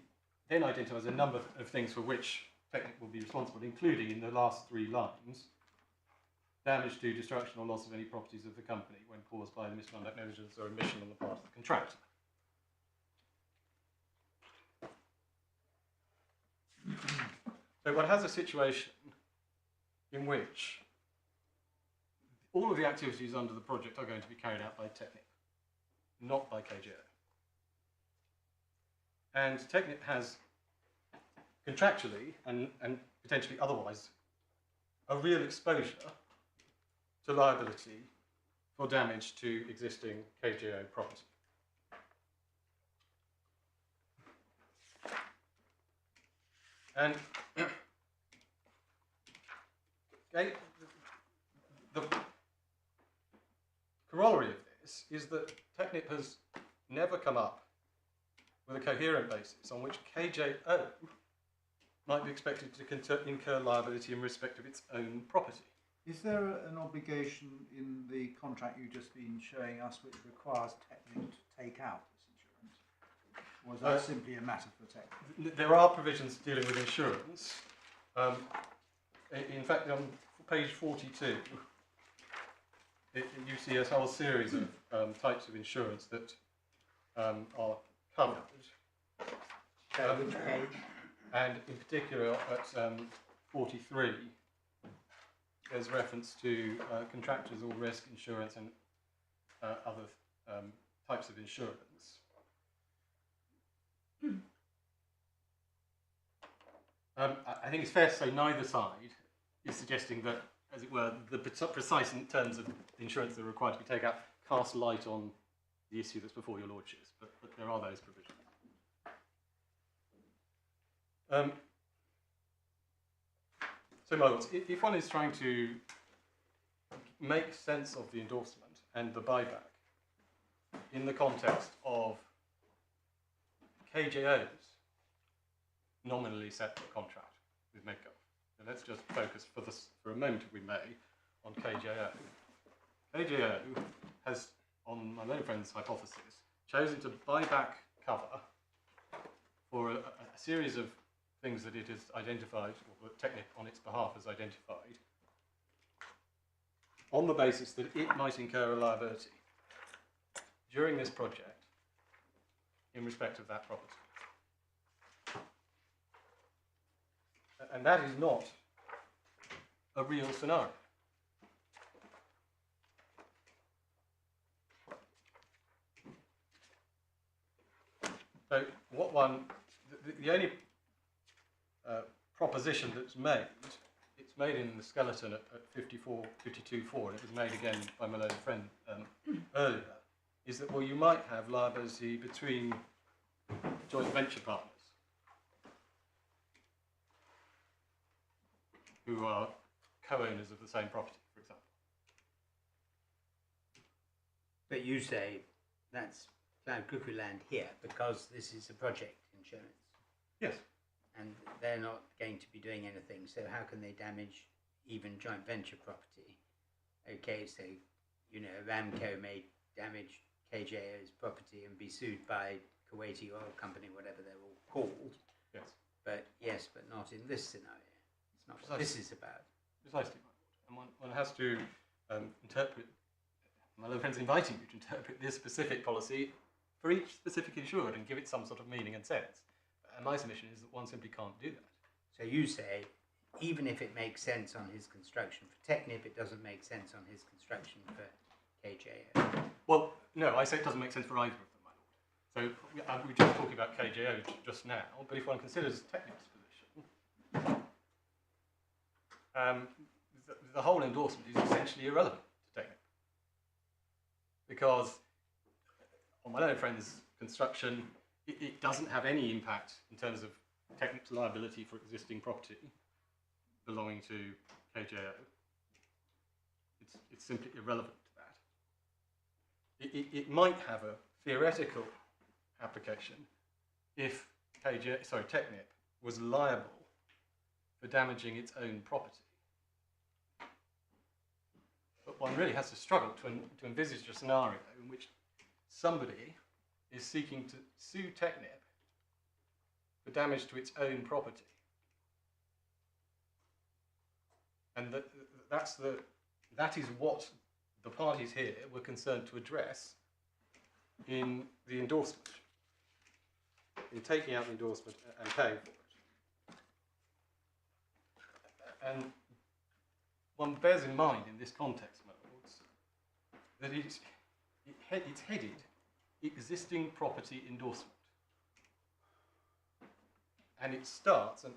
then identifies a number of things for which Technip will be responsible, including in the last 3 lines, damage to, destruction or loss of any properties of the company when caused by the misconduct, negligence or omission on the part of the contractor. So one has a situation in which all of the activities under the project are going to be carried out by Technip, not by KJO. And Technip has contractually and potentially otherwise a real exposure to liability for damage to existing KJO property. And okay, the corollary of this is that Technip has never come up with a coherent basis on which KJO might be expected to incur liability in respect of its own property. Is there an obligation in the contract you've just been showing us which requires Technip to take out this insurance? Or is that simply a matter for Technip? There are provisions dealing with insurance. In fact, on page 42, you see a whole series of types of insurance that are covered. Which page? And in particular at 43, there's reference to contractors all risk insurance and other types of insurance. I think it's fair to say neither side is suggesting that, as it were, the precise terms of insurance that are required to be taken out cast light on the issue that's before your lordships, but there are those provisions. So, my lords, if one is trying to make sense of the endorsement and the buyback in the context of KJO's nominally separate contract with Medgulf, and let's just focus for a moment, if we may, on KJO. KJO has, on my learned friend's hypothesis, chosen to buy back cover for a series of things that it has identified, or that Technip on its behalf has identified, on the basis that it might incur a liability during this project in respect of that property. And that is not a real scenario. So the only proposition that's made, it's made in the skeleton at 52.4, and it was made again by my learned friend earlier, is that, well, you might have liability between joint venture partners who are co-owners of the same property, for example. But you say that's Cloud Cuckoo Land here because this is a project insurance. Yes. And they're not going to be doing anything, so how can they damage even joint venture property? Okay, so, you know, Aramco may damage KJO's property and be sued by Kuwaiti Oil Company, whatever they're all called. Yes. But yes, but not in this scenario. It's not what this is about. Precisely, my lord. And one has to interpret, my little friend's inviting you to interpret this specific policy for each specific insured and give it some sort of meaning and sense. And my submission is that one simply can't do that. So you say, even if it makes sense on his construction for Technip, it doesn't make sense on his construction for KJO. Well, no, I say it doesn't make sense for either of them, my lord. So we were just talking about KJO just now, but if one considers Technip's position, the whole endorsement is essentially irrelevant to Technip. Because on my learned friend's construction, it doesn't have any impact in terms of Technip's liability for existing property belonging to KJO. It's simply irrelevant to that. It might have a theoretical application if Technip was liable for damaging its own property. But one really has to struggle to envisage a scenario in which somebody is seeking to sue Technip for damage to its own property. And that is what the parties here were concerned to address in the endorsement, in taking out the endorsement and paying for it. And one bears in mind in this context, my lords, that it's headed existing property endorsement. And it starts, and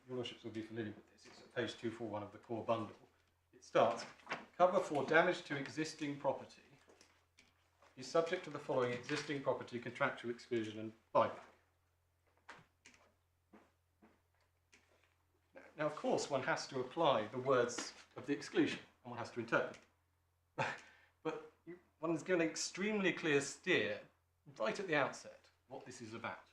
your lordships will be familiar with this, it's at page 241 of the core bundle. It starts, cover for damage to existing property is subject to the following existing property contractual exclusion and buyback. Now, of course, one has to apply the words of the exclusion, and one has to interpret them. But one is given an extremely clear steer right at the outset what this is about.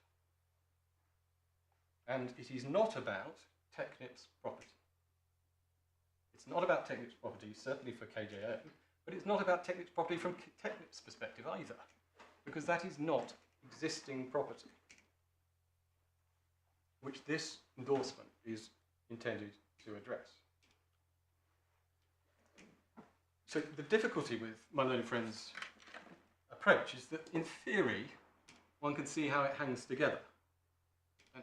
And it is not about Technip's property. It's not about Technip's property, certainly for KJO, but it's not about Technip's property from Technip's perspective either, because that is not existing property, which this endorsement is intended to address. So the difficulty with my learned friend's approach is that in theory one can see how it hangs together,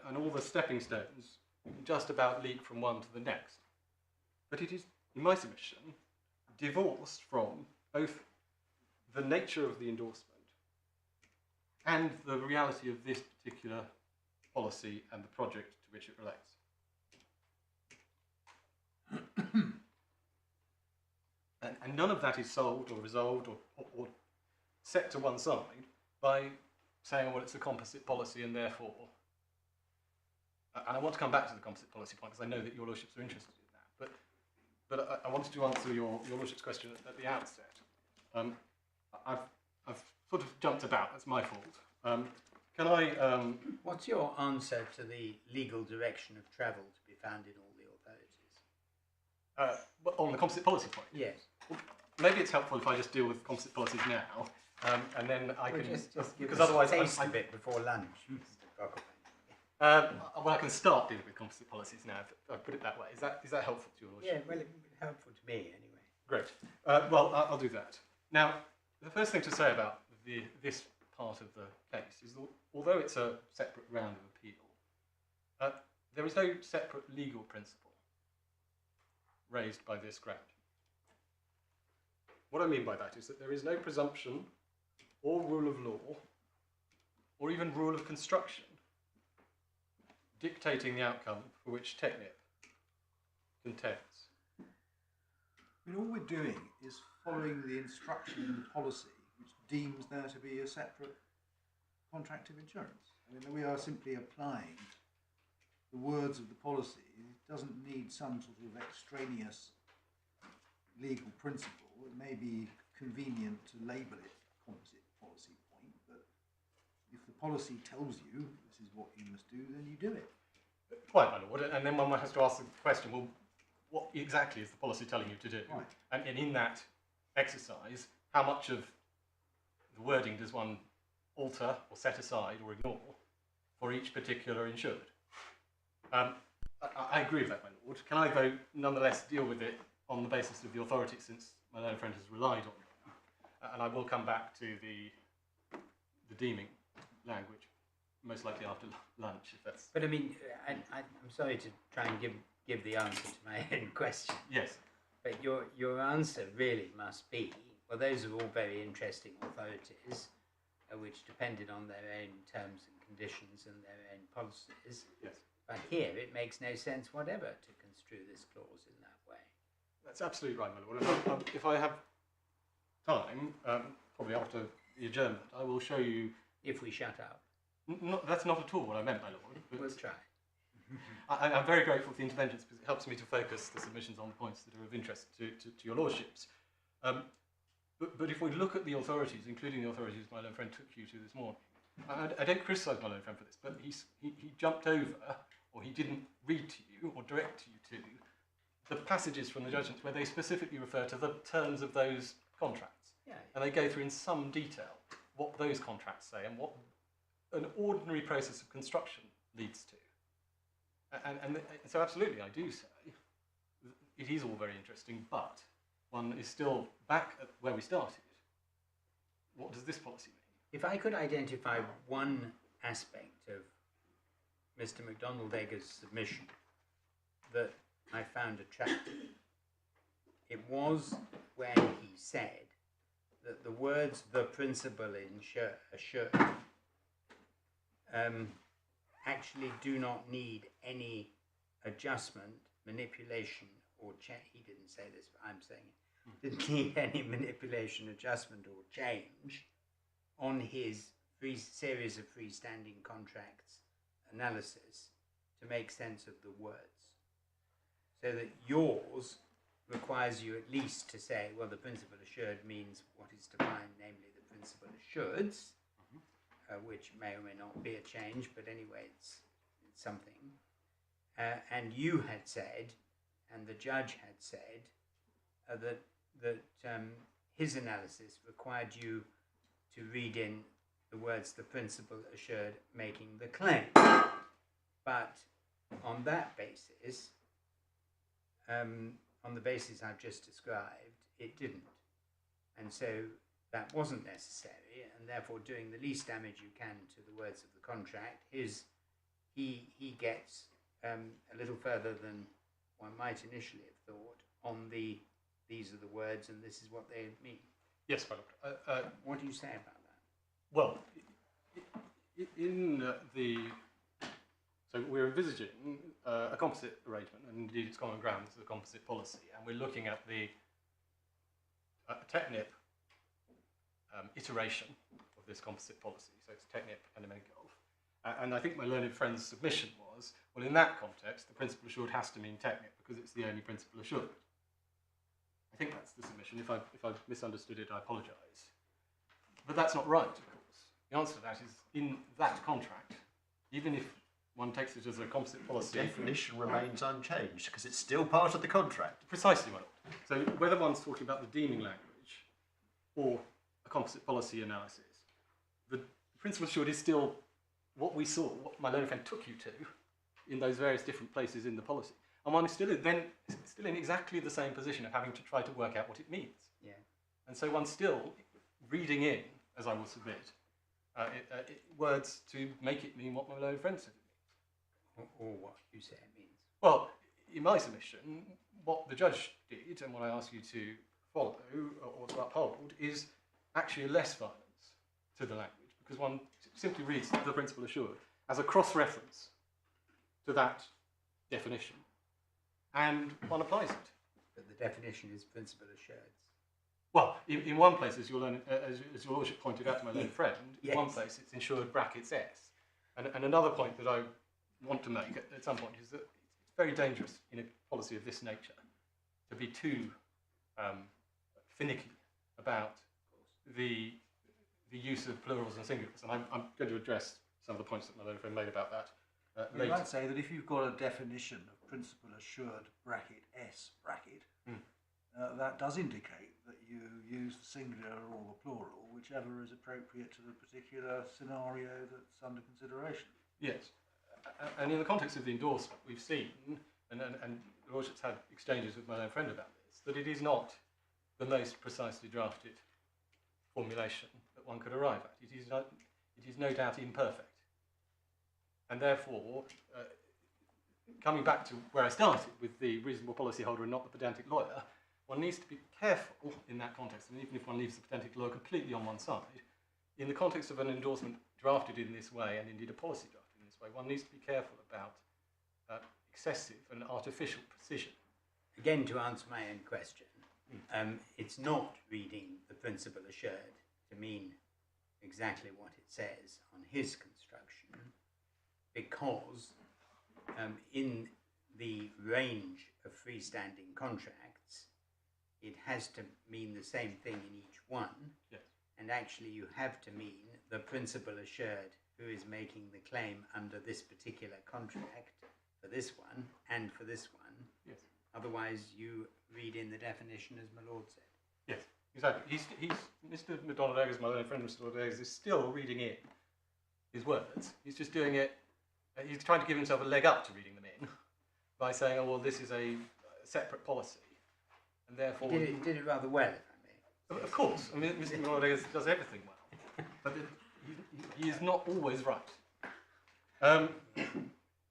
and all the stepping stones just about leap from one to the next. But it is, in my submission, divorced from both the nature of the endorsement and the reality of this particular policy and the project to which it relates. And none of that is solved or resolved or set to one side by saying, well, it's a composite policy and therefore... And I want to come back to the composite policy point because I know that your lordships are interested in that. But I wanted to answer your lordship's question at the outset. I've sort of jumped about. That's my fault. Can I? What's your answer to the legal direction of travel to be found in all the authorities? On the composite policy point. Yes. maybe it's helpful if I just deal with composite policies now, and then I can Just give because us otherwise a taste of it before lunch. Mr. Brocklebank. well, I can start dealing with composite policies now. If I put it that way, is that helpful to your lordship? Yeah, well, it would be helpful to me anyway. Great. Well, I'll do that. Now, the first thing to say about this part of the case is that although it's a separate round of appeal, there is no separate legal principle raised by this ground. What I mean by that is that there is no presumption or rule of law or even rule of construction dictating the outcome for which Technip contends. I mean, all we're doing is following the instruction in the policy which deems there to be a separate contract of insurance. I mean, we are simply applying the words of the policy. It doesn't need some sort of extraneous legal principle. It may be convenient to label it composite policy point, but if the policy tells you this is what you must do, then you do it. Quite, my lord. And then one has to ask the question, well, what exactly is the policy telling you to do? Right. And in that exercise, how much of the wording does one alter or set aside or ignore for each particular insured? I agree with that, my lord. Can I, though, nonetheless deal with it on the basis of the authority, since my learned friend has relied on them? And I will come back to the deeming language, most likely after lunch, if that's... But I mean, I'm sorry to try and give the answer to my own question. Yes. But your answer really must be, well, those are all very interesting authorities, which depended on their own terms and conditions and their own policies. Yes. But here it makes no sense whatever to construe this clause in that way. That's absolutely right, my lord. If I have time, probably after the adjournment, I will show you... If we shut up. That's not at all what I meant, my lord. But We'll try. I'm very grateful for the interventions because it helps me to focus the submissions on the points that are of interest to your lordships. But if we look at the authorities, including the authorities my learned friend took you to this morning, I don't criticise my learned friend for this, but he jumped over, or he didn't read to you or direct you to the passages from the judgments where they specifically refer to the terms of those contracts. Yeah. And they go through in some detail what those contracts say and what an ordinary process of construction leads to. And so absolutely, I do say, it is all very interesting, but one is still back at where we started. What does this policy mean? If I could identify one aspect of Mr. McDonald-Egger's submission that I found attractive, it was when he said that the words "the principal assured" actually do not need any adjustment, manipulation, or change. He didn't say this, but I'm saying it. Didn't need any manipulation, adjustment, or change on his series of freestanding contracts analysis to make sense of the words. So that yours requires you at least to say, well, the principal assured means what is defined, namely the principal assureds, which may or may not be a change, but anyway, it's something. And you had said, and the judge had said, that his analysis required you to read in the words "the principal assured making the claim." But on that basis, on the basis I've just described, it didn't. And so that wasn't necessary, and therefore doing the least damage you can to the words of the contract, he gets a little further than one might initially have thought on these are the words and this is what they mean. Yes, my lord. What do you say about that? Well, in so we're envisaging a composite arrangement, and indeed it's common ground, this is a composite policy, and we're looking at the Technip iteration of this composite policy, so it's Technip and the Medgulf. And I think my learned friend's submission was, well, in that context, the principal assured has to mean Technip because it's the only principal assured. I think that's the submission. If I've misunderstood it, I apologise. But that's not right, of course. The answer to that is, in that contract, even if one takes it as a composite policy... The definition remains unchanged because it's still part of the contract. Precisely, my lord. So whether one's talking about the deeming language or a composite policy analysis, the principle assured is still what we saw, what my learned friend took you to in those various different places in the policy. And one is still in exactly the same position of having to try to work out what it means. Yeah. And so one's still reading in, as I will submit, words to make it mean what my learned friend said it means. Or what you say it means. Well, in my submission, what the judge did, and what I ask you to follow or to uphold, is actually less violence to the language, because one simply reads the principle assured as a cross-reference to that definition, and one applies it. But the definition is principle assured. Well, in one place, as your lordship pointed out to my learned friend, Yes. in one place it's insured brackets S. And another point that I want to make at some point is that it's very dangerous in a policy of this nature to be too finicky about the use of plurals and singulars. And I'm going to address some of the points that my learned friend made about that You later. might say that if you've got a definition of principle assured bracket S bracket, that does indicate that you use the singular or the plural, whichever is appropriate to the particular scenario that's under consideration. Yes, and in the context of the endorsement, we've seen, and the Lordship's had exchanges with my own friend about this, that it is not the most precisely drafted formulation that one could arrive at. It is no doubt imperfect. And therefore, coming back to where I started with the reasonable policyholder and not the pedantic lawyer, one needs to be careful in that context, and even if one leaves the pedantic lawyer completely on one side, in the context of an endorsement drafted in this way, and indeed a policy drafted in this way, one needs to be careful about excessive and artificial precision. Again, to answer my own question, it's not reading the principle assured to mean exactly what it says on his construction, because in the range of freestanding contracts, it has to mean the same thing in each one. Yes. And actually you have to mean the principal assured who is making the claim under this particular contract for this one and for this one. Yes. Otherwise you read in the definition as my lord said. Yes, exactly. He's Mr. McDonald-Eggers, my own friend Mr. McDonald-Eggers, is still reading in his words. He's just doing it, he's trying to give himself a leg up to reading them in by saying, oh, well, this is a separate policy. And therefore... He did it rather well, if I may. Of course, I mean, Mr. McDonald-Eggers does everything well, but he is not always right.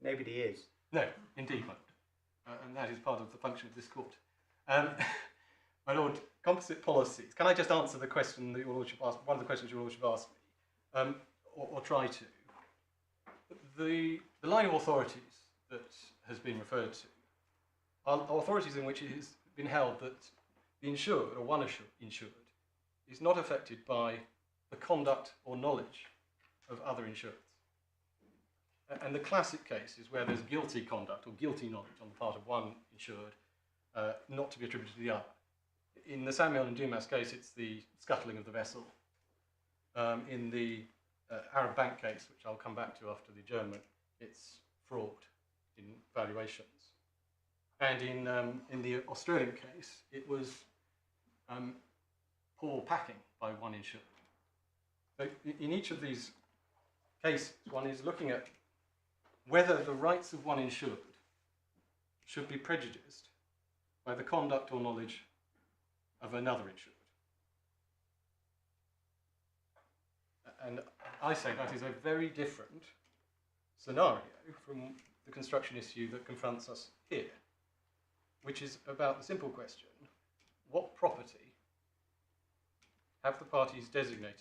Nobody is. No, indeed, my lord. And that is part of the function of this court. My lord, composite policies. Can I just answer the question that your lordship asked, one of the questions your lordship asked me, or try to? The line of authorities that has been referred to are authorities in which it has been held that the insured, or one insured, is not affected by the conduct or knowledge of other insureds. And the classic case is where there's guilty conduct or guilty knowledge on the part of one insured, not to be attributed to the other. In the Samuel and Dumas case, it's the scuttling of the vessel. In the Arab Bank case, which I'll come back to after the adjournment, it's fraud in valuations. And in the Australian case, it was poor packing by one insured. So in each of these cases, one is looking at whether the rights of one insured should be prejudiced by the conduct or knowledge of another insured. And I say that is a very different scenario from the construction issue that confronts us here, which is about the simple question, what property have the parties designated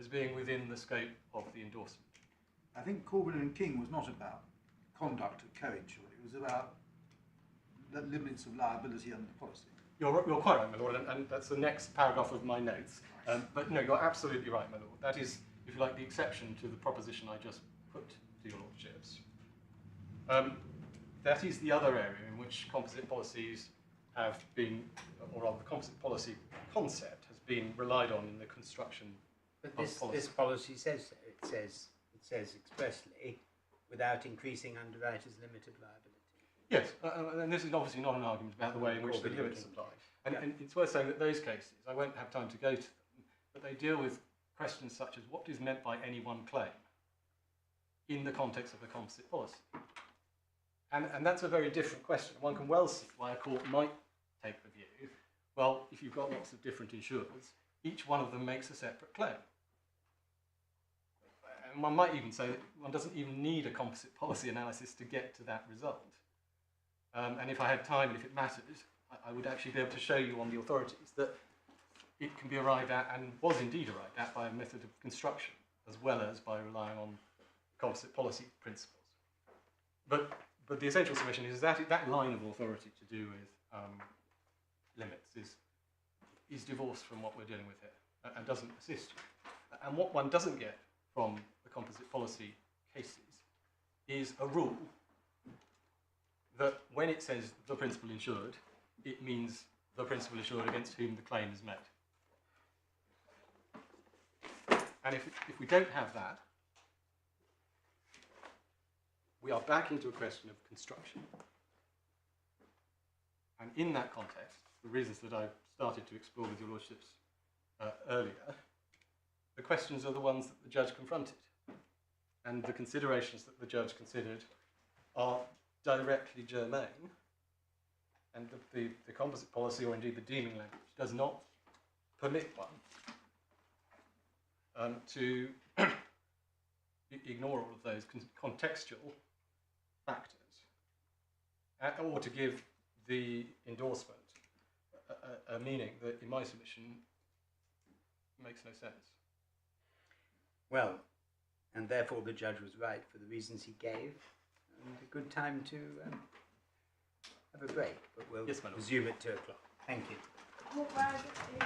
as being within the scope of the endorsement? I think Corbyn and King was not about conduct of co-insured, it was about the limits of liability under the policy. You're quite right, my lord, and that's the next paragraph of my notes. But no, you're absolutely right, my lord. That is, if you like, the exception to the proposition I just put to your lordships. That is the other area in which composite policies have been, or rather the composite policy concept has been relied on in the construction But of policy. this policy says so. It says expressly, without increasing underwriter's limit of liability. Yes, and this is obviously not an argument about the way in which the limits apply. And it's worth saying that those cases, I won't have time to go to them, but they deal with questions such as what is meant by any one claim in the context of a composite policy. And that's a very different question. One can well see why a court might take the view, well, if you've got lots of different insurers, each one of them makes a separate claim. And one might even say that one doesn't even need a composite policy analysis to get to that result. And if I had time and if it mattered, I would actually be able to show you on the authorities that it can be arrived at, and was indeed arrived at, by a method of construction, as well as by relying on composite policy principles. But the essential submission is that that line of authority to do with limits is divorced from what we're dealing with here, and doesn't assist you. And what one doesn't get from the composite policy cases is a rule that when it says the principal insured, it means the principal insured against whom the claim is made. And if we don't have that, we are back into a question of construction. And in that context, the reasons that I started to explore with your lordships earlier, the questions are the ones that the judge confronted. And the considerations that the judge considered are directly germane. And the composite policy, or indeed the deeming language, does not permit one to ignore all of those contextual factors, or to give the endorsement a meaning that, in my submission, makes no sense. Well, and therefore the judge was right for the reasons he gave, and a good time to have a break, but we'll Yes, my lord. resume at 2 o'clock. Thank you. What were the